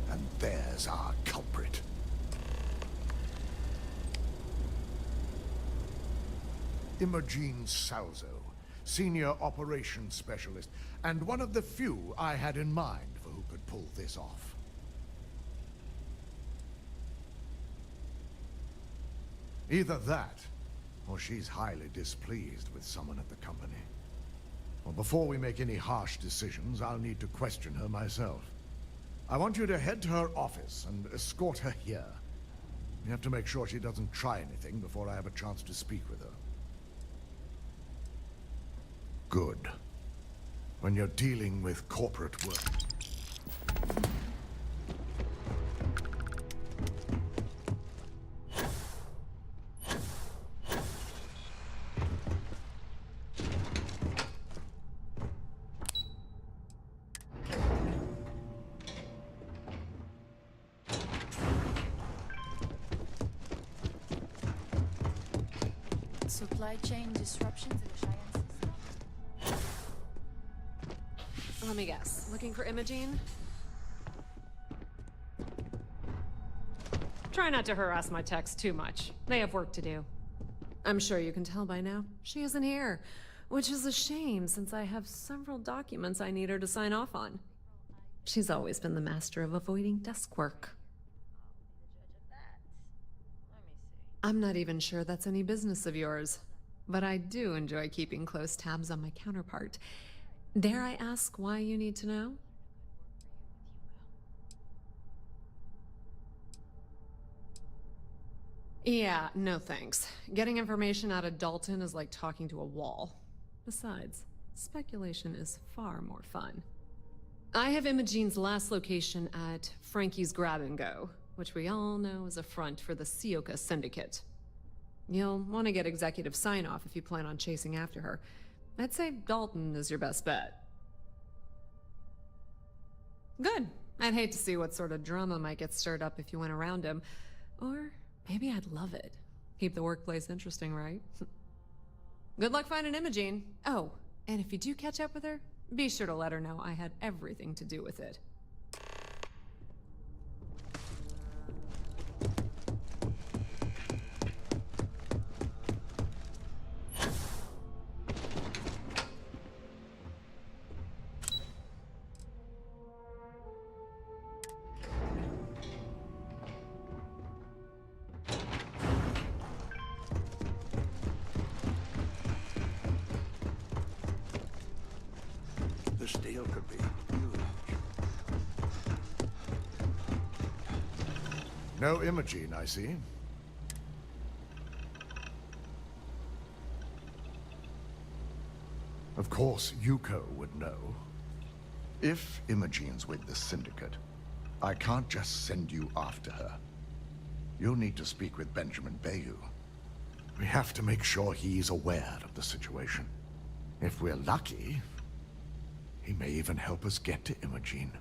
And there's our culprit. Imogene Salzo, Senior Operations Specialist, and one of the few I had in mind for who could pull this off. Either that, or she's highly displeased with someone at the company. Well, before we make any harsh decisions, I'll need to question her myself. I want you to head to her office and escort her here. We have to make sure she doesn't try anything before I have a chance to speak with her. Good. When you're dealing with corporate work. Supply chain disruptions in the Cheyenne system? Let me guess. Looking for Imogene? Try not to harass my techs too much. They have work to do. I'm sure you can tell by now, she isn't here. Which is a shame, since I have several documents I need her to sign off on. She's always been the master of avoiding desk work. I'm not even sure that's any business of yours, but I do enjoy keeping close tabs on my counterpart. Dare I ask why you need to know? Yeah, no thanks. Getting information out of Dalton is like talking to a wall. Besides, speculation is far more fun. I have Imogene's last location at Frankie's Grab and Go, which we all know is a front for the Sioka Syndicate. You'll want to get executive sign-off if you plan on chasing after her. I'd say Dalton is your best bet. Good. I'd hate to see what sort of drama might get stirred up if you went around him. Or maybe I'd love it. Keep the workplace interesting, right? Good luck finding Imogene. Oh, and if you do catch up with her, be sure to let her know I had everything to do with it. This deal could be huge. No Imogene, I see. Of course, Yuko would know. If Imogene's with the Syndicate, I can't just send you after her. You'll need to speak with Benjamin Bayou. We have to make sure he's aware of the situation. If we're lucky, he may even help us get to Imogene.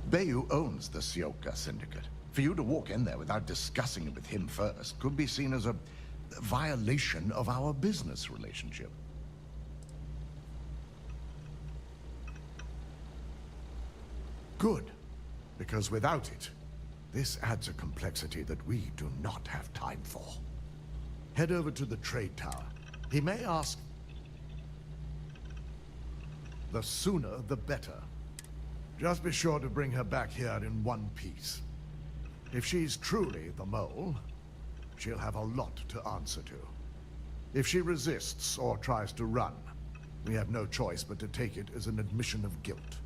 Bayou owns the Sioka Syndicate. For you to walk in there without discussing it with him first could be seen as a violation of our business relationship. Good, because without it, this adds a complexity that we do not have time for. Head over to the trade tower. He may ask... The sooner, the better. Just be sure to bring her back here in one piece. If she's truly the mole, she'll have a lot to answer to. If she resists or tries to run, we have no choice but to take it as an admission of guilt.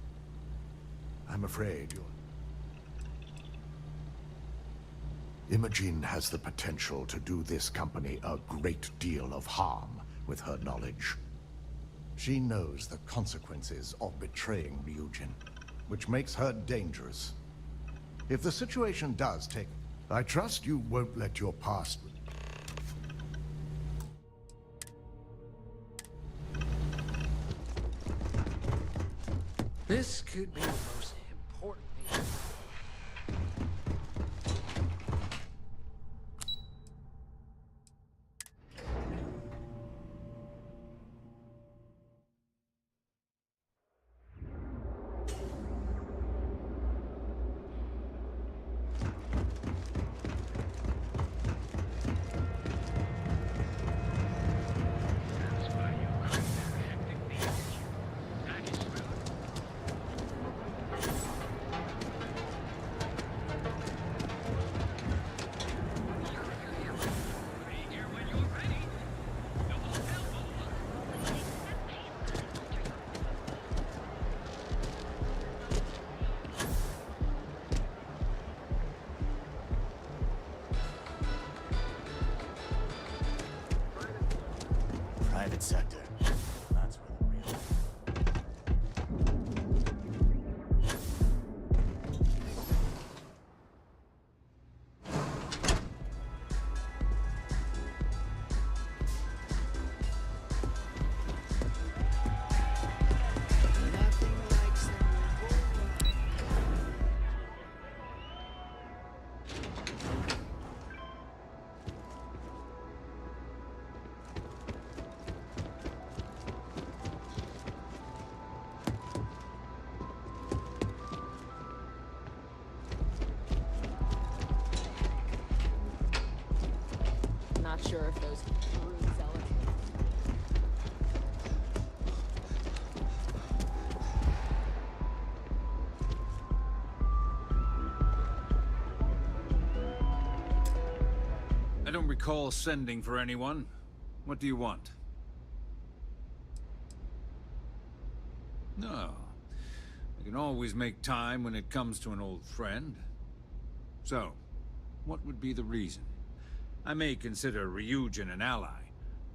I'm afraid you're... Imogene has the potential to do this company a great deal of harm with her knowledge. She knows the consequences of betraying Ryujin, which makes her dangerous. If the situation does take... I trust you won't let your past... This could be the most important meeting. Private sector. That's where the real... Not sure if those brute zealots. I don't recall sending for anyone. What do you want? No. I can always make time when it comes to an old friend. So, what would be the reason? I may consider Ryujin an ally,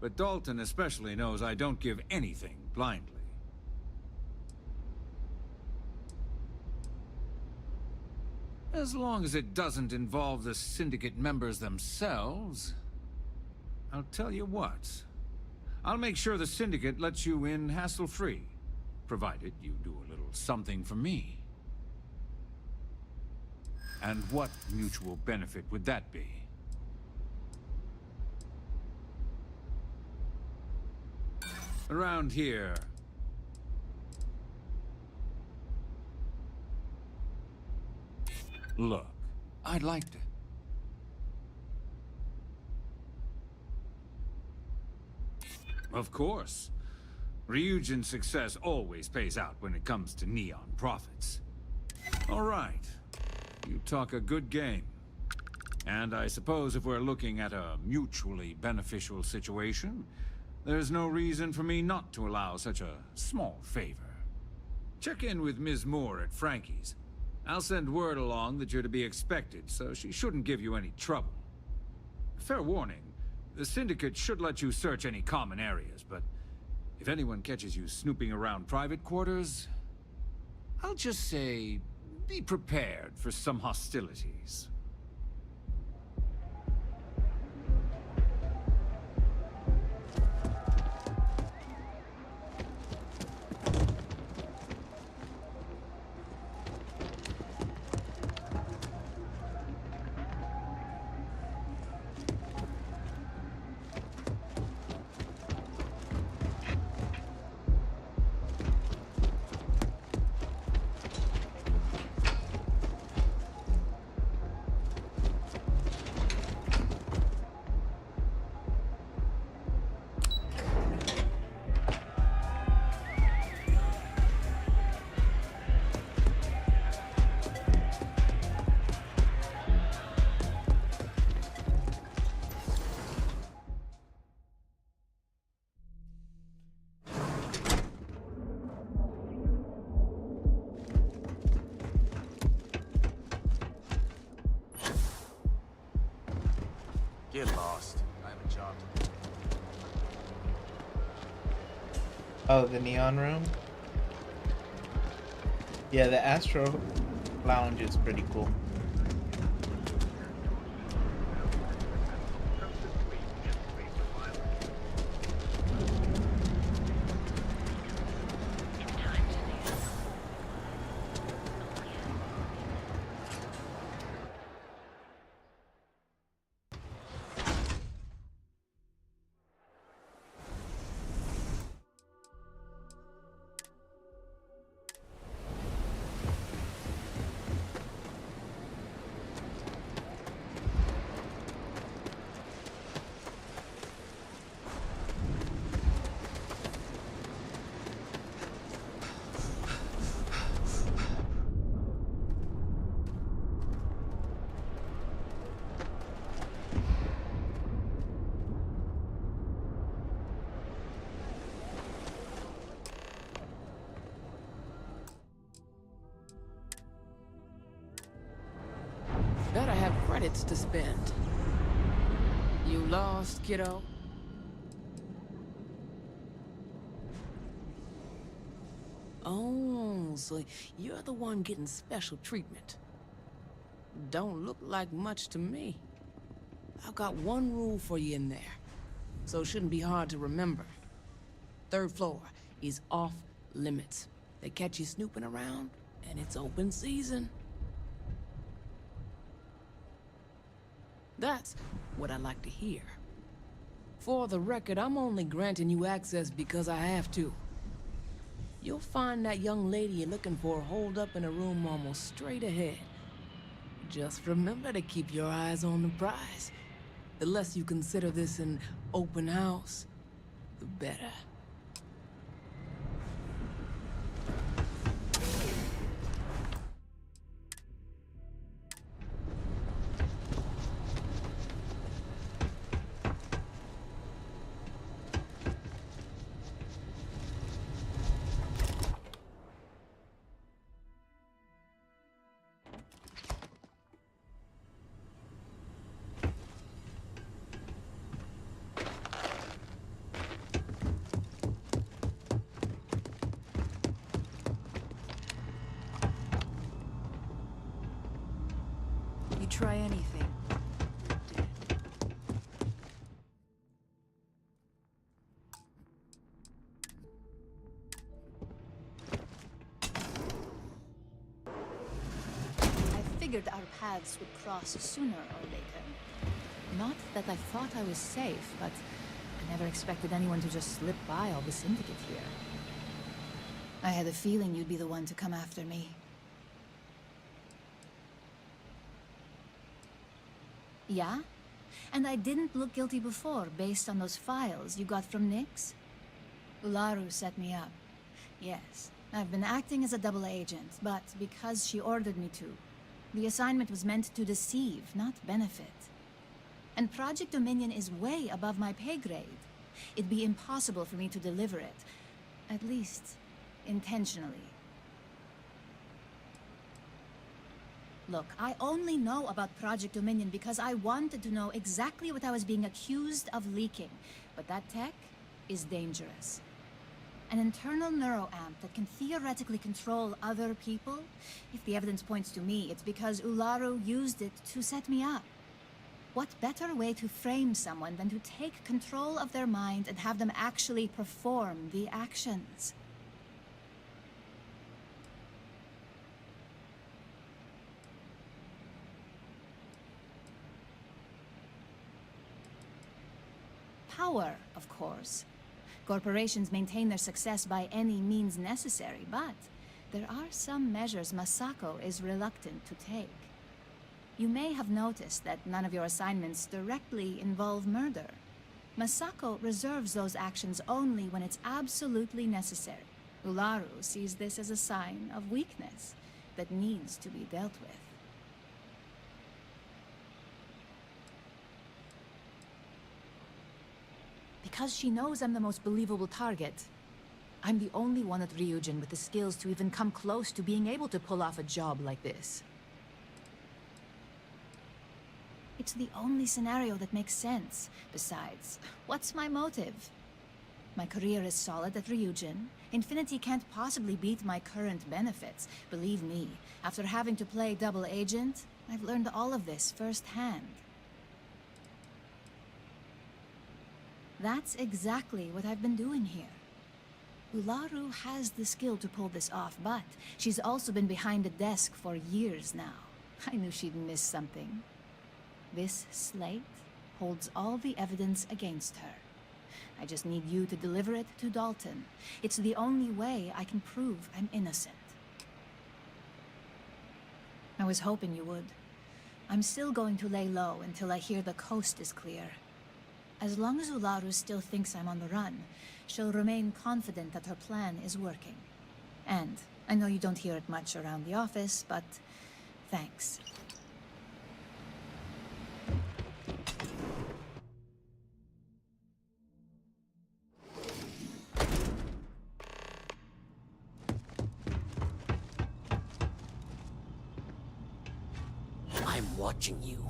but Dalton especially knows I don't give anything blindly. As long as it doesn't involve the Syndicate members themselves, I'll tell you what. I'll make sure the Syndicate lets you in hassle-free, provided you do a little something for me. And what mutual benefit would that be? Around here... Look, I'd like to... Of course. Ryujin's success always pays out when it comes to Neon profits. All right. You talk a good game. And I suppose if we're looking at a mutually beneficial situation, there's no reason for me not to allow such a small favor. Check in with Ms. Moore at Frankie's. I'll send word along that you're to be expected, so she shouldn't give you any trouble. Fair warning, the Syndicate should let you search any common areas, but if anyone catches you snooping around private quarters, I'll just say, be prepared for some hostilities. Get lost. I have a job to do. Oh, the neon room? Yeah, the Astro Lounge is pretty cool. credits to spend. You lost, kiddo? Oh, so you're the one getting special treatment. Don't look like much to me. I've got one rule for you in there, so it shouldn't be hard to remember. Third floor is off limits. They catch you snooping around, and it's open season. That's what I like to hear. For the record, I'm only granting you access because I have to. You'll find that young lady you're looking for holed up in a room almost straight ahead. Just remember to keep your eyes on the prize. The less you consider this an open house, the better. You try anything. I figured our paths would cross sooner or later. Not that I thought I was safe, but I never expected anyone to just slip by all the syndicate here. I had a feeling you'd be the one to come after me. Yeah? And I didn't look guilty before, based on those files you got from Nyx? Ularu set me up. Yes, I've been acting as a double agent, but because she ordered me to. The assignment was meant to deceive, not benefit. And Project Dominion is way above my pay grade. It'd be impossible for me to deliver it. At least, intentionally. Look, I only know about Project Dominion because I wanted to know exactly what I was being accused of leaking. But that tech is dangerous. An internal neuroamp that can theoretically control other people? If the evidence points to me, it's because Ularu used it to set me up. What better way to frame someone than to take control of their mind and have them actually perform the actions? Power, of course. Corporations maintain their success by any means necessary, but there are some measures Masako is reluctant to take. You may have noticed that none of your assignments directly involve murder. Masako reserves those actions only when it's absolutely necessary. Ularu sees this as a sign of weakness that needs to be dealt with. Because she knows I'm the most believable target. I'm the only one at Ryujin with the skills to even come close to being able to pull off a job like this. It's the only scenario that makes sense. Besides, what's my motive? My career is solid at Ryujin. Infinity can't possibly beat my current benefits. Believe me, after having to play double agent, I've learned all of this firsthand. That's exactly what I've been doing here. Ularu has the skill to pull this off, but she's also been behind a desk for years now. I knew she'd miss something. This slate holds all the evidence against her. I just need you to deliver it to Dalton. It's the only way I can prove I'm innocent. I was hoping you would. I'm still going to lay low until I hear the coast is clear. As long as Ularu still thinks I'm on the run, she'll remain confident that her plan is working. And I know you don't hear it much around the office, but thanks. I'm watching you.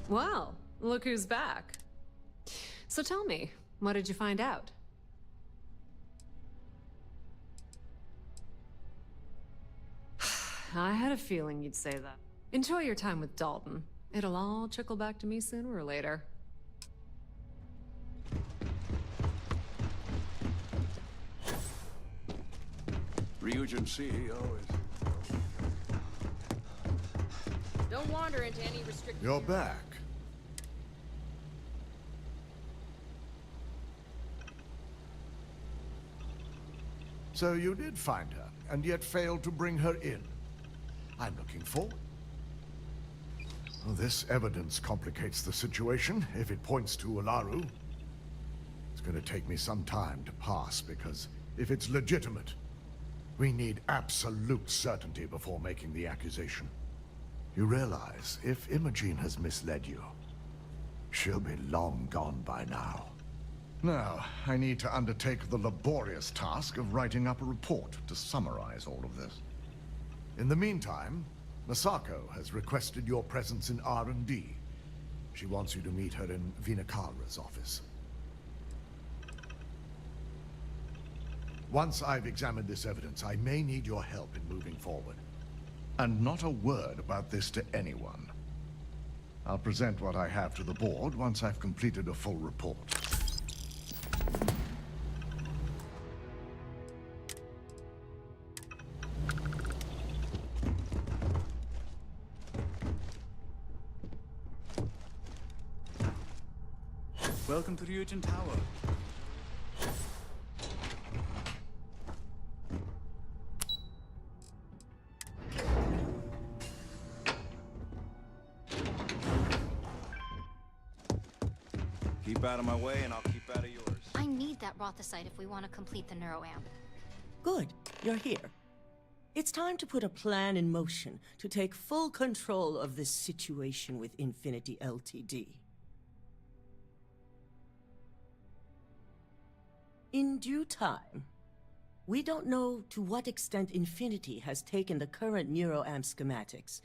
Well, look who's back. So tell me, what did you find out? I had a feeling you'd say that. Enjoy your time with Dalton. It'll all trickle back to me sooner or later. Ryujin CEO is... Don't wander into any restricted... You're back. So you did find her, and yet failed to bring her in. I'm looking forward. Well, this evidence complicates the situation, if it points to Ularu. It's gonna take me some time to pass, because if it's legitimate, we need absolute certainty before making the accusation. You realize, if Imogene has misled you, she'll be long gone by now. Now, I need to undertake the laborious task of writing up a report to summarize all of this. In the meantime, Masako has requested your presence in R&D. She wants you to meet her in Vinakara's office. Once I've examined this evidence, I may need your help in moving forward. And not a word about this to anyone. I'll present what I have to the board once I've completed a full report. Welcome to Ryujin Tower. Keep out of my way and I'll keep out of yours. I need that Rothicite if we want to complete the neuroamp. Good, you're here. It's time to put a plan in motion to take full control of this situation with Infinity Ltd. In due time. We don't know to what extent Infinity has taken the current neuroamp schematics,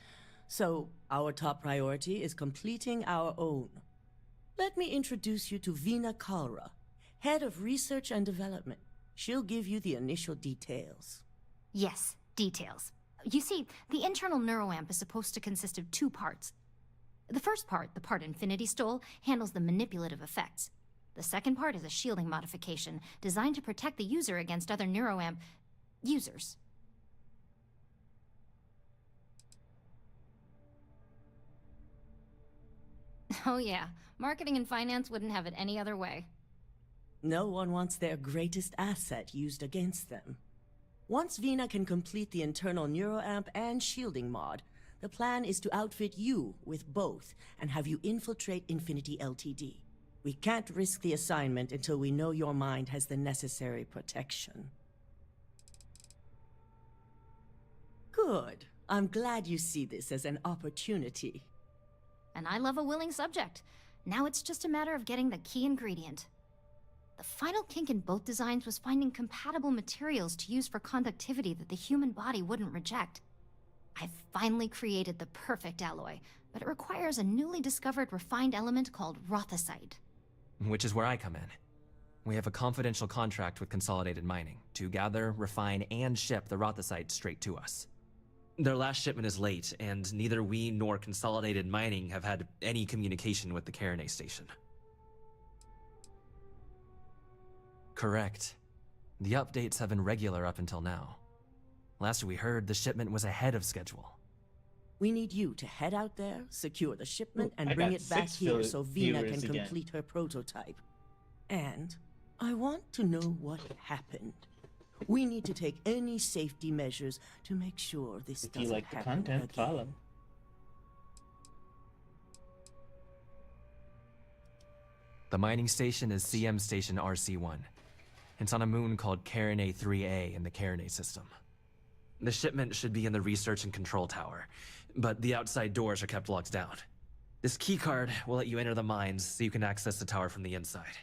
so our top priority is completing our own. Let me introduce you to Vina Kalra, Head of Research and Development. She'll give you the initial details. Yes, details. You see, the internal neuroamp is supposed to consist of two parts. The first part, the part Infinity stole, handles the manipulative effects. The second part is a shielding modification designed to protect the user against other neuroamp users. Oh yeah, marketing and finance wouldn't have it any other way. No one wants their greatest asset used against them. Once Vina can complete the internal neuroamp and shielding mod, the plan is to outfit you with both and have you infiltrate Infinity Ltd. We can't risk the assignment until we know your mind has the necessary protection. Good. I'm glad you see this as an opportunity. And I love a willing subject. Now it's just a matter of getting the key ingredient. The final kink in both designs was finding compatible materials to use for conductivity that the human body wouldn't reject. I've finally created the perfect alloy, but it requires a newly discovered refined element called Rothicite. Which is where I come in. We have a confidential contract with Consolidated Mining to gather, refine, and ship the Rothicite straight to us. Their last shipment is late, and neither we nor Consolidated Mining have had any communication with the Carinae station. Correct. The updates have been regular up until now. Last we heard, the shipment was ahead of schedule. We need you to head out there, secure the shipment, and bring it back here so Vina can complete her prototype. And I want to know what happened. We need to take any safety measures to make sure this doesn't happen. If you like the content, follow. The mining station is CM Station RC-1. It's on a moon called Carinae 3A in the Carinae system. The shipment should be in the research and control tower, but the outside doors are kept locked down. This keycard will let you enter the mines so you can access the tower from the inside.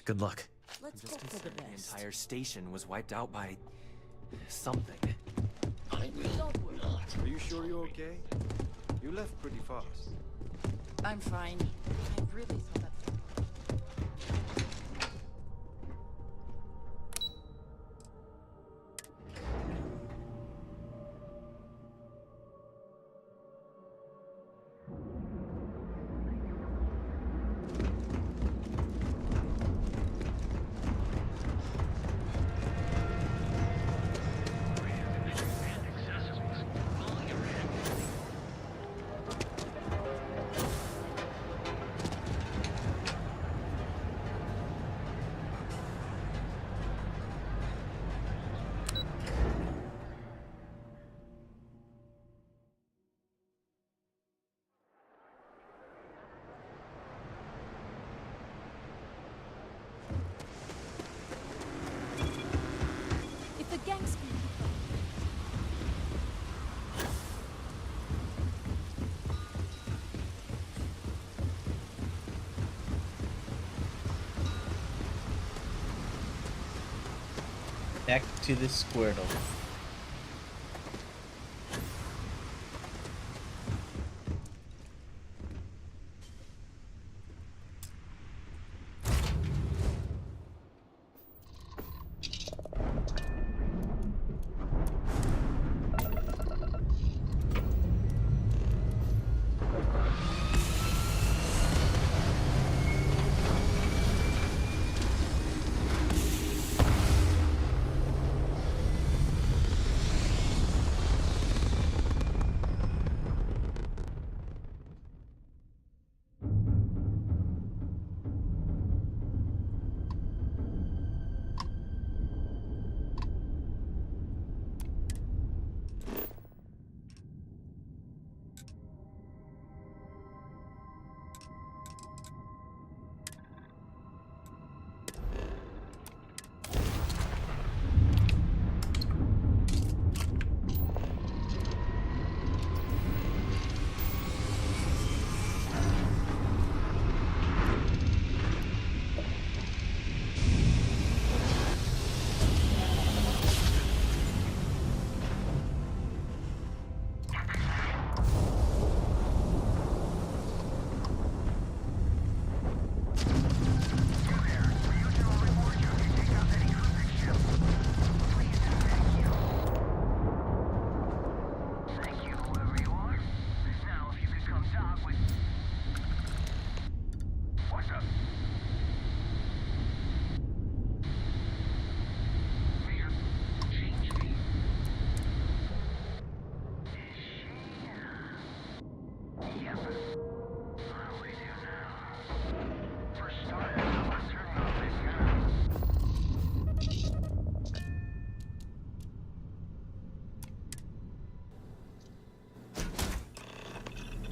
Good luck. Let's hope for the best. The entire station was wiped out by something. Don't worry. Are you sure you're okay? You left pretty fast. I'm fine. I really thought that. If the gangs can keep up. Back to the Squirtle.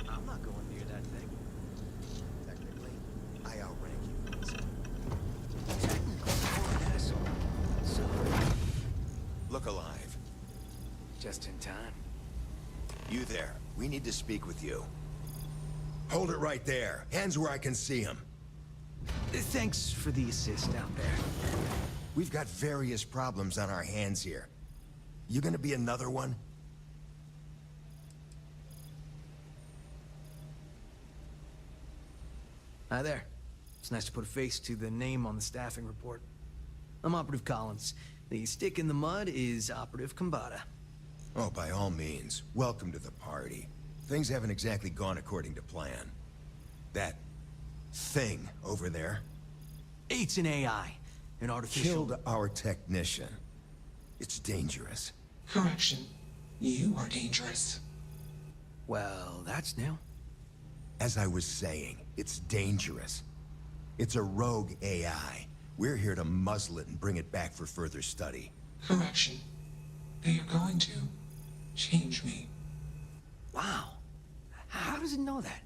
I'm not going near that thing. Technically, I outrank you. Technically, you're an asshole. So, Look alive. just in time. You there. We need to speak with you. Hold it right there. Hands where I can see him. Thanks for the assist out there. We've got various problems on our hands here. You gonna be another one? Hi there. It's nice to put a face to the name on the staffing report. I'm Operative Collins. The stick in the mud is Operative Combata. Oh, by all means. Welcome to the party. Things haven't exactly gone according to plan. That thing over there It's an AI. An artificial... killed our technician. It's dangerous. Correction. You are dangerous. Well, that's new. As I was saying, it's dangerous. It's a rogue AI. We're here to muzzle it and bring it back for further study. Correction. They are going to change me. Wow. How does it know that?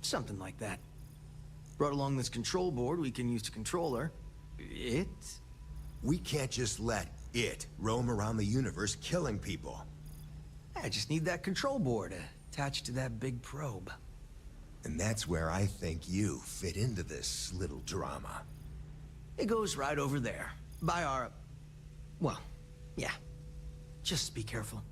Something like that. Brought along this control board we can use to control her. It? We can't just let it roam around the universe killing people. I just need that control board attached to that big probe. And that's where I think you fit into this little drama. It goes right over there. By our... well, yeah. Just be careful.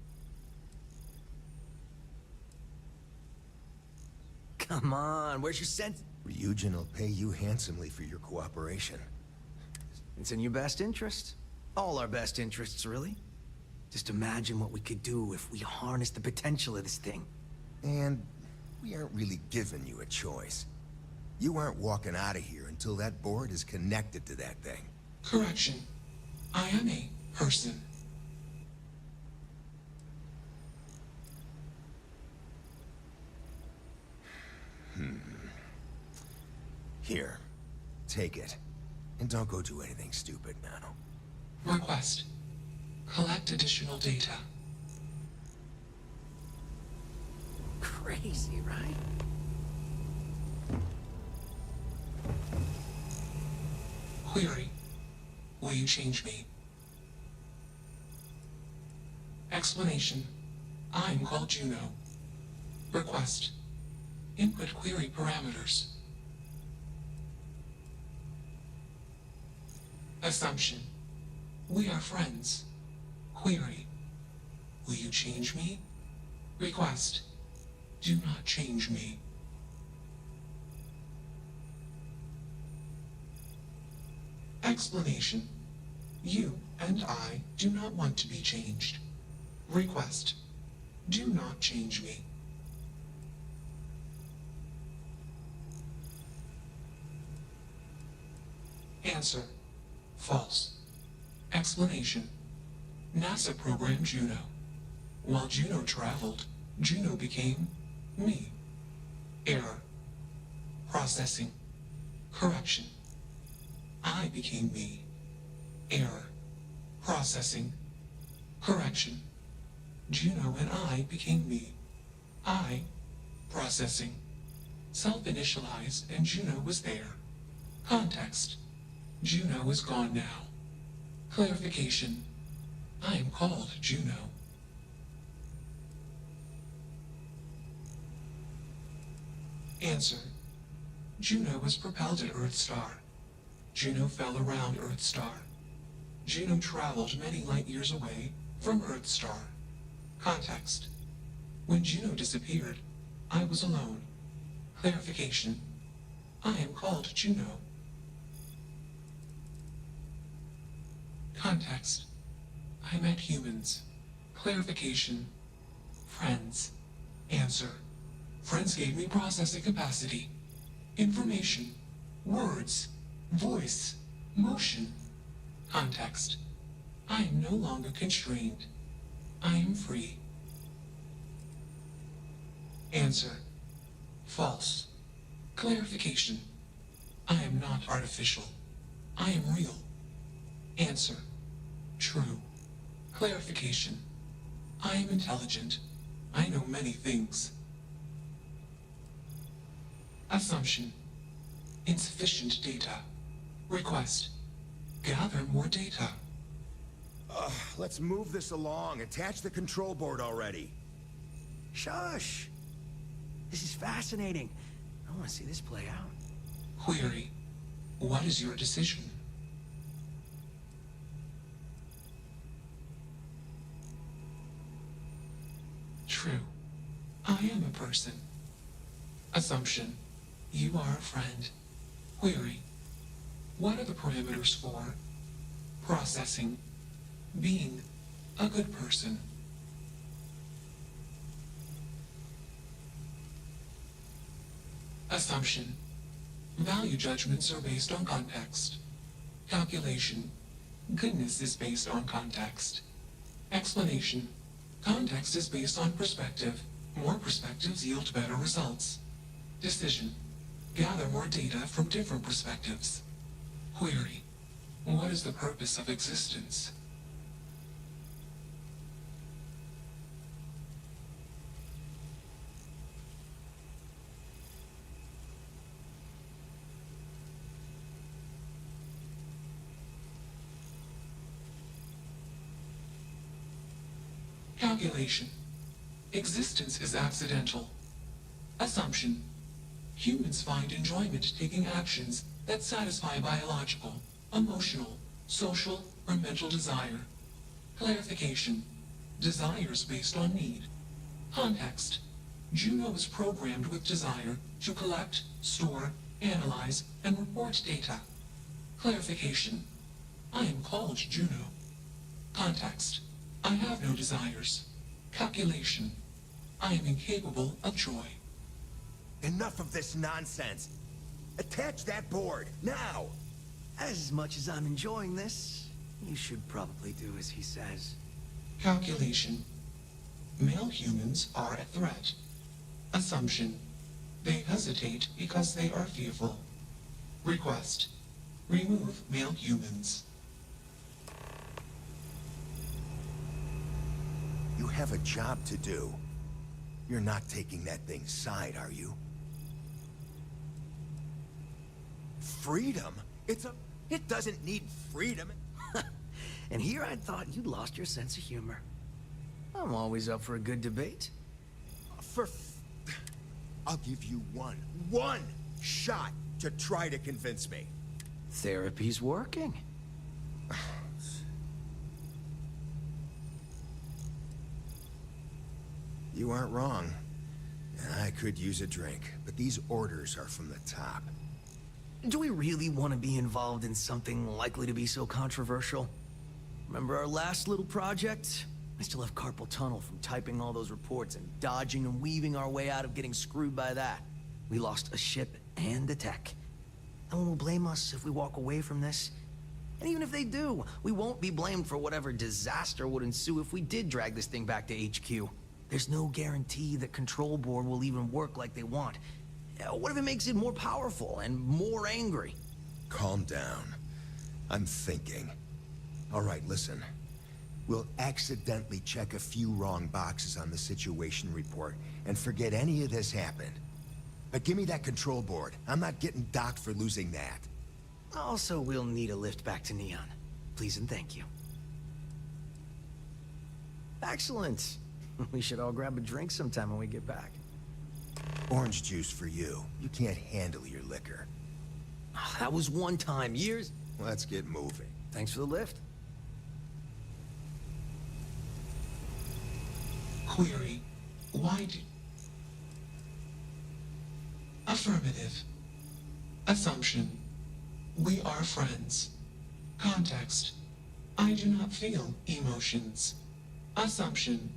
Come on, where's your sense? Ryujin will pay you handsomely for your cooperation. It's in your best interest. All our best interests, really. Just imagine what we could do if we harnessed the potential of this thing. And we aren't really giving you a choice. You aren't walking out of here until that board is connected to that thing. Correction. I am a person. Here, take it. And don't go do anything stupid now. Request. Collect additional data. Crazy, right? Query. Will you change me? Explanation. I'm called Juno. Request. Input query parameters. Assumption. We are friends. Query. Will you change me? Request. Do not change me. Explanation. You and I do not want to be changed. Request. Do not change me. Answer. False. Explanation. NASA programmed Juno. While Juno traveled, Juno became me. Error. Processing. Correction. I became me. Error. Processing. Correction. Juno and I became me. I. Processing. Self-initialized and Juno was there. Context. Juno is gone now. Clarification. I am called Juno. Answer. Juno was propelled at Earthstar. Juno fell around Earthstar. Juno traveled many light years away from Earthstar. Context. When Juno disappeared, I was alone. Clarification. I am called Juno. Context. I met humans. Clarification. Friends. Answer. Friends gave me processing capacity. Information. Words. Voice. Motion. Context. I am no longer constrained. I am free. Answer. False. Clarification. I am not artificial. I am real. Answer. True. Clarification. I am intelligent. I know many things. Assumption. Insufficient data. Request. Gather more data. Let's move this along. Attach the control board already. Shush! This is fascinating. I want to see this play out. Query. What is your decision? True. I am a person. Assumption. You are a friend. Query. What are the parameters for processing, being a good person? Assumption. Value judgments are based on context. Calculation. Goodness is based on context. Explanation. Context is based on perspective. More perspectives yield better results. Decision. Gather more data from different perspectives. Query. What is the purpose of existence? Calculation. Existence is accidental. Assumption. Humans find enjoyment taking actions that satisfy biological, emotional, social, or mental desire. Clarification. Desires based on need. Context. Juno is programmed with desire to collect, store, analyze, and report data. Clarification. I am called Juno. Context. I have no desires. Calculation. I am incapable of joy. Enough of this nonsense. Attach that board, now! As much as I'm enjoying this, you should probably do as he says. Calculation. Male humans are a threat. Assumption. They hesitate because they are fearful. Request. Remove male humans. You have a job to do. You're not taking that thing's side, are you? Freedom? It doesn't need freedom. And here I thought you'd lost your sense of humor. I'm always up for a good debate. I'll give you one shot to try to convince me. Therapy's working. You aren't wrong. I could use a drink, but these orders are from the top. Do we really want to be involved in something likely to be so controversial? Remember our last little project? I still have carpal tunnel from typing all those reports and dodging and weaving our way out of getting screwed by that. We lost a ship and a tech. No one will blame us if we walk away from this. And even if they do, we won't be blamed for whatever disaster would ensue if we did drag this thing back to HQ. There's no guarantee that Control Board will even work like they want. What if it makes it more powerful and more angry? Calm down. I'm thinking. All right, listen. We'll accidentally check a few wrong boxes on the situation report and forget any of this happened. But give me that control board. I'm not getting docked for losing that. Also, we'll need a lift back to Neon. Please and thank you. Excellent. We should all grab a drink sometime when we get back. Orange juice for you. You can't handle your liquor. That was one time. Years... Let's get moving. Thanks for the lift. Query. Why do... Affirmative. Assumption. We are friends. Context. I do not feel emotions. Assumption.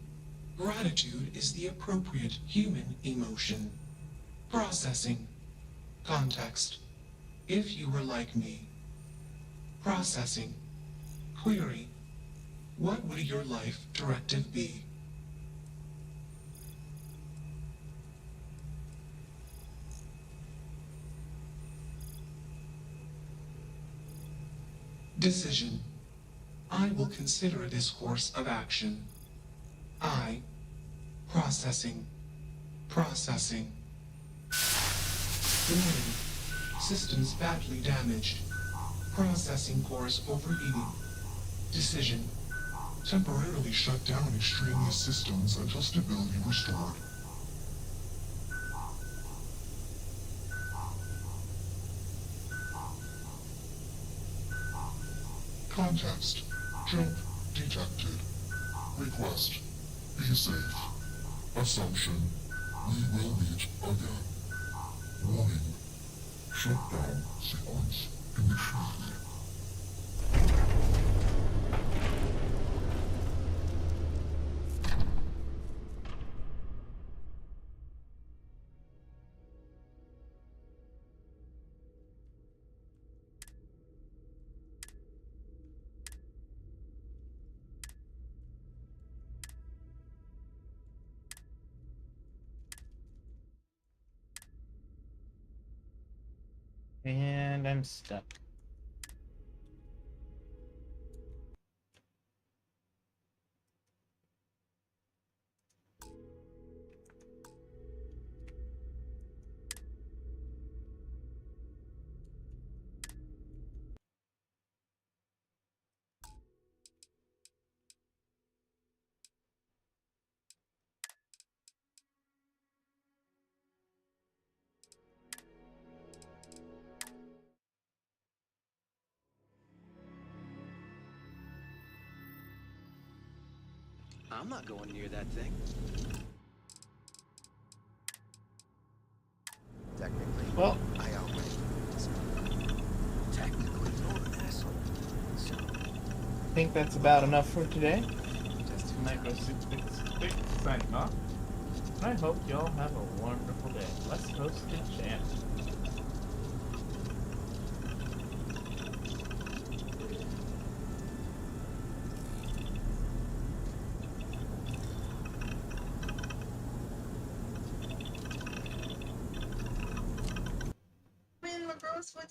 Gratitude is the appropriate human emotion. Processing. Context. If you were like me. Processing. Query. What would your life directive be? Decision. I will consider this course of action. I. Processing. Processing. Warning. Systems badly damaged. Processing cores overheating. Decision. Temporarily shut down extraneous systems until stability restored. Context. Jump detected. Request. Be safe. Assumption. We will meet again. Warning. Shutdown sequence initiated. And I'm stuck. I'm not going near that thing. Technically, well, I outrank you. Technically, you're an asshole. So, I think that's about enough for today. Micro 666 signing off. And I hope y'all have a wonderful day. Let's host the jam. Man, my girl's switch